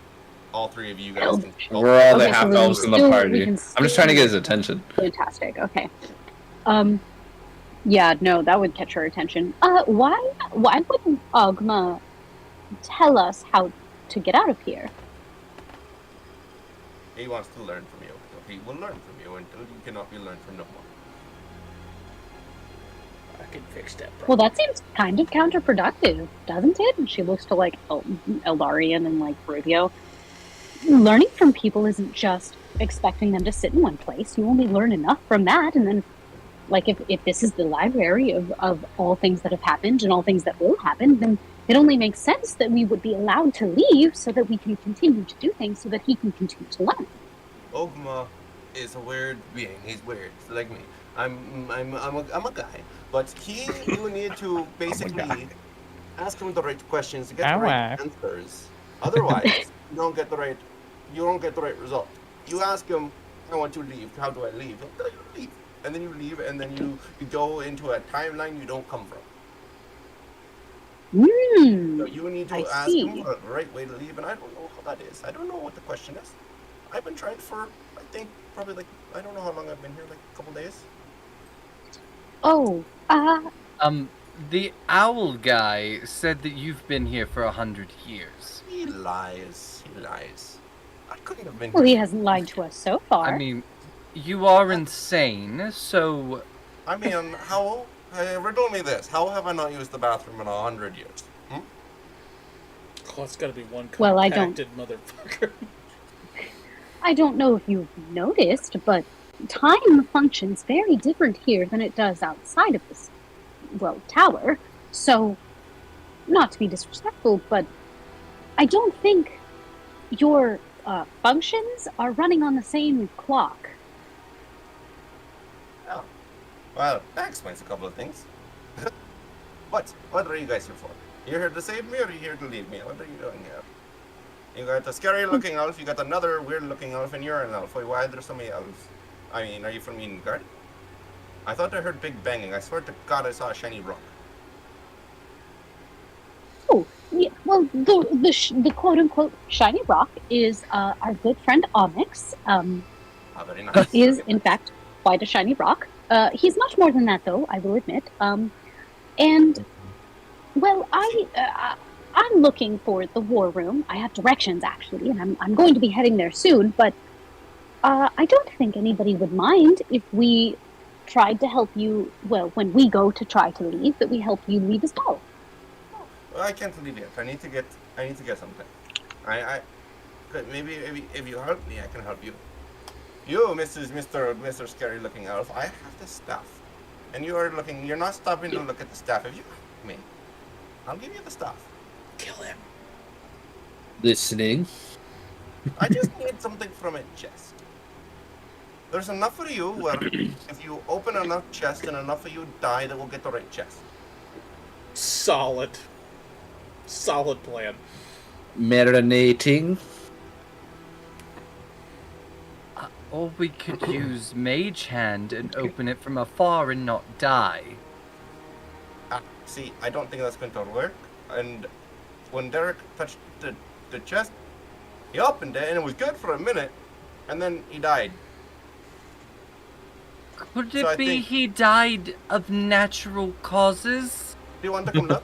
All three of you guys can. We're all the Okay, so half we elves in the still- we party. can I'm just trying to get his attention. Fantastic. Okay. Yeah. No, that would catch her attention. Why wouldn't Ogma tell us how to get out of here? He wants to learn from you. So he will learn from you until you cannot be learned from no more. I can fix that. Well, that seems kind of counterproductive, doesn't it? And she looks to like Eldarian and like Rubio. Learning from people isn't just expecting them to sit in one place. You only learn enough from that, and then, like, if this is the library of all things that have happened and all things that will happen, then it only makes sense that we would be allowed to leave so that we can continue to do things so that he can continue to learn. Ogma is a weird being. He's weird, like me. I'm a guy, but you need to basically ask him the right questions to get the right answers. Otherwise, you don't get the right result. You ask him, "I want to leave. How do I leave?" He'll tell you to leave, and then you leave, and then you go into a timeline you don't come from. So you need to ask him the right way to leave, and I don't know how that is. I don't know what the question is. I've been trying for, I think, probably like, I don't know how long I've been here, like a couple days. Oh, The owl guy said that you've been here for 100 years. He lies. He lies. I couldn't have been well, he here. hasn't lied to us so far. I mean, you are insane, so... I mean, how, riddle me this. How have I not used the bathroom in 100 years? Hmm? Oh, it's gotta be one Well, I don't- compacted motherfucker. I don't know if you've noticed, but time functions very different here than it does outside of this, well, tower. So, not to be disrespectful, but I don't think your functions are running on the same clock. Oh. Well, that explains a couple of things. What are you guys here for? You're here to save me or are you here to leave me? What are you doing here? You got a scary looking elf, you got another weird looking elf, and you're an elf. Wait, why are there so many elves? I mean, are you from Edengard? I thought I heard big banging. I swear to God I saw a shiny rock. Oh, yeah, well, the quote-unquote shiny rock is our good friend Onyx. very nice. He is, in fact, quite a shiny rock. He's much more than that, though, I will admit. And, well, I'm looking for the war room. I have directions, actually, and I'm going to be heading there soon, but I don't think anybody would mind if we tried to help you, well, when we go to try to leave, that we help you leave as well. Well, I can't leave yet. I need to get something. But maybe if you help me, I can help you. You, Mr. Scary Looking Elf, I have the stuff. And you're not stopping to look at the stuff. If you help me, I'll give you the stuff. Kill him. Listening. I just need something from a chest. There's enough for you where if you open enough chest and enough of you die, that will get the right chest. Solid plan. Marinating. Or we could use Mage Hand and open it from afar and not die. See, I don't think that's going to work. And when Derek touched the chest, he opened it and it was good for a minute, and then he died. Could it be he died of natural causes? Do you want to come look?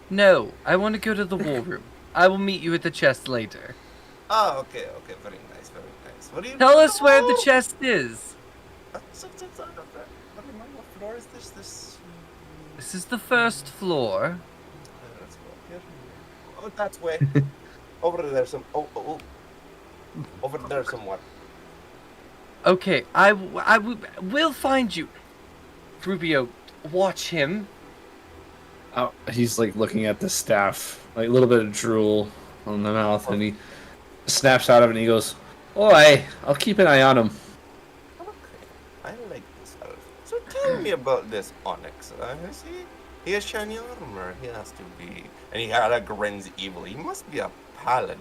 No, I want to go to the war room. I will meet you at the chest later. Oh, okay, very nice, very nice. What do you Tell us where the chest is. What floor is this? This is the first floor. Let's go here. Oh, that's way. Over there, over there somewhere. Okay, we'll find you. Rubio, watch him. Oh, he's like looking at the staff, like a little bit of drool on the mouth, and he snaps out of it and he goes, "Oh, I'll keep an eye on him." Okay, I like this elf. So tell me about this Onyx. See, he has shiny armor. He has to be, and he had a grins evilly. He must be a paladin.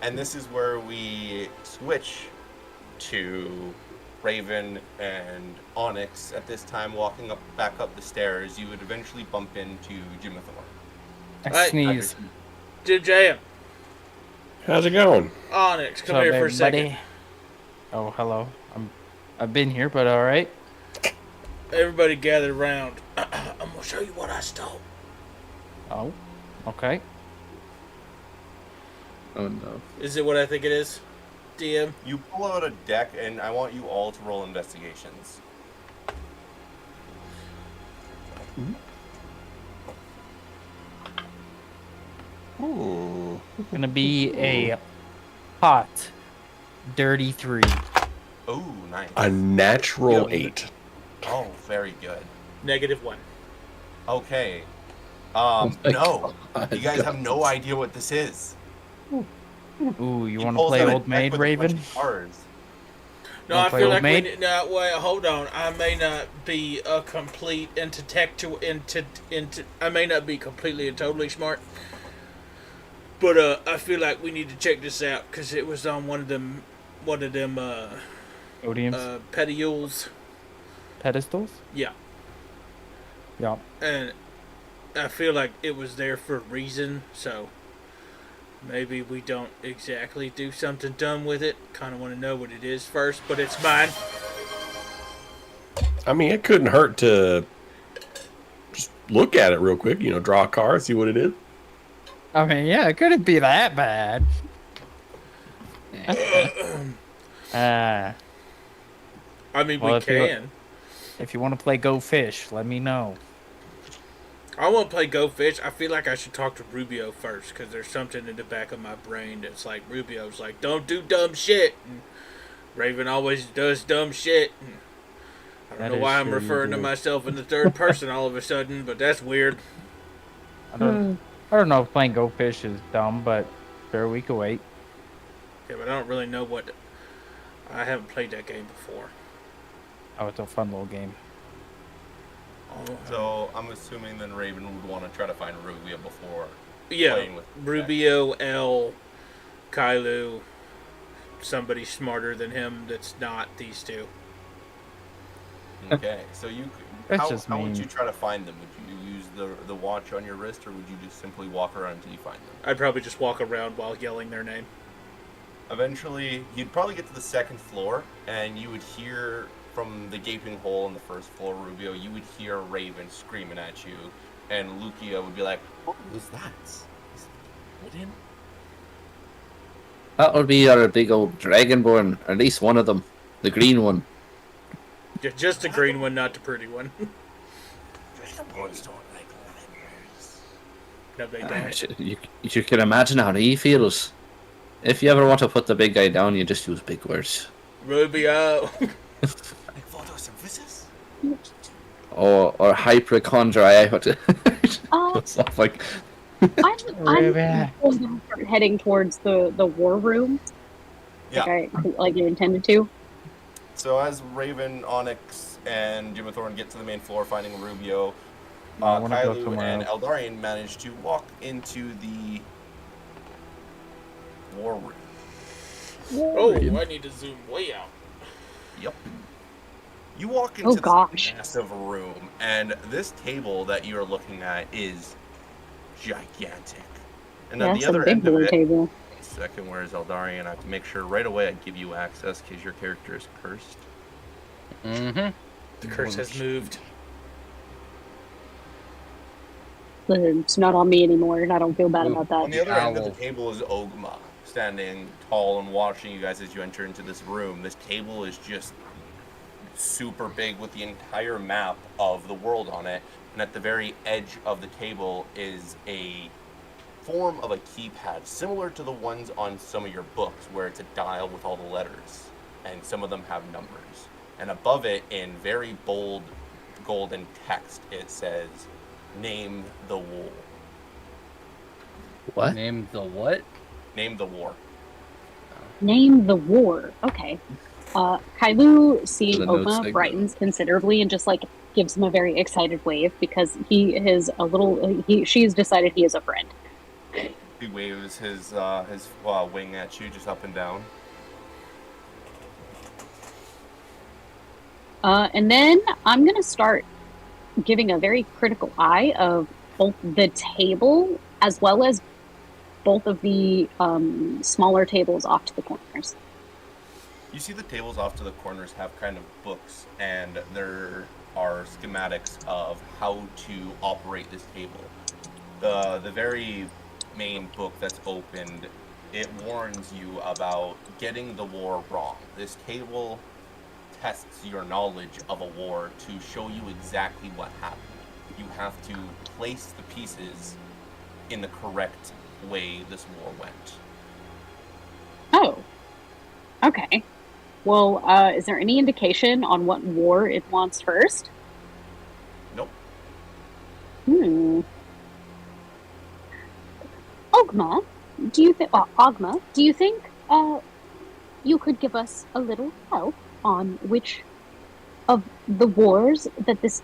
And this is where we switch to Raven and Onyx at this time walking back up the stairs. You would eventually bump into Jimithor. I sneeze. Jim Jam. How's it going? Onyx, come What's here up, for a second. everybody? Oh, hello. I've been here, but all right. Everybody gathered around. I'm gonna show you what I stole. Oh, okay. Oh no. Is it what I think it is? DM? You pull out a deck, and I want you all to roll investigations. Ooh. Gonna be a hot, dirty 3. Oh, nice. A natural 8. Oh, very good. -1. Okay. Oh No. You guys have no idea what this is. Ooh, you He want to pulls play out a Old deck Maid, with a bunch Raven? of cards. No, Wanna I play feel Old like Maid? we need, no, wait, hold on. I may not be a complete I may not be completely and totally smart. But I feel like we need to check this out because it was on one of them Odiums? pedestals. Pedestals? Yeah. Yeah. And I feel like it was there for a reason, so maybe we don't exactly do something dumb with it. Kind of want to know what it is first, but it's mine. I mean, it couldn't hurt to just look at it real quick, draw a card, see what it is. I mean, yeah, it couldn't be that bad. I mean, well, we if can. If you want to play Go Fish, let me know. I want to play Go Fish. I feel like I should talk to Rubio first because there's something in the back of my brain that's like Rubio's like, don't do dumb shit. And Raven always does dumb shit. And I don't know why I'm referring to myself in the third person all of a sudden, but that's weird. I don't know if playing Go Fish is dumb, but sure, we could wait. Yeah, but I don't really know what. I haven't played that game before. Oh, it's a fun little game. So I'm assuming then Raven would want to try to find Rubio before Yeah, playing with Rubio, L, Kailu, somebody smarter than him that's not these two. Okay, so you That's how, just how would mean. you try to find them? Would you use the watch on your wrist, or would you just simply walk around until you find them? I'd probably just walk around while yelling their name. Eventually, you'd probably get to the second floor, and you would hear from the gaping hole on the first floor, Rubio, you would hear Raven screaming at you, and Lucia would be like, "What was that? Is it Odin?" That would be our big old dragonborn, or at least one of them, the green one. Yeah, just a green one, not the pretty one. Dragonborns don't like libraries. No, they don't. You can imagine how he feels. If you ever want to put the big guy down, you just use big words. Rubio. Like photosynthesis? Or hypochondria. Stuff like. I'm going to start heading towards the war room. Yeah. Like you intended to. So as Raven, Onyx, and Jim Thorne get to the main floor, finding Rubio, Kailu and Eldarian manage to walk into the war room. Oh, I need to zoom way out. Yep. You walk into this massive room, and this table that you're looking at is gigantic. And at the other end of it, table. second, where's Eldarian? I have to make sure right away I give you access because your character is cursed. Mm-hmm. The curse has moved. It's not on me anymore, and I don't feel bad about that. On the other end of the table is Ogma, standing tall and watching you guys as you enter into this room. This table is just super big with the entire map of the world on it, and at the very edge of the table is a form of a keypad, similar to the ones on some of your books, where it's a dial with all the letters, and some of them have numbers. And above it, in very bold golden text, it says, "Name the war." What? Name the what? Name the war. Name the war. Okay. Kailu, seeing The notes Ogma, they brightens considerably and just like gives him a very excited wave because he is a little. She's decided he is a friend. He waves his wing at you, just up and down. And then I'm gonna start giving a very critical eye of both the table as well as both of the smaller tables off to the corners. You see the tables off to the corners have kind of books, and there are schematics of how to operate this table. The very main book that's opened, it warns you about getting the war wrong. This table tests your knowledge of a war to show you exactly what happened. You have to place the pieces in the correct way this war went. Oh. Okay. Well, is there any indication on what war it wants first? Nope. Ogma, do you think? Ogma, do you think you could give us a little help on which of the wars that this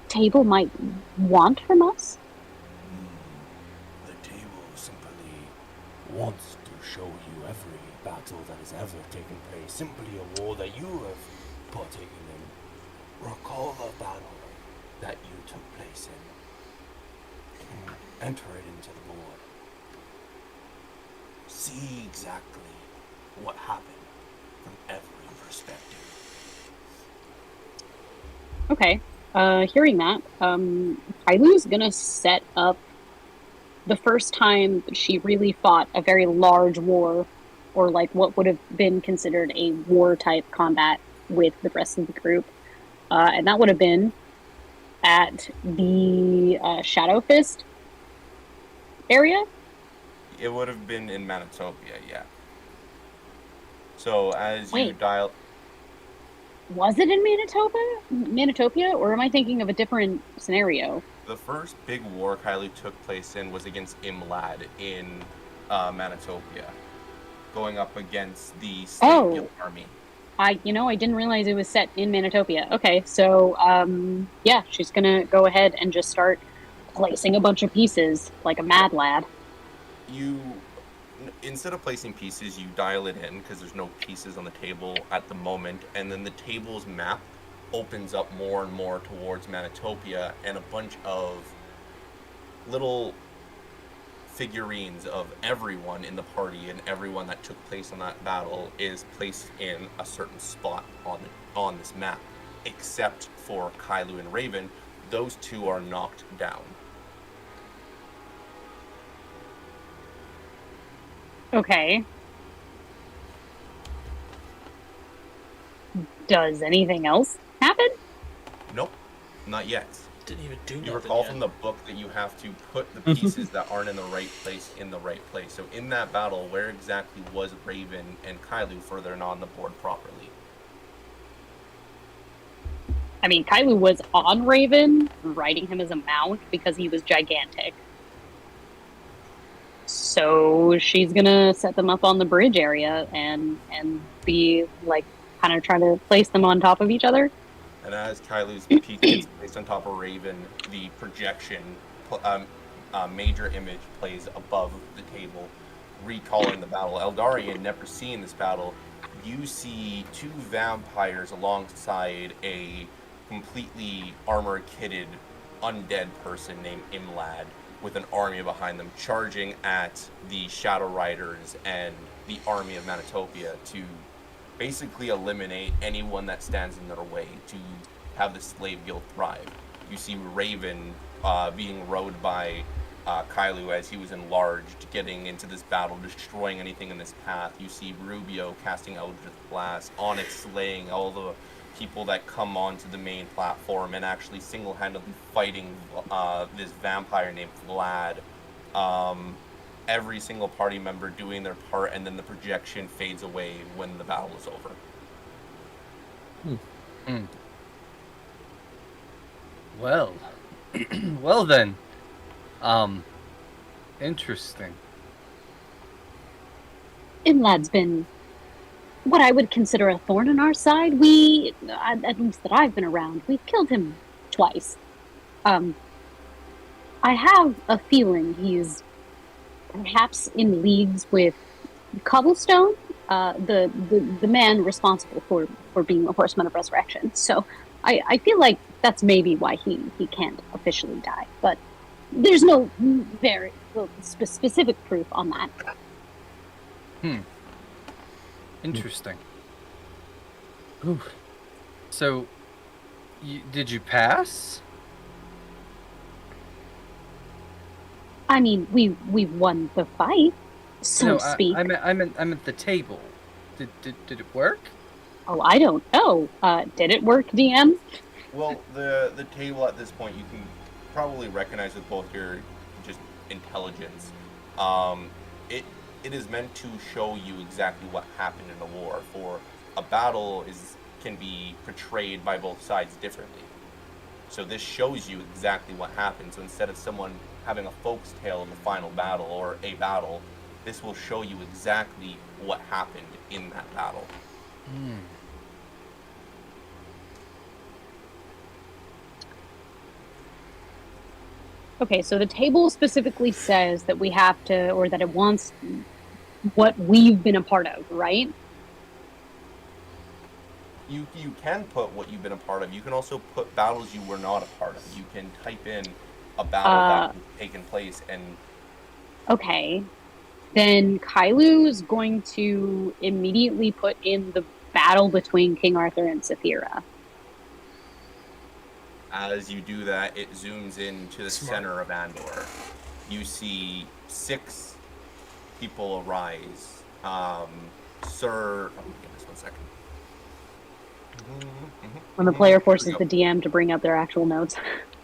table might want from us? The table simply wants to show you every battle that has ever taken place, simply a war that you have partaken in. Recall the battle that you took place in. Enter it into the board. See exactly what happened from every perspective. Okay. Hearing that, Kailu's gonna set up the first time she really fought a very large war, or like what would have been considered a war type combat with the rest of the group. And that would have been at the Shadow Fist area. It would have been in Manitopia, yeah. So as you Wait. dial... Was it in Manitopia, or am I thinking of a different scenario? The first big war Kylie took place in was against Imlad in Manitopia, going up against the State Guild army. I didn't realize it was set in Manitopia. Okay, so yeah, she's gonna go ahead and just start placing a bunch of pieces like a mad lad. Instead of placing pieces, you dial it in because there's no pieces on the table at the moment, and then the table's map opens up more and more towards Manitopia, and a bunch of little figurines of everyone in the party and everyone that took place in that battle is placed in a certain spot on this map, except for Kailu and Raven. Those two are knocked down. Okay. Does anything else happen? Nope, not yet. Didn't even do You nothing recall yet. from the book that you have to put the pieces that aren't in the right place in the right place. So in that battle, where exactly was Raven and Kailu for they're not on the board properly? I mean, Kailu was on Raven, riding him as a mount because he was gigantic. So she's gonna set them up on the bridge area and be like kind of trying to place them on top of each other. And as Kailu's piece gets placed on top of Raven, the projection major image plays above the table, recalling the battle. Eldarian, never seen this battle, you see two vampires alongside a completely armor-kitted undead person named Imlad with an army behind them, charging at the Shadow Riders and the army of Manitopia to basically eliminate anyone that stands in their way to have the Slave Guild thrive. You see Raven being rode by Kailu as he was enlarged, getting into this battle, destroying anything in this path. You see Rubio casting Eldritch Blast, Onyx slaying all the people that come onto the main platform and actually single-handedly fighting this vampire named Vlad. Every single party member doing their part, and then the projection fades away when the battle is over. Well, well then. Interesting. Imlad's been what I would consider a thorn in our side. We, at least that I've been around, we've killed him twice. I have a feeling he's perhaps in leagues with Cobblestone, the man responsible for being a Horseman of Resurrection. So I feel like that's maybe why he can't officially die. But there's no very specific proof on that. Interesting. Ooh. So, did you pass? I mean, we've won the fight, so No, to speak. I meant the table. Did it work? Oh, I don't know. Did it work, DM? Well, the table at this point you can probably recognize with both your just intelligence. It is meant to show you exactly what happened in a war. For a battle can be portrayed by both sides differently. So this shows you exactly what happened. So instead of someone having a folk's tale of the final battle or a battle, this will show you exactly what happened in that battle. Okay, so the table specifically says that we have to, or that it wants what we've been a part of, right? You can put what you've been a part of. You can also put battles you were not a part of. You can type in a battle that has taken place and... Okay. Then Kailu's going to immediately put in the battle between King Arthur and Saphira. As you do that, it zooms into the center of Andor. You see 6 people arise. Sir... Oh, give us 1 second. When the player forces the DM to bring up their actual notes.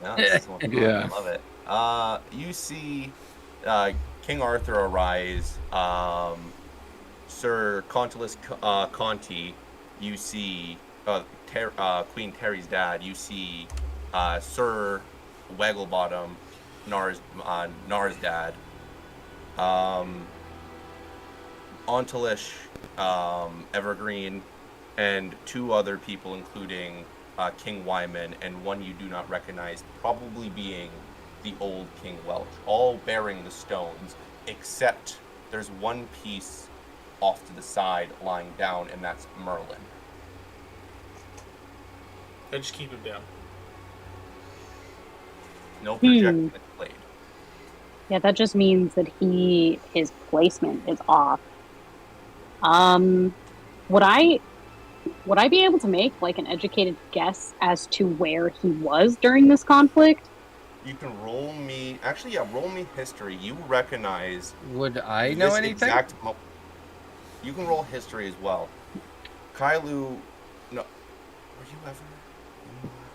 No, this is one. Yeah. I love it. You see King Arthur arise, Sir Contalus Conti, you see Queen Terry's dad, you see Sir Wagglebottom, Nar's dad, Ontalish, Evergreen, and 2 other people, including King Wyman and one you do not recognize, probably being the old King Welch, all bearing the stones, except there's one piece off to the side lying down, and that's Merlin. I just keep him down. No projection is played. Yeah, that just means that his placement is off. Would I be able to make like an educated guess as to where he was during this conflict? You can roll me. Actually, yeah, roll me history. You recognize. Would I know this anything? You can roll history as well. Kailu, no, were you ever?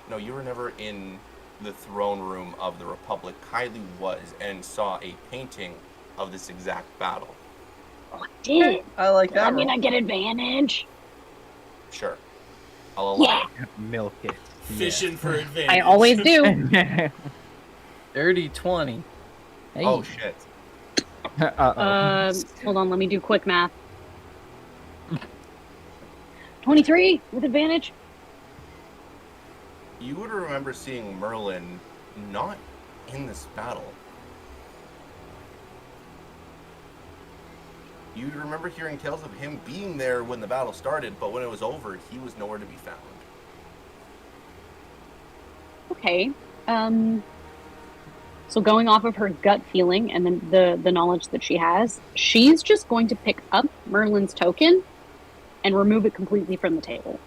No, you were never in the throne room of the Republic. Kailu was and saw a painting of this exact battle. Oh, I did. I like that. I mean, I get advantage. Sure, I'll allow it. Milk it. Fishing for advantage. I always do. Dirty 20. Hey. Oh shit. Hold on, let me do quick math. 23 with advantage. You would remember seeing Merlin not in this battle. You remember hearing tales of him being there when the battle started, but when it was over, he was nowhere to be found. Okay. So going off of her gut feeling and then the knowledge that she has, she's just going to pick up Merlin's token and remove it completely from the table.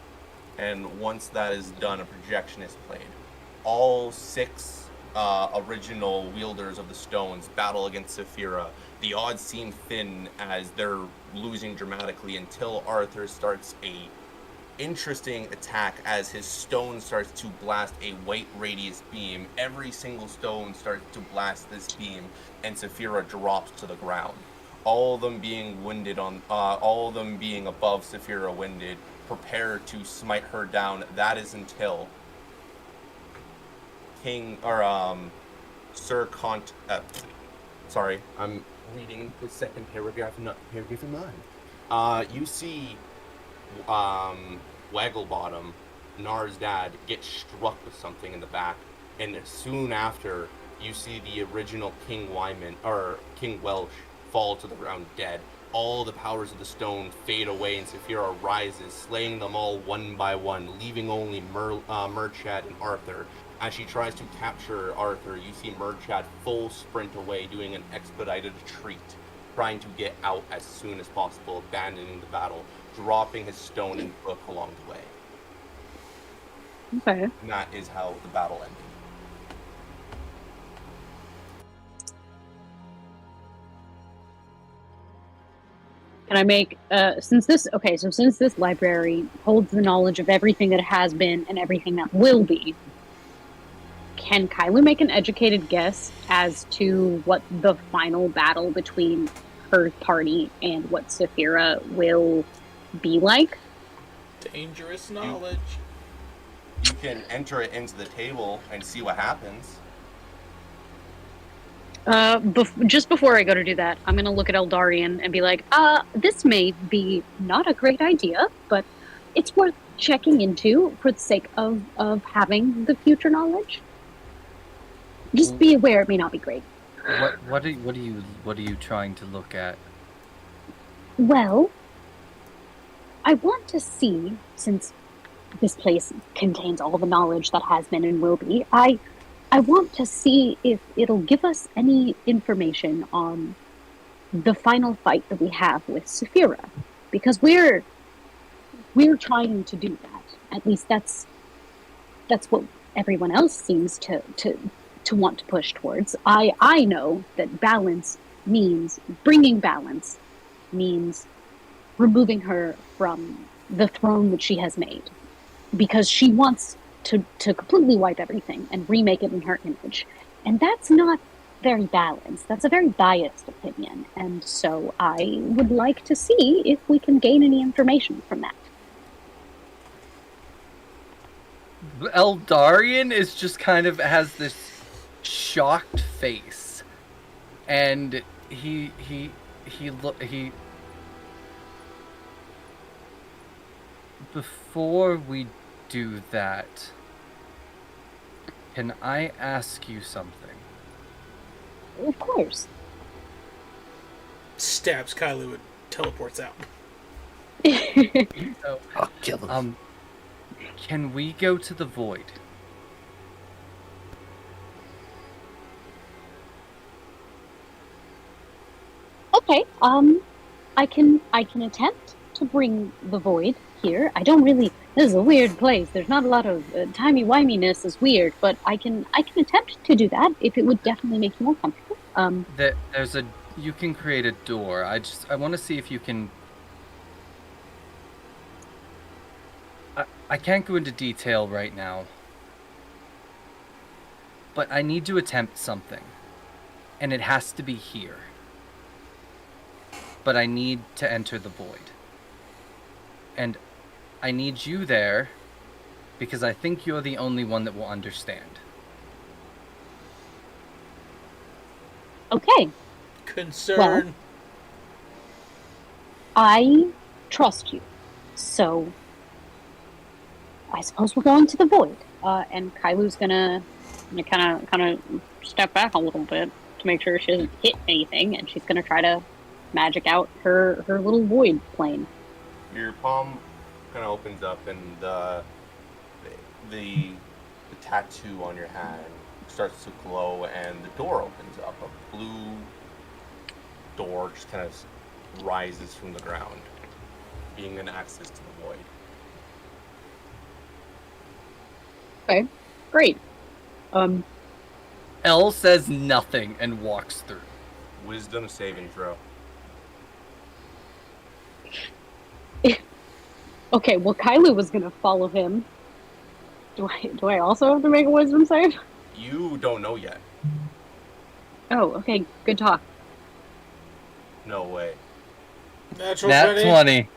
And once that is done, a projection is played. All 6 original wielders of the stones battle against Saphira. The odds seem thin as they're losing dramatically until Arthur starts a interesting attack as his stone starts to blast a white radius beam. Every single stone starts to blast this beam, and Saphira drops to the ground. All of them being winded on, all of them being above Saphira winded, prepare to smite her down. That is until Sir Cont. Sorry, I'm reading the second paragraph, not the paragraph in mind. You see, Wagglebottom, Nar's dad, get struck with something in the back, and soon after, you see the original King Wyman or King Welsh fall to the ground dead. All the powers of the stone fade away, and Saphira rises, slaying them all one by one, leaving only Murchad and Arthur. As she tries to capture Arthur, you see Murchad full sprint away, doing an expedited retreat, trying to get out as soon as possible, abandoning the battle, dropping his stone and book along the way. Okay. And that is how the battle ended. Can I make since this library holds the knowledge of everything that has been and everything that will be, can Kailu make an educated guess as to what the final battle between her party and what Saphira will be like? Dangerous knowledge. You can enter it into the table and see what happens. Just before I go to do that, I'm gonna look at Eldarian and be like, this may be not a great idea, but it's worth checking into for the sake of having the future knowledge. Just be aware it may not be great. What are you trying to look at? Well, I want to see, since this place contains all the knowledge that has been and will be, I want to see if it'll give us any information on the final fight that we have with Saphira, because we're trying to do that. At least that's what everyone else seems to want to push towards. I know that balance means bringing balance, means removing her from the throne that she has made, because she wants to completely wipe everything and remake it in her image. And that's not very balanced. That's a very biased opinion. And so I would like to see if we can gain any information from that. Eldarian is just kind of has this shocked face. And he before we do that, can I ask you something? Of course. Stabs Kailu and teleports out. So, I'll kill him. Can we go to the void? Okay. I can attempt to bring the void here. I don't really. This is a weird place. There's not a lot of timey-wiminess. Is weird, but I can attempt to do that if it would definitely make you more comfortable. There's a. You can create a door. I want to see if you can. I can't go into detail right now, but I need to attempt something, and it has to be here. But I need to enter the void. And I need you there because I think you're the only one that will understand. Okay. Concern. Well, I trust you, so I suppose we're going to the void. And Kailu's gonna kind of step back a little bit to make sure she doesn't hit anything, and she's gonna try to magic out her little void plane. Your palm kind of opens up, and the tattoo on your hand starts to glow, and the door opens up. A blue door just kind of rises from the ground, being an access to the void. Okay, great. Elle says nothing and walks through. Wisdom saving throw. Okay, well, Kailu was gonna follow him. Do I also have to make a wisdom save? You don't know yet. Oh, okay, good talk. No way. Natural Nat 20.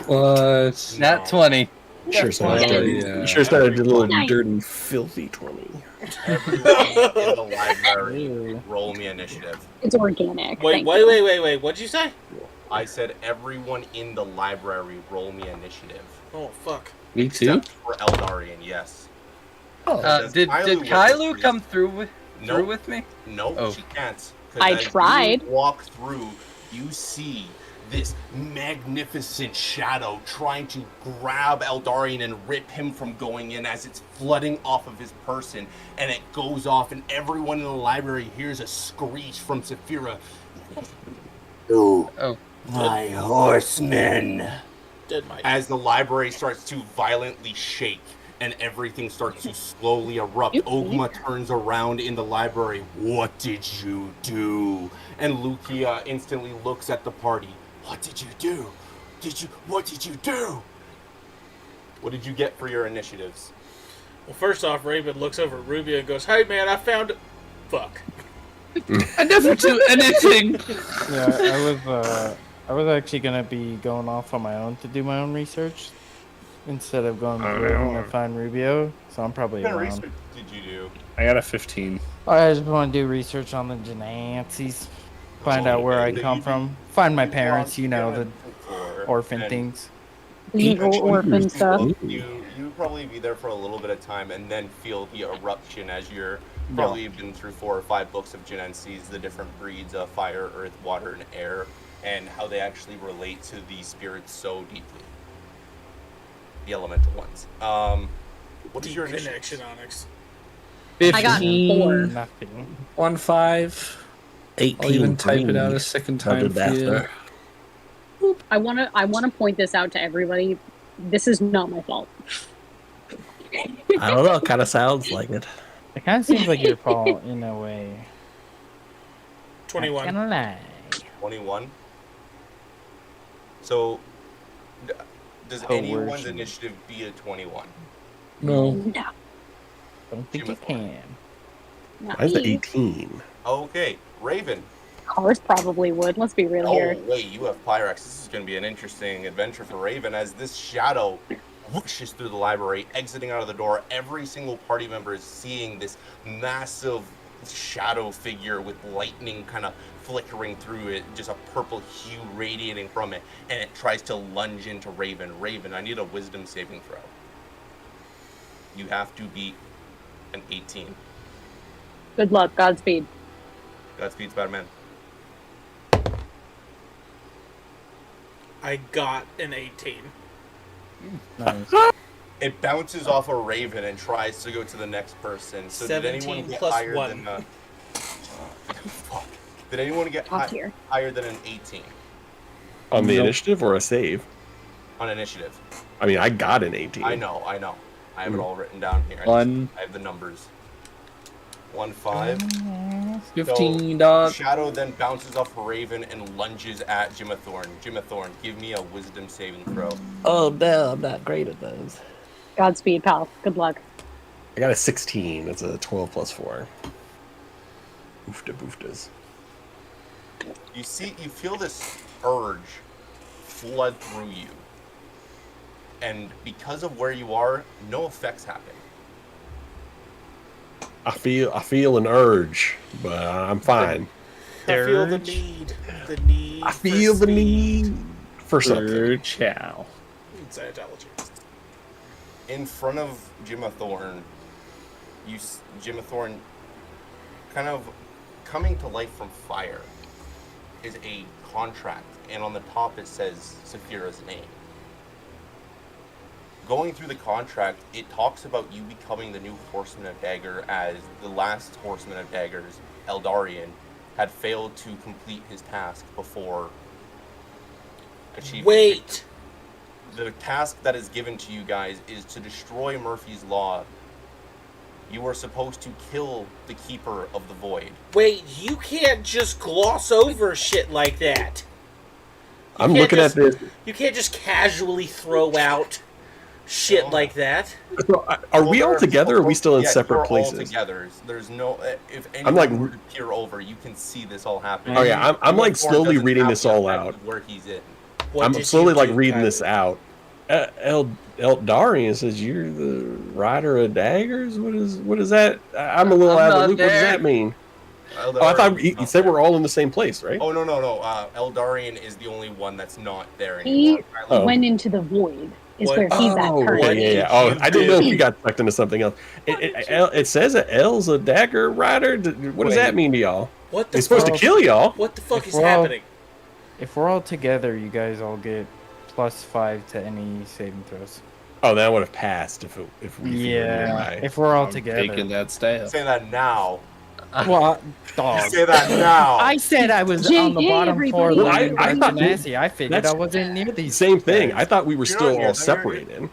What? Nat 20. Sure sounded a little dirty, filthy 20. Everyone in the library, roll me initiative. It's organic. Wait. What'd you say? I said everyone in the library, roll me initiative. Oh, fuck. Me too? Except for Eldarian, yes. Did Kailu come through with me? No, Oh. she can't. 'Cause I as tried. You walk through, you see this magnificent shadow trying to grab Eldarian and rip him from going in as it's flooding off of his person, and it goes off, and everyone in the library hears a screech from Saphira. Oh. My horsemen. Dead Mike. As the library starts to violently shake and everything starts to slowly erupt, Ogma turns around in the library. What did you do? And Lukia instantly looks at the party. What did you do? What did you do? What did you get for your initiatives? Well, first off, Raven looks over at Rubio and goes, "Hey, man, I found it." Fuck. I never do anything. Yeah, I was actually gonna be going off on my own to do my own research instead of going to find Rubio. So I'm probably What kind of around. research did you do? I got a 15. I just want to do research on the Genancies, find out where I come from, find my parents, you know, the orphan things. Legal orphan stuff. You probably be there for a little bit of time and then feel the eruption as you're probably been through 4 or 5 books of Genenses, the different breeds of fire, earth, water, and air, and how they actually relate to the spirits so deeply. The elemental ones. What is your connection, Onyx? 15. I got 4. Nothing. 1-5. 18. I'll even type it green. out a second How time did for that you. there? I wanna point this out to everybody. This is not my fault. I don't know. It kind of sounds like it. It kind of seems like your fault in a way. 21. Not gonna lie. 21. So, does anyone's version. initiative be a 21? No. No. Don't think you can. Not Why is it me. 18? Okay, Raven. Cars probably would. Let's be real Oh, here. wait, you have Pyrex. This is going to be an interesting adventure for Raven as this shadow whooshes through the library, exiting out of the door. Every single party member is seeing this massive shadow figure with lightning kind of flickering through it, just a purple hue radiating from it, and it tries to lunge into Raven. Raven, I need a wisdom saving throw. You have to beat an 18. Good luck. Godspeed. Godspeed, Spider-Man. I got an 18. Nice. It bounces off a Raven and tries to go to the next person. So did anyone 17 get plus higher 1. than fuck. Did anyone get Top tier. higher than an 18 On the Nope. initiative or a save? on initiative? I mean, I got an 18. I know. I have it all written down here. I have the numbers. 1, 5. 15, So, dog. Shadow then bounces off Raven and lunges at Jimathorn. Jimathorn, give me a wisdom saving throw. Oh no, I'm not great at those. Godspeed, pal. Good luck. I got a 16. That's a 12 plus 4. Oofta booftas. You feel this urge flood through you. And because of where you are, no effects happen. I feel an urge, but I'm fine. I feel the need. The need. I feel the need for something. Chow. Scientology. In front of Jimathorn, Jimathorn, kind of coming to life from fire, is a contract, and on the top it says Saphira's name. Going through the contract, it talks about you becoming the new Horseman of Dagger, as the last Horseman of Daggers, Eldarian, had failed to complete his task before achieving. Wait! The task that is given to you guys is to destroy Murphy's Law. You are supposed to kill the Keeper of the Void. Wait, you can't just gloss over shit like that. I'm looking at this. You can't just casually throw out shit like that. So, are we all together or are we still in Yeah, separate you're places? all together. There's no. If I'm anyone like- were to peer over, you can see this all happening. Oh yeah, I'm like Jimathorn slowly doesn't reading have this the all effect out. of where he's in. What I'm did slowly you like do, reading Kyler? this out. Eldarian says you're the rider of daggers. What is that? I'm a little I'm out of not the loop. What does there. that mean? Oh, I thought you said we're all in the same place, right? Oh no. Eldarian is the only one that's not there He anymore. Oh. went into the void. Is What- where he's at Oh, currently. yeah. Oh, I didn't know if you got sucked into something else. It says that L's a dagger rider. What does that mean to y'all? What the He's supposed to fuck? kill y'all. What the fuck If is we're all- happening? If we're all together, you guys all get +5 to any saving throws. Oh, that would have passed if we. Yeah, if we're all I'm together. taking that staff. Say that now. Well, dog. Say that now. I said I was Jay, on the hey, bottom floor. everybody. When you I guys thought were you- nasty. I figured that's- I wasn't near these. Same thing. guys. I thought we were You're still not here, all no, you're separated.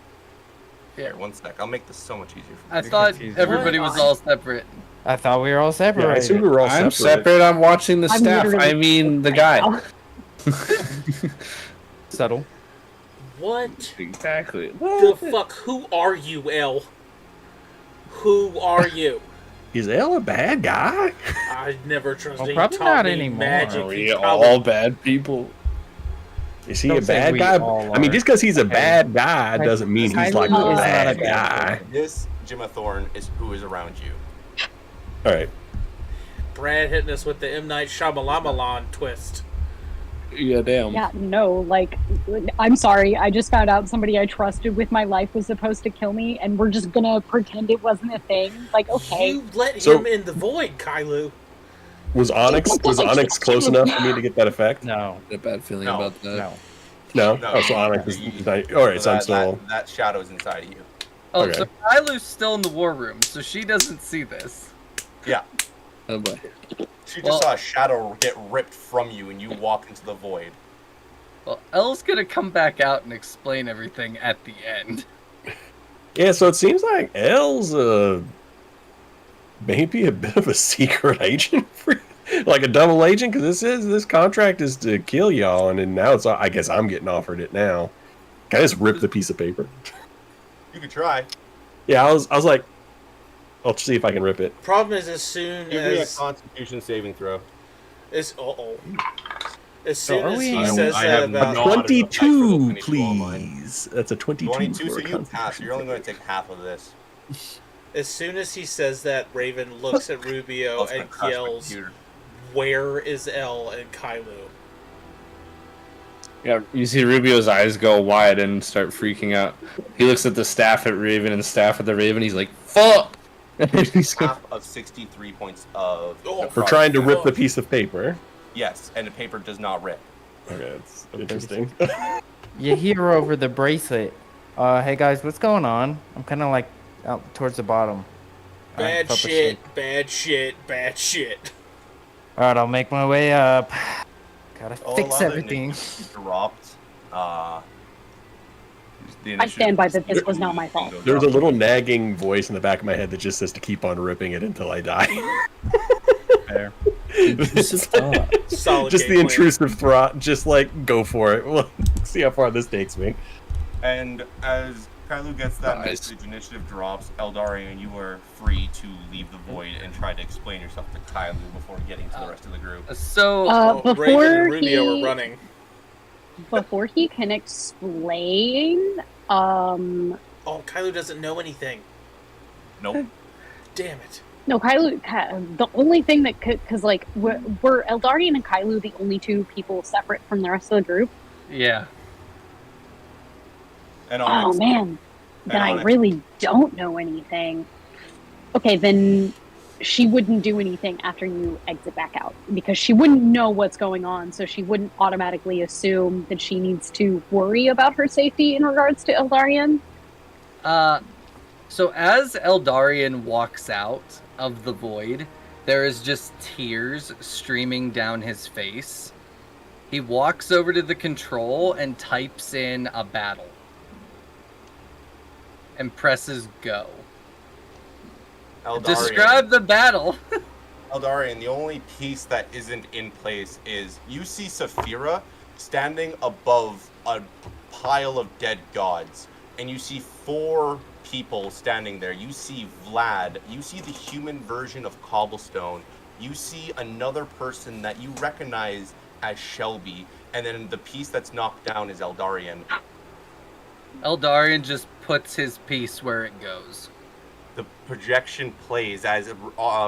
Here, 1 sec. I'll make this so much easier for I you. thought confused. everybody was all separate. I thought we were all Yeah, I separated. assumed we were all I'm separated. separate. I'm watching the I'm staff. literally- I mean the guy. Subtle. What Exactly. the fuck? Who are you, L? Who are you? Is L a bad guy? I never trusted. Well, He probably taught not me anymore. Magic. Are He we probably- all bad people? Is he Don't a say bad we guy? all I mean, are. just because he's a Okay. bad guy Ky- doesn't mean he's Kylie like is a not a bad bad guy. This Jimathorn is who is around you. All right. Brad hitting us with the M Night Shyamalan twist. Yeah, damn. Yeah, no, like, I'm sorry. I just found out somebody I trusted with my life was supposed to kill me, and we're just gonna pretend it wasn't a thing. Like, okay. You let So- him in the void, Kylu. Was Onyx close enough for me to get that effect? No, A bad feeling No. about that. no. No. No. Oh, so Onyx is. All right, so I'm still. that shadow's inside of you. Oh, Okay. so Kylu's still in the war room, so she doesn't see this. Yeah. Oh boy. She just Well- saw a shadow get ripped from you, and you walk into the void. Well, Elle's gonna come back out and explain everything at the end. Yeah, so it seems like L's maybe a bit of a secret agent for like a double agent, because this contract is to kill y'all, and then now it's I guess I'm getting offered it now. Can I just rip the piece of paper? You could try. Yeah, I was like, I'll see if I can rip it. Problem is, as soon Give me a as Constitution saving throw. as as So soon are as we- he I- says I that have about no- 22, please. That's a 22. 22, for so a you con- pass. You're only going to take half of this. as soon as he says that, Raven looks at Rubio Oh, it's gonna and crash my yells, computer. "Where is L and Kylu?" Yeah, you see Rubio's eyes go wide and start freaking out. He looks at the staff at Raven and the staff at the Raven. He's like, "Fuck!" And he's go- Half of 63 points of. Oh, For trying to rip the piece of paper. Yes, and the paper does not rip. Okay, that's interesting. You hear over the bracelet. Hey guys, what's going on? I'm kind of like out towards the bottom. I Bad felt the shit, bad shit, bad shit. Alright, I'll make my way up. Gotta Oh, a fix lot of the everything. initiatives dropped. I stand by that this was not my fault. There's a little nagging voice in the back of my head that just says to keep on ripping it until I die. Fair. Solid Just the gameplay. intrusive thought. Just like go for it. We'll see how far this takes me. And as Kailu gets that Nice. message, initiative drops, Eldarian, you are free to leave the void and try to explain yourself to Kailu before getting to the rest of the group. So before Raven and Rubio he- are running. Before he can explain, Oh, Kylo doesn't know anything. Nope. Damn it. no, the only thing that could, because like, were Eldarian and Kailu the only two people separate from the rest of the group? Yeah. And Oh Onyx. man, then I Onyx. really don't know anything. Okay, then she wouldn't do anything after you exit back out because she wouldn't know what's going on, so she wouldn't automatically assume that she needs to worry about her safety in regards to Eldarian. So as Eldarian walks out of the void, there is just tears streaming down his face. He walks over to the control and types in a battle. And presses go. Eldarian. Describe the battle. Eldarian, the only piece that isn't in place is you see Saphira standing above a pile of dead gods, and you see 4 people standing there. You see Vlad, you see the human version of Cobblestone, you see another person that you recognize as Shelby, and then the piece that's knocked down is Eldarian. Eldarian just puts his piece where it goes. The projection plays as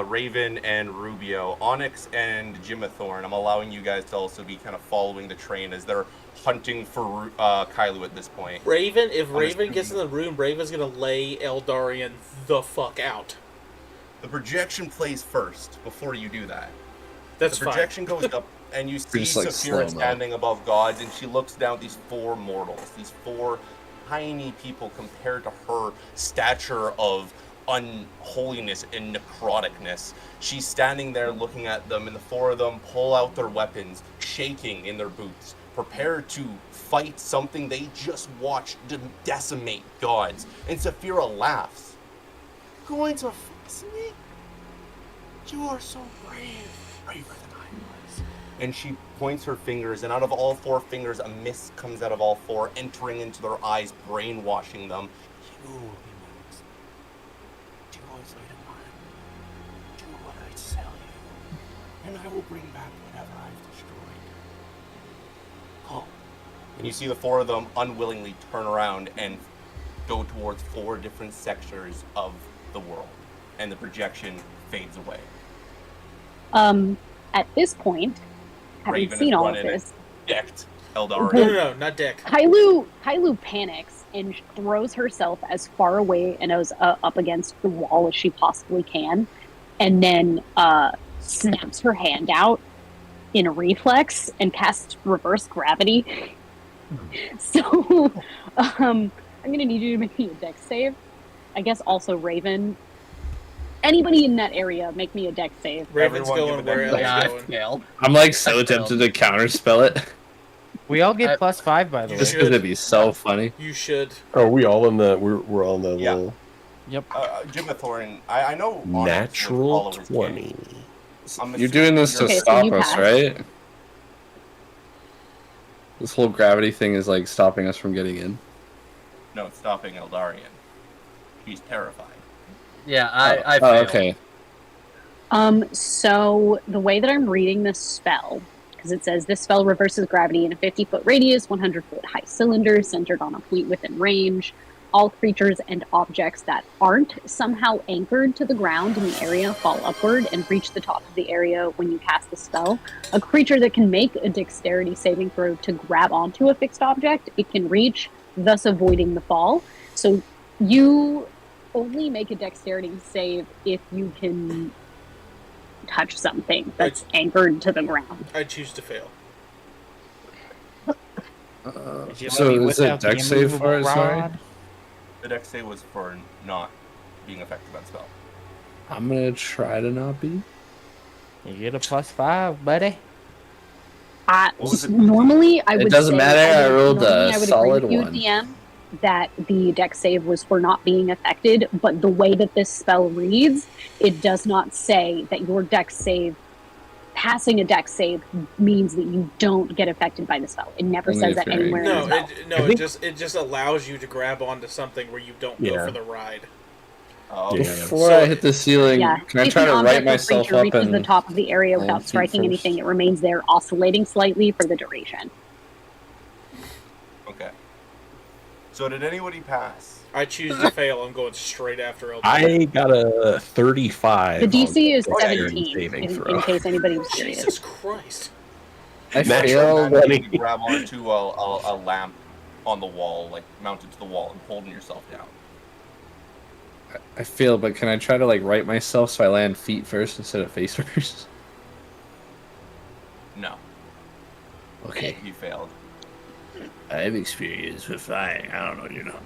Raven and Rubio, Onyx and Jimathorn. I'm allowing you guys to also be kind of following the train as they're hunting for Kailu at this point. Raven, if I'm Raven assuming- gets in the room, Raven's gonna lay Eldarian the fuck out. The projection plays first before you do that. That's the fine. projection goes up, and you see Just like Saphira slow-mo. standing above gods, and she looks down at these 4 mortals, these 4 tiny people compared to her stature of unholiness and necroticness. She's standing there looking at them, and the 4 of them pull out their weapons, shaking in their boots, prepared to fight something they just watched decimate gods. And Saphira laughs. Going to face me? You are so brave. Braver than I was. And she points her fingers, and out of all 4 fingers, a mist comes out of all 4, entering into their eyes, brainwashing them. You will be my husband. Do as I demand. Do what I tell you. And I will bring back whatever I've destroyed. Oh. And you see the 4 of them unwillingly turn around and go towards 4 different sectors of the world. And the projection fades away. At this point, having Raven seen is all of running this, decked No, Eldarian. not Dick. Kailu panics and throws herself as far away and as up against the wall as she possibly can, and then snaps her hand out in a reflex and casts reverse gravity. So I'm gonna need you to make me a dex save. I guess also Raven. Anybody in that area, make me a dex save. Raven's Everyone going give a where dex Elle's Yeah, I going. failed. I'm like so tempted to counterspell it. We all get +5, by the You way. Just because it'd be so funny. You should. Are we all in the? We're all in the Yeah. little Yep. Jimathorn, I know Onyx would natural follow his 20. game. I'm You're assuming doing this to Okay, so stop you us, passed. right? This whole gravity thing is like stopping us from getting in. No, it's stopping Eldarian. He's terrified. Yeah, I Oh, failed. okay. So the way that I'm reading this spell, because it says this spell reverses gravity in a 50-foot radius, 100-foot high cylinder centered on a point within range. All creatures and objects that aren't somehow anchored to the ground in the area fall upward and reach the top of the area when you cast the spell. A creature that can make a dexterity saving throw to grab onto a fixed object, it can reach, thus avoiding the fall. So you only make a dexterity save if you can touch something that's anchored to the ground. I choose to fail. Did you So let me is whip it out the dex save for it, immovable sorry? rod? The dex save was for not being affected by the spell. I'm gonna try to not be. You get a +5, buddy. Normally, I would. It doesn't say, matter. I rolled normally a I would solid agree with one. you, DM, that the deck save was for not being affected, but the way that this spell reads, it does not say that your deck save, passing a deck save, means that you don't get affected by the spell. It never says that anywhere in the spell. It just allows you to grab onto something where you don't go Yeah. for the ride. Before I hit the ceiling, can I If try an to object right or myself creature up reaches and the top of the area land without feet striking first? anything, it remains there, oscillating slightly for the duration. Okay. So did anybody pass? I choose to fail. I'm going straight after Eldar. I got a 35. The DC is on dexterity 17, saving in throw. case anybody was curious. Jesus Christ. I Naturally, failed. man, you can grab onto a lamp on the wall, like mounted to the wall, and holding yourself down. I failed, but can I try to like right myself so I land feet first instead of face first? No. Okay. You failed. I have experience with flying. I don't know, you know.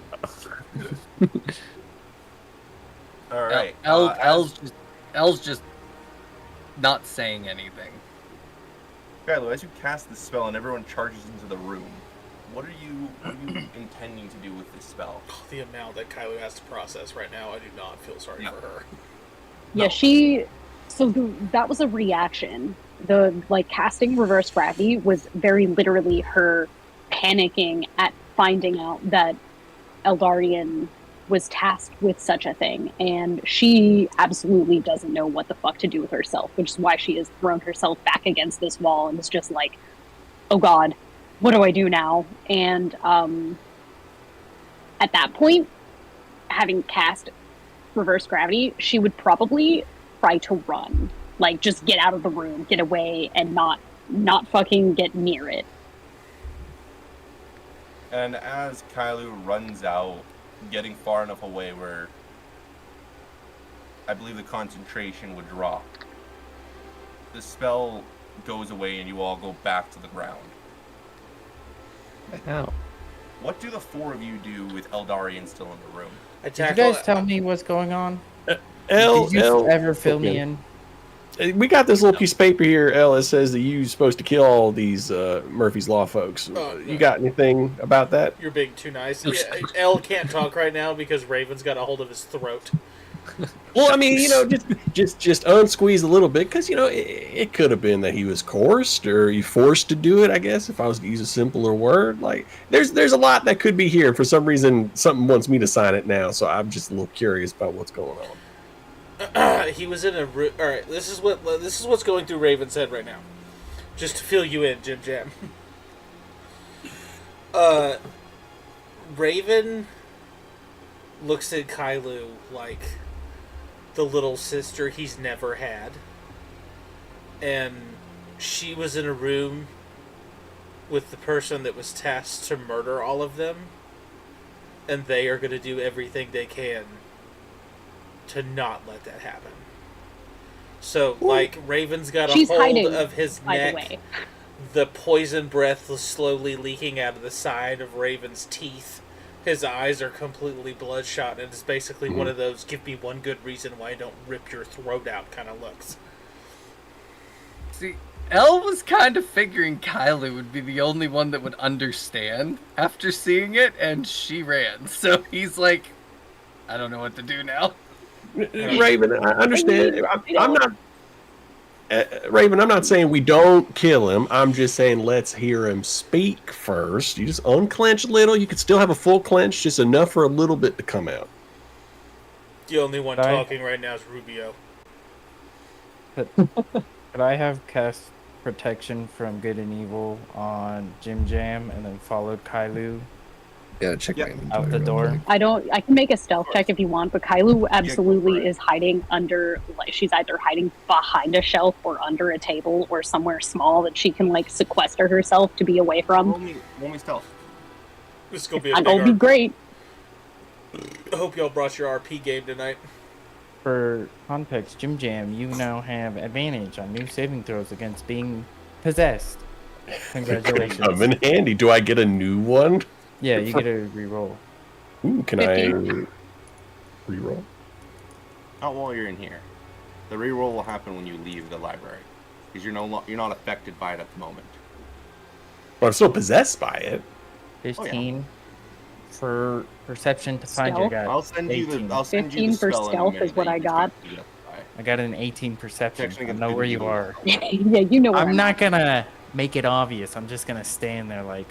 All right. El's just not saying anything. Kylo, as you cast this spell and everyone charges into the room, what are you intending to do with this spell? The amount that Kylo has to process right now, I do not feel sorry for her. Yeah, that was a reaction. The casting reverse gravity was very literally her panicking at finding out that Eldarion was tasked with such a thing, and she absolutely doesn't know what the fuck to do with herself, which is why she has thrown herself back against this wall and is just like, oh god, what do I do now? And at that point, having cast reverse gravity, she would probably try to run. Like, just get out of the room, get away, and not fucking get near it. And as Kylo runs out, getting far enough away where I believe the concentration would drop, the spell goes away and you all go back to the ground. Ow. What do the four of you do with Eldarion still in the room? Did you guys tell me what's going on? Did you ever fill me in? We got this little piece of paper here, El, that says that you're supposed to kill all these Murphy's Law folks. You got anything about that? You're being too nice. Yeah, El can't talk right now because Raven's got a hold of his throat. Well, I mean, just unsqueeze a little bit, because it could have been that he was coerced or you forced to do it. I guess if I was to use a simpler word, like there's a lot that could be here. And for some reason, something wants me to sign it now, so I'm just a little curious about what's going on. He was in a room. All right, this is what's going through Raven's head right now. Just to fill you in, Jim Jam. Raven looks at Kylo like the little sister he's never had, and she was in a room with the person that was tasked to murder all of them, and they are going to do everything they can to not let that happen. So, Raven's got a She's hold hiding, of his by the neck. way. The poison breath is slowly leaking out of the side of Raven's teeth. His eyes are completely bloodshot, and it's basically one of those "give me one good reason why I don't rip your throat out" kind of looks. See, El was kind of figuring Kylo would be the only one that would understand after seeing it, and she ran. So he's like, I don't know what to do now. Raven, I understand. I'm not. Raven, I'm not saying we don't kill him. I'm just saying let's hear him speak first. You just unclench a little. You could still have a full clench, just enough for a little bit to come out. The only one talking right now is Rubio. Could I have cast protection from good and evil on Jim Jam and then followed Kylo? Yeah, check my inventory out the real door. I can make a stealth check if you want, but Kylo absolutely is hiding under, she's either hiding behind a shelf or under a table or somewhere small that she can sequester herself to be away from. Roll me stealth. This is gonna be a It's big gonna be great. I hope y'all brought your RP game tonight. For context, Jim Jam, you now have advantage on new saving throws against being possessed. Congratulations. Come in handy. Do I get a new one? Yeah, you get a reroll. Ooh, can 15. I reroll? Not while you're in here. The reroll will happen when you leave the library. because you're not affected by it at the moment. But I'm still possessed by it. 15 for perception to find your Stealth? guy. I'll send you the 15 for spell stealth anyway is what that I you got. can get by. I got an 18 perception. Protection I against know where you evil. are. Yeah, you know where I'm I'm not at. gonna make it obvious. I'm just gonna stand there like,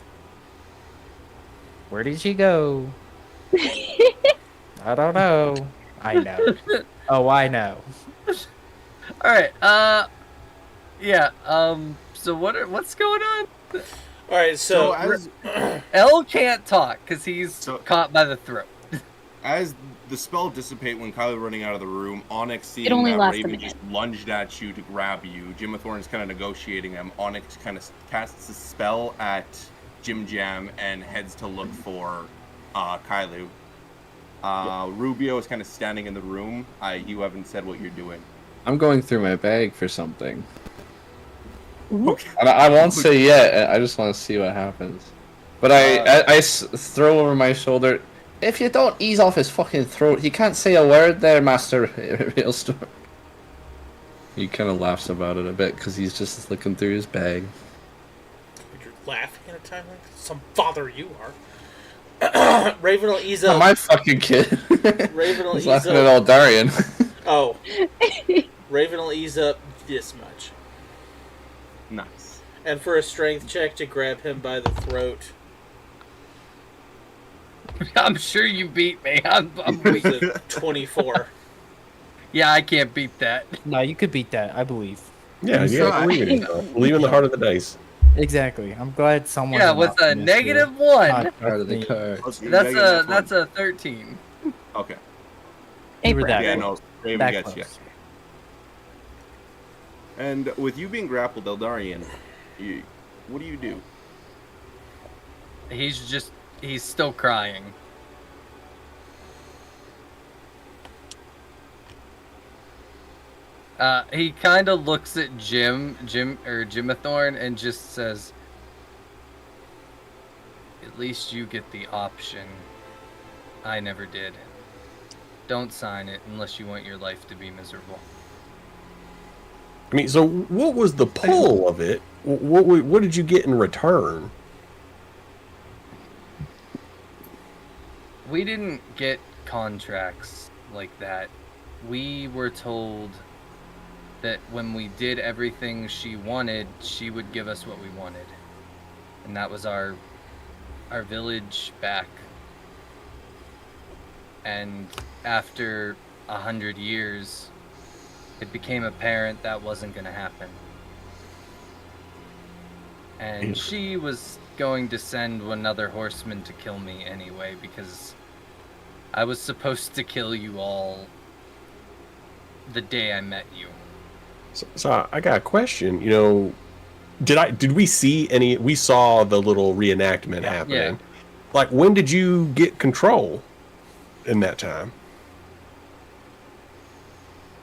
where did she go? I don't know. I know. Oh, I know. All right. Yeah. So what's going on? All right. So, as L can't talk because he's caught by the throat. as the spell dissipate when Kylo running out of the room, Onyx seeing It only that lasts a Raven minute. just lunged at you to grab you. Jimmathorn's kind of negotiating him. Onyx kind of casts a spell at Jim Jam and heads to look for Kylo. Rubio is kind of standing in the room. You haven't said what you're doing. I'm going through my bag for something. Okay. And I won't say yet. I just want to see what happens. But I throw over my shoulder. If you don't ease off his fucking throat, he can't say a word there, Master Hailstorm. He kind of laughs about it a bit because he's just looking through his bag. you're laughing at a time like some father you are. Raven will ease Not up. my fucking kid. Raven will He's ease laughing up. at Darian. Oh. Raven will ease up this much. Nice. And for a strength check to grab him by the throat. I'm sure you beat me. I'm weak. It's a 24. Yeah, I can't beat that. No, you could beat that. I believe. Yeah, yeah. Believe in yourself. Believe in the heart of the dice. Exactly. I'm glad someone. Yeah, with a -1. Part of the cards. That's a 13. Okay. You were that Yeah, close. no, Raven That gets you. close. And with you being grappled, Eldarian, what do you do? He's still crying. He kind of looks at Jimmathorn and just says, "At least you get the option. I never did. Don't sign it unless you want your life to be miserable." I mean, so what was the pull of it? What did you get in return? We didn't get contracts like that. We were told that when we did everything she wanted, she would give us what we wanted. And that was our village back. And after 100 years, it became apparent that wasn't going to happen. And she was going to send another horseman to kill me anyway, because I was supposed to kill you all the day I met you. So I got a question. You know, did we see any? We saw the little reenactment happening. Yeah. Like, when did you get control in that time?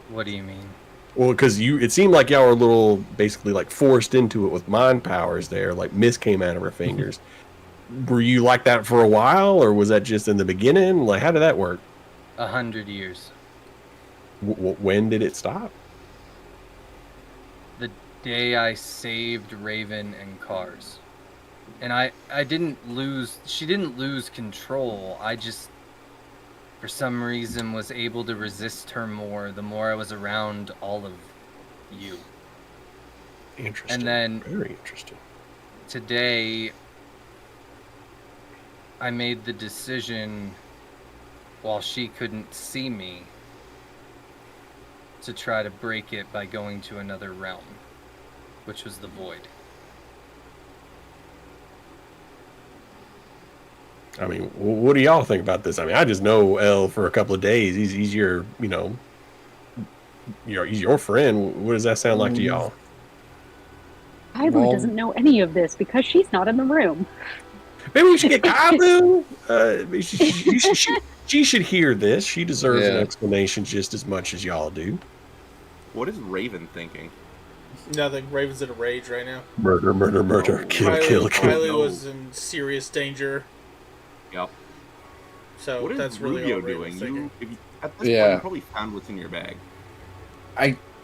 What do you mean? Well, because it seemed like y'all were a little, basically, like, forced into it with mind powers there. Like, mist came out of her fingers. Were you like that for a while, or was that just in the beginning? Like, how did that work? 100 years. When did it stop? The day I saved Raven and Cars. And I didn't lose... She didn't lose control. I just, for some reason, was able to resist her more the more I was around all of you. Interesting. And then... Very interesting. Today, I made the decision, while she couldn't see me, to try to break it by going to another realm, which was the Void. I mean, what do y'all think about this? I mean, I just know L for a couple of days. He's your, he's your friend. What does that sound like to y'all? Kylo doesn't know any of this because she's not in the room. Maybe we should get Kylo. She should hear this. She deserves an explanation just as much as y'all do. What is Raven thinking? Nothing. Raven's in a rage right now. Murder, kill. Kylie was in serious danger. Yep. So what is that's really Rubio all Raven's doing? thinking. At this point, you probably found what's in your bag.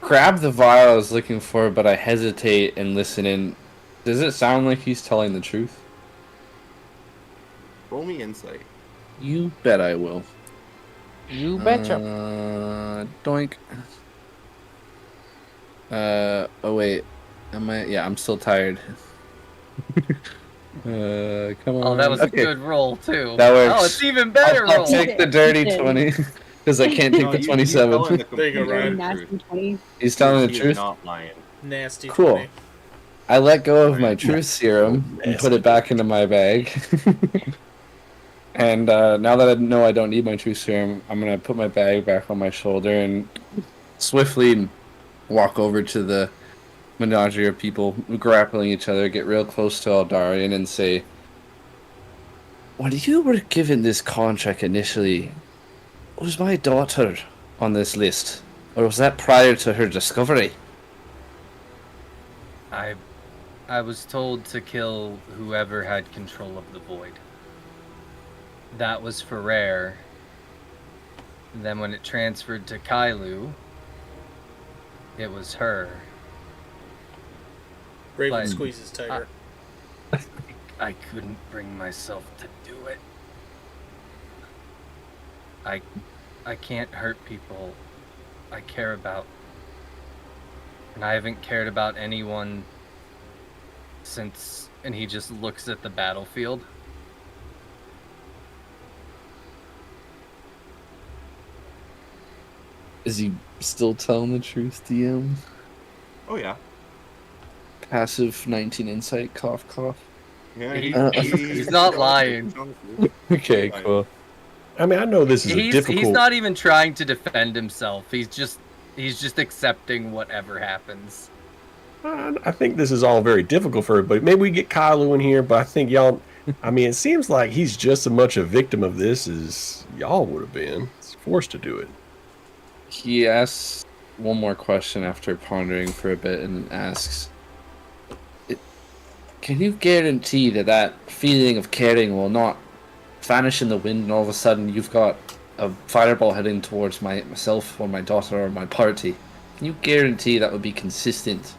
grab the vial I was looking for, but I hesitate and listen in. Does it sound like he's telling the truth? Roll me insight. You bet I will. You betcha. Doink. Oh wait. Yeah, I'm still tired. Come on. Oh, that was Okay. a good roll too. That works. Oh, it's even better I'll roll. take the dirty 20 because I can't take the 27. There you go, Ryan. Nasty 20. He's telling the He is truth. not lying. Nasty. Cool. 20. I let go of my truth serum and put it back into my bag. And now that I know I don't need my truth serum, I'm gonna put my bag back on my shoulder and swiftly walk over to the menagerie of people grappling each other, get real close to Aldarian, and say, "When you were given this contract initially, was my daughter on this list, or was that prior to her discovery?" I was told to kill whoever had control of the void. That was for Rare. And then when it transferred to Kailu, it was her. Raven But squeezes tighter. I couldn't bring myself to do it. I can't hurt people I care about. And I haven't cared about anyone since... And he just looks at the battlefield. Is he still telling the truth, DM? Oh yeah. Passive 19 insight, cough, cough. Yeah, He's not lying. Okay, cool. I mean, I know this is a difficult. He's not even trying to defend himself. He's just accepting whatever happens. I think this is all very difficult for everybody. Maybe we get Kylo in here, but I think y'all. I mean, it seems like he's just as much a victim of this as y'all would have been. He's forced to do it. He asks one more question after pondering for a bit and asks, "Can you guarantee that that feeling of caring will not vanish in the wind and all of a sudden you've got a fireball heading towards myself or my daughter or my party? Can you guarantee that would be consistent?"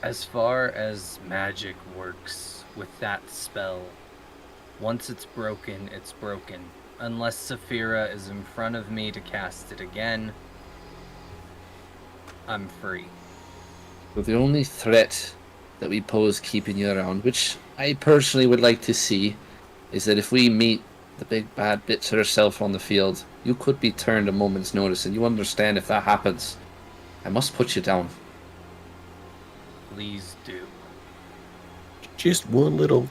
As far as magic works with that spell, once it's broken, it's broken. Unless Saphira is in front of me to cast it again, I'm free. So the only threat that we pose keeping you around, which I personally would like to see, is that if we meet the big bad bitch herself on the field, you could be turned a moment's notice, and you understand if that happens, I must put you down. Please do. Just one little.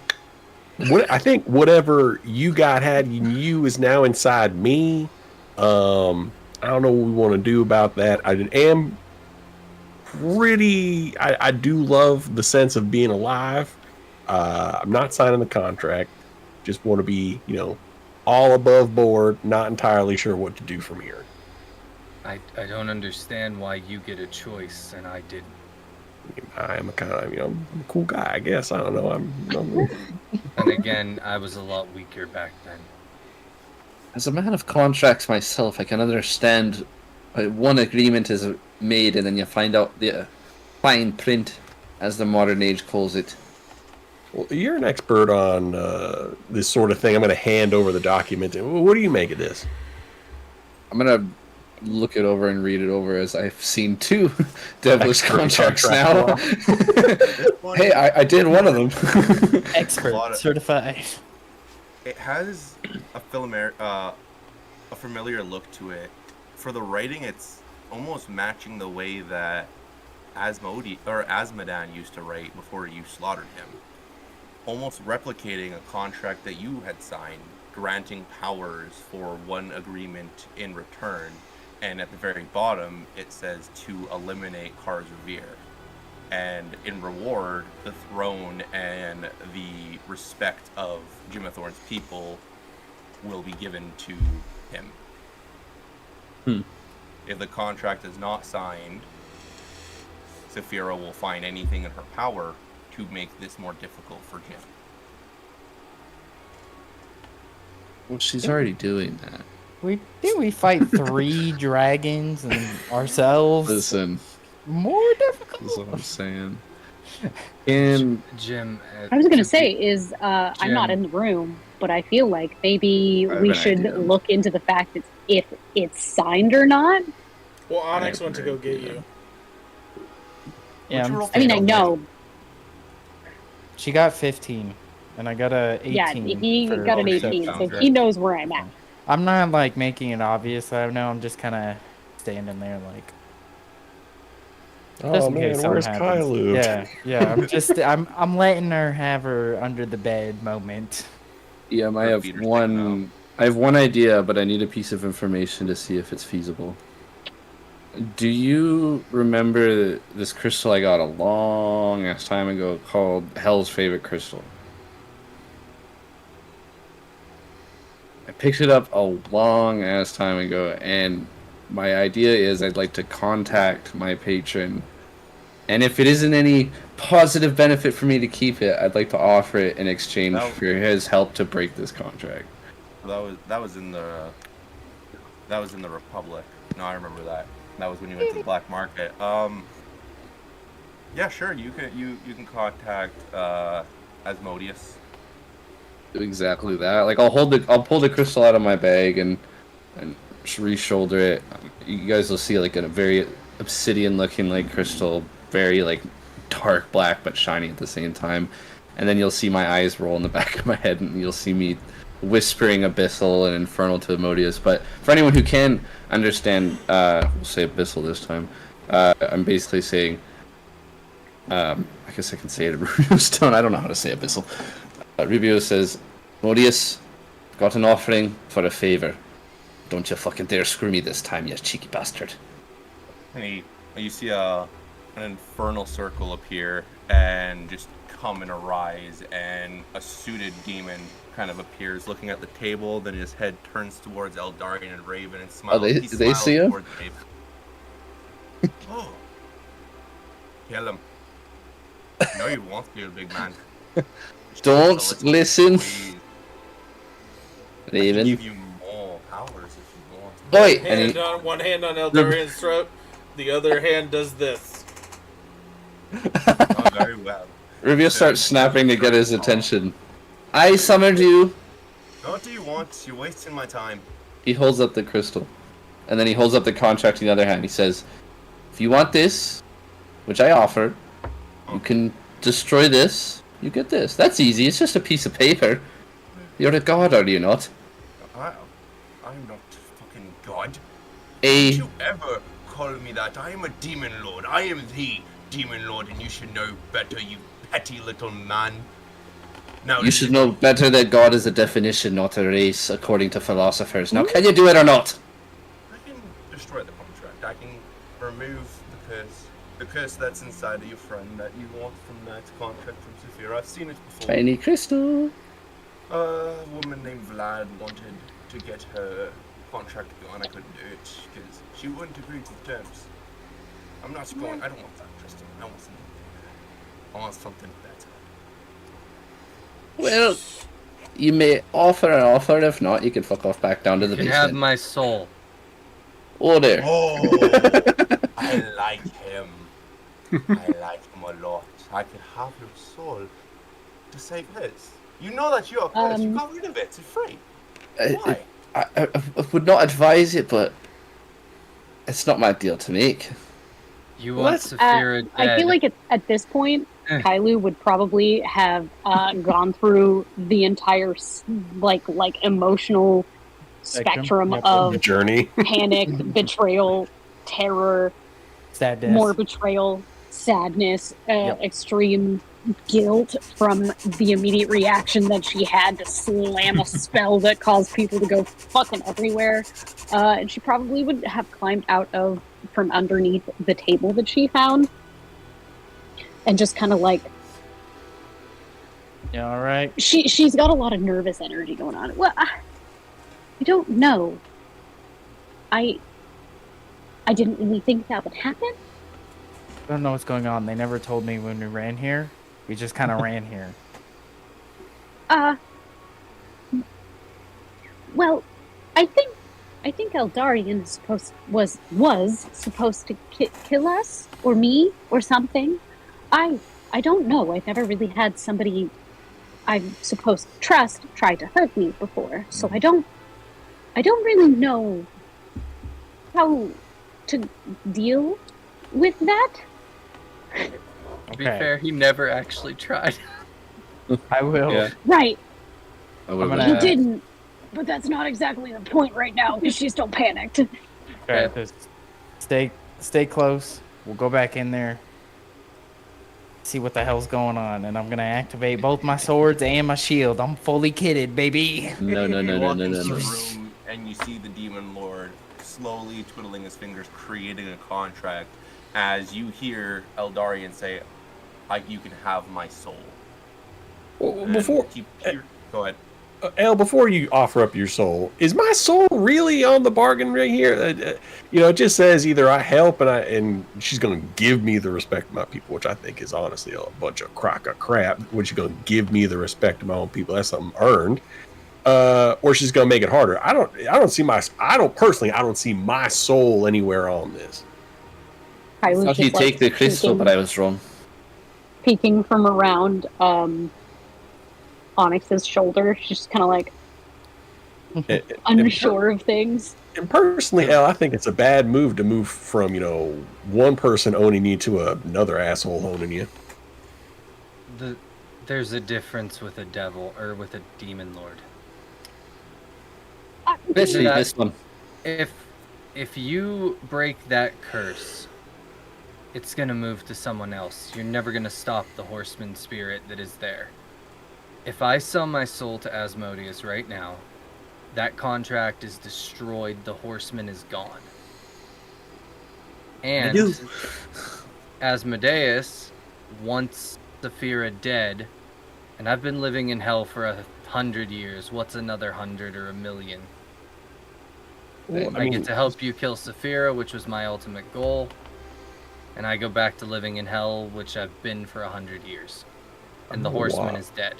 I think whatever you had in you is now inside me. I don't know what we want to do about that. I am pretty. I do love the sense of being alive. I'm not signing the contract. Just want to be, all above board. Not entirely sure what to do from here. I don't understand why you get a choice and I didn't. I am a kind of, I'm a cool guy, I guess. I don't know. I'm And again, I was a lot weaker back then. As a man of contracts myself, I can understand why one agreement is made and then you find out the fine print, as the modern age calls it. Well, you're an expert on this sort of thing. I'm going to hand over the document. What do you make of this? I'm going to look it over and read it over, as I've seen 2 devilish contracts now. Hey, I did one of them. Expert, certified. It has a familiar look to it. For the writing, it's almost matching the way that Asmodan used to write before you slaughtered him. Almost replicating a contract that you had signed, granting powers for one agreement in return. And at the very bottom, it says to eliminate Kars Revere. And in reward, the throne and the respect of Jimathorn's people will be given to him. If the contract is not signed, Saphira will find anything in her power to make this more difficult for Jim. Well, she's already doing that. we fight 3 dragons and ourselves. Listen, More difficult. that's what I'm saying. And Jim. I was gonna say is I'm not in the room, but I feel like maybe I have we an should idea. look into the fact that if it's signed or not. Well, Onyx went to go get you. Yeah, I mean, I know. She got 15, and I got a 18. Yeah, he for got an perception. 18, so he knows where I'm at. I'm not like making it obvious. I know I'm just kind of standing there like. Oh just in man, case something where's happens. Kylo? Yeah. I'm letting her have her under the bed moment. yeah, I have one. I have one idea, but I need a piece of information to see if it's feasible. Do you remember this crystal I got a long ass time ago called Hell's Favorite Crystal? I picked it up a long ass time ago, and my idea is I'd like to contact my patron, and if it isn't any positive benefit for me to keep it, I'd like to offer it in exchange for his help to break this contract. That was in the Republic. No, I remember that. That was when you went to the black market. Yeah, sure. You can contact Asmodeus. Exactly that. Like I'll pull the crystal out of my bag and re-shoulder it. You guys will see like a very obsidian looking like crystal, very like dark black but shiny at the same time. And then you'll see my eyes roll in the back of my head, and you'll see me whispering abyssal and infernal to Asmodeus. But for anyone who can understand, we'll say abyssal this time. I'm basically saying, I guess I can say it in Rubio's tone. I don't know how to say abyssal. Rubio says, Asmodeus, got an offering for a favor. Don't you fucking dare screw me this time, you cheeky bastard. And you see an infernal circle appear and just come in a rise, and a suited demon kind of appears looking at the table, then his head turns towards Eldarian and Raven and smiles. Oh, they smiles see him? towards Raven. Oh. Kill him. No, you won't kill, big man. Don't listen. I can Raven. give you more powers if you want. Oi! One hand on Eldarian's throat, the other hand does this. Oh, very well. Rubio starts snapping to get his attention. I summoned you. What do you want? You're wasting my time. He holds up the crystal. And then he holds up the contract in the other hand. He says, if you want this, which I offer, you can destroy this, you get this. That's easy. It's just a piece of paper. You're a god, are you not? I'm not fucking God. A- Don't you ever call me that. I am a demon lord. I am the demon lord, and you should know better, you petty little man. Now, You should know better that God is a definition, not a race, according to philosophers. Now, can you do it or not? I can destroy the contract. I can remove the curse that's inside of your friend that you want from that contract from Saphira. I've seen it before. Tiny crystal. A woman named Vlad wanted to get her contract gone. I couldn't do it because she wouldn't agree to the terms. I'm not going. I don't want that, Tristan. I want something better. Well, you may offer an offer. If not, you can fuck off back down to the You can basement. have my soul. Oh, there. Oh, I like him. I like him a lot. I could have your soul to save his. You know that you're a curse. You got rid of it. It's free. Why? I would not advise it, but it's not my deal to make. You want Saphira dead. I feel like at this point, Kailu would probably have gone through the entire like emotional spectrum of the journey, panic, betrayal, terror, sadness, more betrayal, sadness, extreme guilt from the immediate reaction that she had to slam a spell that caused people to go fucking everywhere. And she probably would have climbed out from underneath the table that she found and just kind of like, yeah, all right. She's got a lot of nervous energy going on. Well, I don't know. I didn't really think that would happen. I don't know what's going on. They never told me when we ran here. We just kind of ran here. Well, I think I think Eldarion is was supposed to kill us or me or something. I don't know. I've never really had somebody I'm supposed to trust try to hurt me before, so I don't really know how to deal with that. To be fair, he never actually tried. I will. Yeah. Right. I He didn't, but that's not exactly the point right now because she's still panicked. Okay, just stay close. We'll go back in there, see what the hell's going on, and I'm gonna activate both my swords and my shield. I'm fully kitted, baby. No. You walk into the room and you see the demon lord slowly twiddling his fingers, creating a contract. As you hear Eldarion say, "You can have my soul." Well, before go ahead. El, before you offer up your soul, is my soul really on the bargain right here? It just says either I help and she's going to give me the respect of my people, which I think is honestly a bunch of crock of crap. When she's going to give me the respect of my own people, that's something earned. Or she's going to make it harder. I don't see my soul anywhere on this. I was How do you just, take the crystal? But I was wrong. Peeking from around Onyx's shoulder, she's just kind of like unsure of things. And personally, El, I think it's a bad move to move from, one person owning you to another asshole owning you. There's a difference with a devil or with a demon lord. Especially this one. If you break that curse, it's gonna move to someone else. You're never gonna stop the horseman spirit that is there. If I sell my soul to Asmodeus right now, that contract is destroyed, the horseman is gone. And Asmodeus wants Saphira dead, and I've been living in hell for 100 years. What's another 100 or 1,000,000? Well, I get to help you kill Saphira, which was my ultimate goal, and I go back to living in hell, which I've been for 100 years. And the horseman is dead.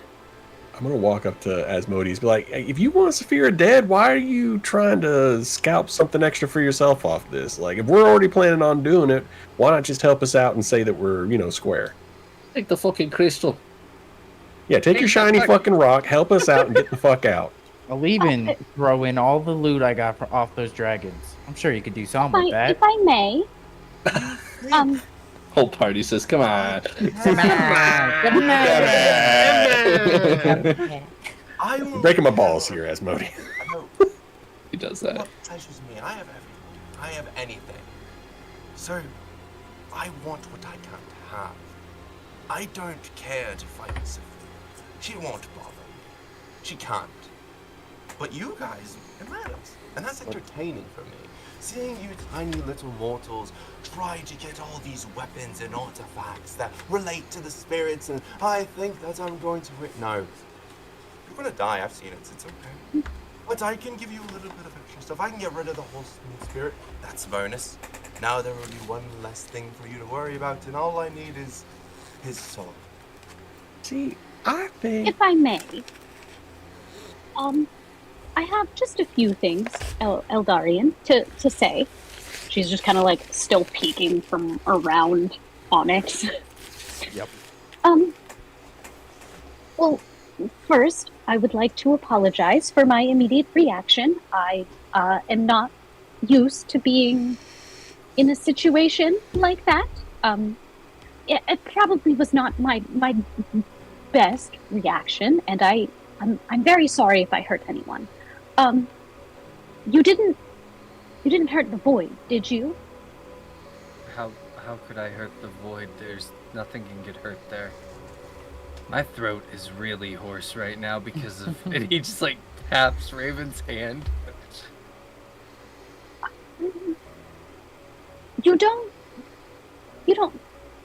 I'm going to walk up to Asmodeus and be like, hey, if you want Saphira dead, why are you trying to scalp something extra for yourself off this? Like, if we're already planning on doing it, why not just help us out and say that we're, square? Take the fucking crystal. Yeah, take your shiny fucking rock, help us out, and get the fuck out. I'll even throw in all the loot I got off those dragons. I'm sure you could do something with that. If I may, Whole party says, "Come on." I'm breaking my balls here, Asmodeus. He does that. What pleasures me? I have everything. I have anything. So, I want what I can't have. I don't care to fight Sophia. She won't bother me. She can't. But you guys, it matters. And that's entertaining for me. Seeing you tiny little mortals try to get all these weapons and artifacts that relate to the spirits, and I think that I'm going to win. No. You're gonna die, I've seen it, it's okay. But I can give you a little bit of extra stuff. I can get rid of the horseman spirit. That's a bonus. Now there will be one less thing for you to worry about, and all I need is his soul. See, I think... If I may, I have just a few things, Eldarion, to say. She's just kind of like still peeking from around Onyx. Yep. Well, first, I would like to apologize for my immediate reaction. I am not used to being in a situation like that. It probably was not my best reaction, and I'm very sorry if I hurt anyone. You didn't hurt the void, did you? How could I hurt the void? There's nothing can get hurt there. My throat is really hoarse right now because of and he just like taps Raven's hand. You don't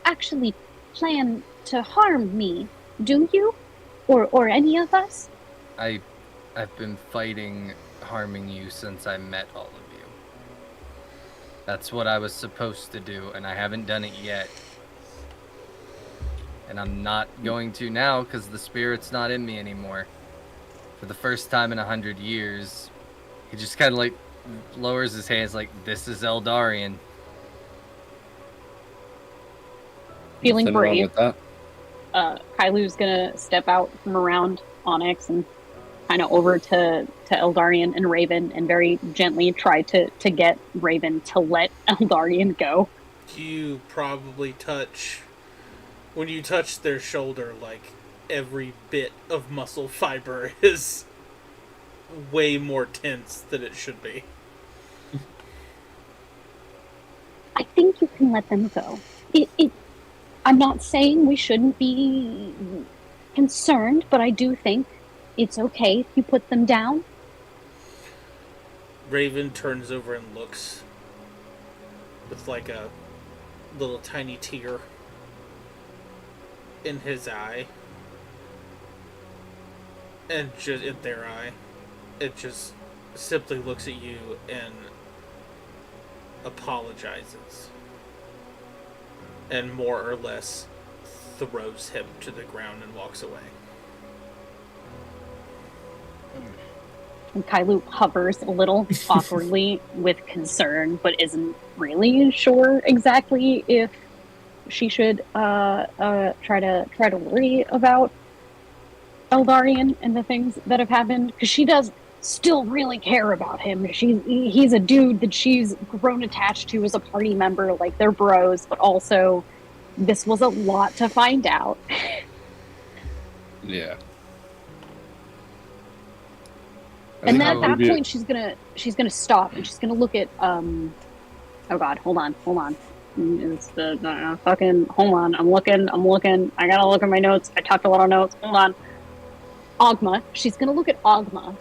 actually plan to harm me, do you? Or any of us? I've been fighting harming you since I met all of you. That's what I was supposed to do, and I haven't done it yet. And I'm not going to now because the spirit's not in me anymore. For the first time in 100 years, he just kind of like lowers his hands like, this is Eldarian. Feeling Nothing wrong brave, with that. Kailu's gonna step out from around Onyx and kind of over to Eldarian and Raven and very gently try to get Raven to let Eldarian go. You probably touch... When you touch their shoulder, like, every bit of muscle fiber is way more tense than it should be. I think you can let them go. I'm not saying we shouldn't be concerned, but I do think it's okay if you put them down. Raven turns over and looks with like a little tiny tear in his eye. And just in their eye. It just simply looks at you and apologizes. And more or less throws him to the ground and walks away. And Kailu hovers a little awkwardly with concern, but isn't really sure exactly if she should try to worry about Eldarian and the things that have happened, because she does still really care about him. He's a dude that she's grown attached to as a party member, like they're bros, but also this was a lot to find out. Yeah. And then at that point, she's gonna stop and she's gonna look at oh god, hold on. It's the fucking hold on. I'm looking. I gotta look at my notes. I talked a lot of notes. Hold on. Ogma. She's gonna look at Ogma.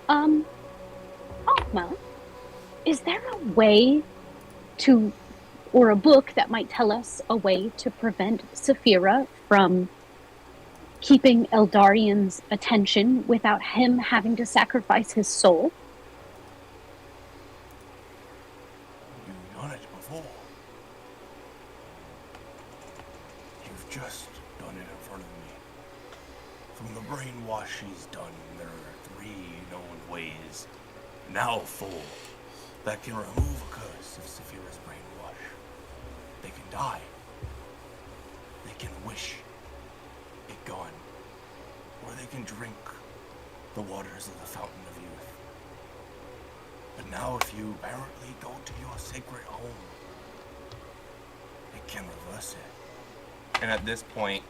Ogma, is there a way to, or a book that might tell us a way to prevent Saphira from keeping Eldarian's attention without him having to sacrifice his soul? You've done it before. You've just done it in front of me. From the brainwash she's done, there are 3 known ways, now 4, that can remove a curse of Saphira's brainwash. They can die. They can wish it gone. Or they can drink the waters of the Fountain of Youth. But now if you apparently go to your sacred home, it can reverse it. And at this point,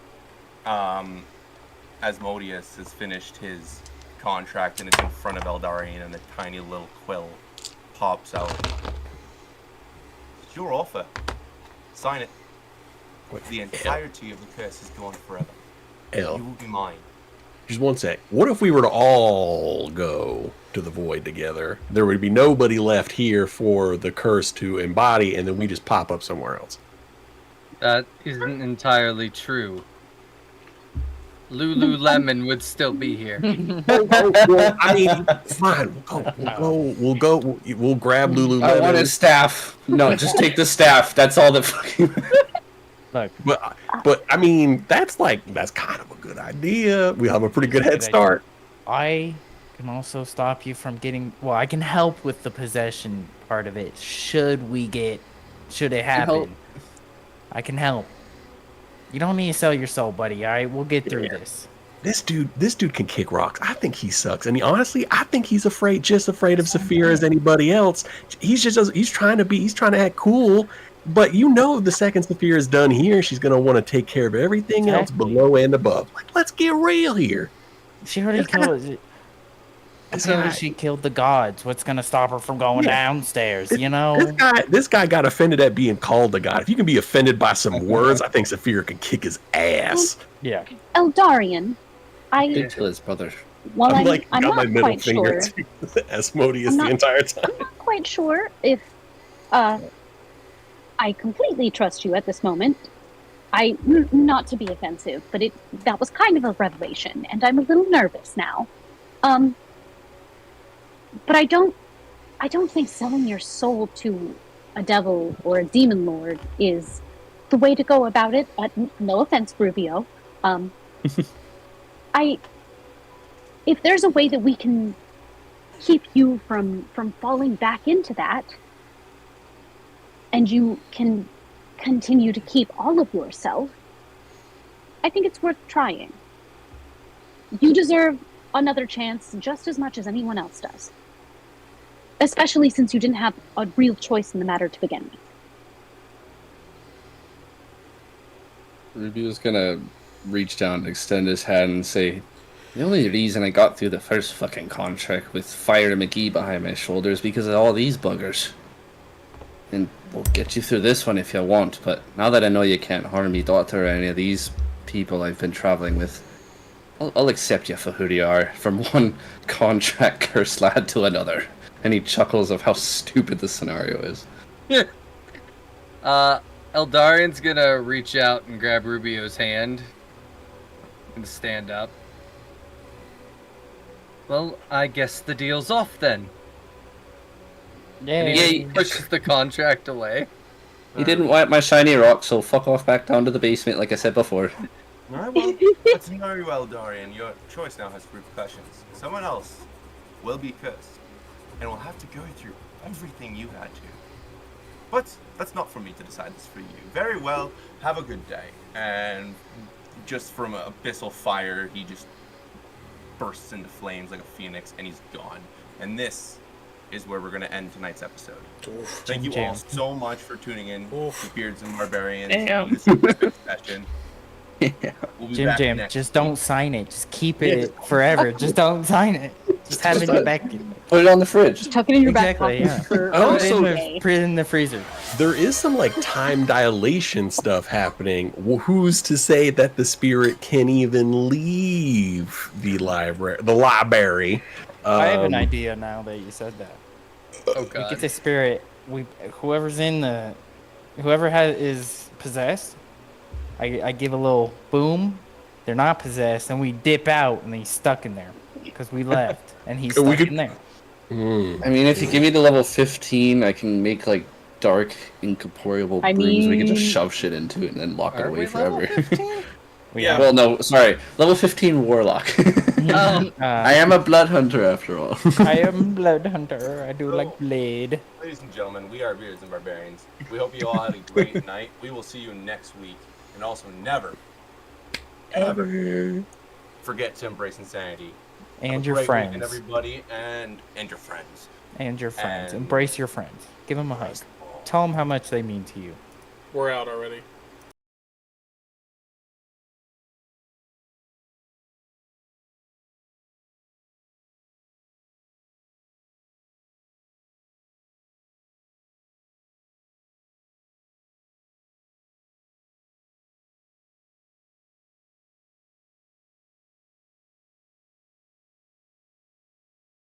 Asmodeus has finished his contract and it's in front of Eldarian, and a tiny little quill pops out. It's your offer. Sign it. The entirety of the curse is gone forever. You will be mine. Just one sec. What if we were to all go to the void together? There would be nobody left here for the curse to embody, and then we just pop up somewhere else. That isn't entirely true. Lululemon would still be here. Well, I mean, fine. We'll go. We'll grab Lululemon. I want his staff. No, just take the staff. That's all that fucking. Look, but I mean, that's kind of a good idea. We have a pretty good head start. I can also stop you from getting. Well, I can help with the possession part of it. Should it happen? I can help. You don't need to sell your soul, buddy. All right, we'll get through this. This dude can kick rocks. I think he sucks, and honestly, I think he's just afraid of Saphira as anybody else. He's trying to act cool. But you know, the second Saphira is done here, she's gonna want to take care of everything else below and above. Like, let's get real here. She already killed. She killed the gods. What's gonna stop her from going downstairs? You know, this guy got offended at being called a god. If you can be offended by some words, I think Saphira can kick his ass. Yeah. Eldarian, Kill his brother. Well, I'm got not my middle quite finger sure. to Asmodeus the entire time. I'm not quite sure if I completely trust you at this moment. Not to be offensive, but that was kind of a revelation, and I'm a little nervous now. But I don't think selling your soul to a devil or a demon lord is the way to go about it. No offense, Rubio. If there's a way that we can keep you from falling back into that, and you can continue to keep all of yourself, I think it's worth trying. You deserve another chance just as much as anyone else does. Especially since you didn't have a real choice in the matter to begin with. Rubio's gonna reach down and extend his hand and say, the only reason I got through the first fucking contract with Fire McGee behind my shoulder is because of all these buggers. And we'll get you through this one if you want, but now that I know you can't harm me daughter or any of these people I've been traveling with, I'll accept you for who you are, from one contract cursed lad to another. And he chuckles of how stupid the scenario is. Eldarian's gonna reach out and grab Rubio's hand and stand up. Well, I guess the deal's off then. And he pushes the contract away. He didn't wipe my shiny rock, so fuck off back down to the basement like I said before. Alright, well, that's Naru Eldarian. Your choice now has repercussions. Someone else will be cursed, and will have to go through everything you had to. But that's not for me to decide this for you. Very well, have a good day. And just from an abyssal fire, he just bursts into flames like a phoenix, and he's gone. And this is where we're going to end tonight's episode. Thank you all so much for tuning in to Beards and Barbarians. This is a good session. We'll be back Jim, next just don't sign it. Just keep it forever. Just don't sign it. Just have it in your back. Put it on the fridge. Just tuck it in your back Exactly, pocket for Put it a in day. put it in the freezer. There is some like time dilation stuff happening. Who's to say that the spirit can even leave the library? I have an idea now that you said that. Oh We god. get the spirit. Whoever is possessed. I give a little boom. They're not possessed, and we dip out, and he's stuck in there because we left, and he's stuck in there. I mean, if you give me the level 15, I can make like dark, incorporeal I brooms. We can just mean- shove shit into it and then lock it Are away we level forever. 15? Yeah. Well, no, sorry. Level 15 warlock. I am a blood hunter after all. I am blood hunter. I do like blade. Ladies and gentlemen, we are Beards and Barbarians. We hope you all had a great night. We will see you next week. And also never, ever forget to embrace insanity. Have And a your great friends. weekend, everybody, and your friends. And your friends. And Embrace your friends. Give them a hug. Tell them how much they mean to you. We're out already.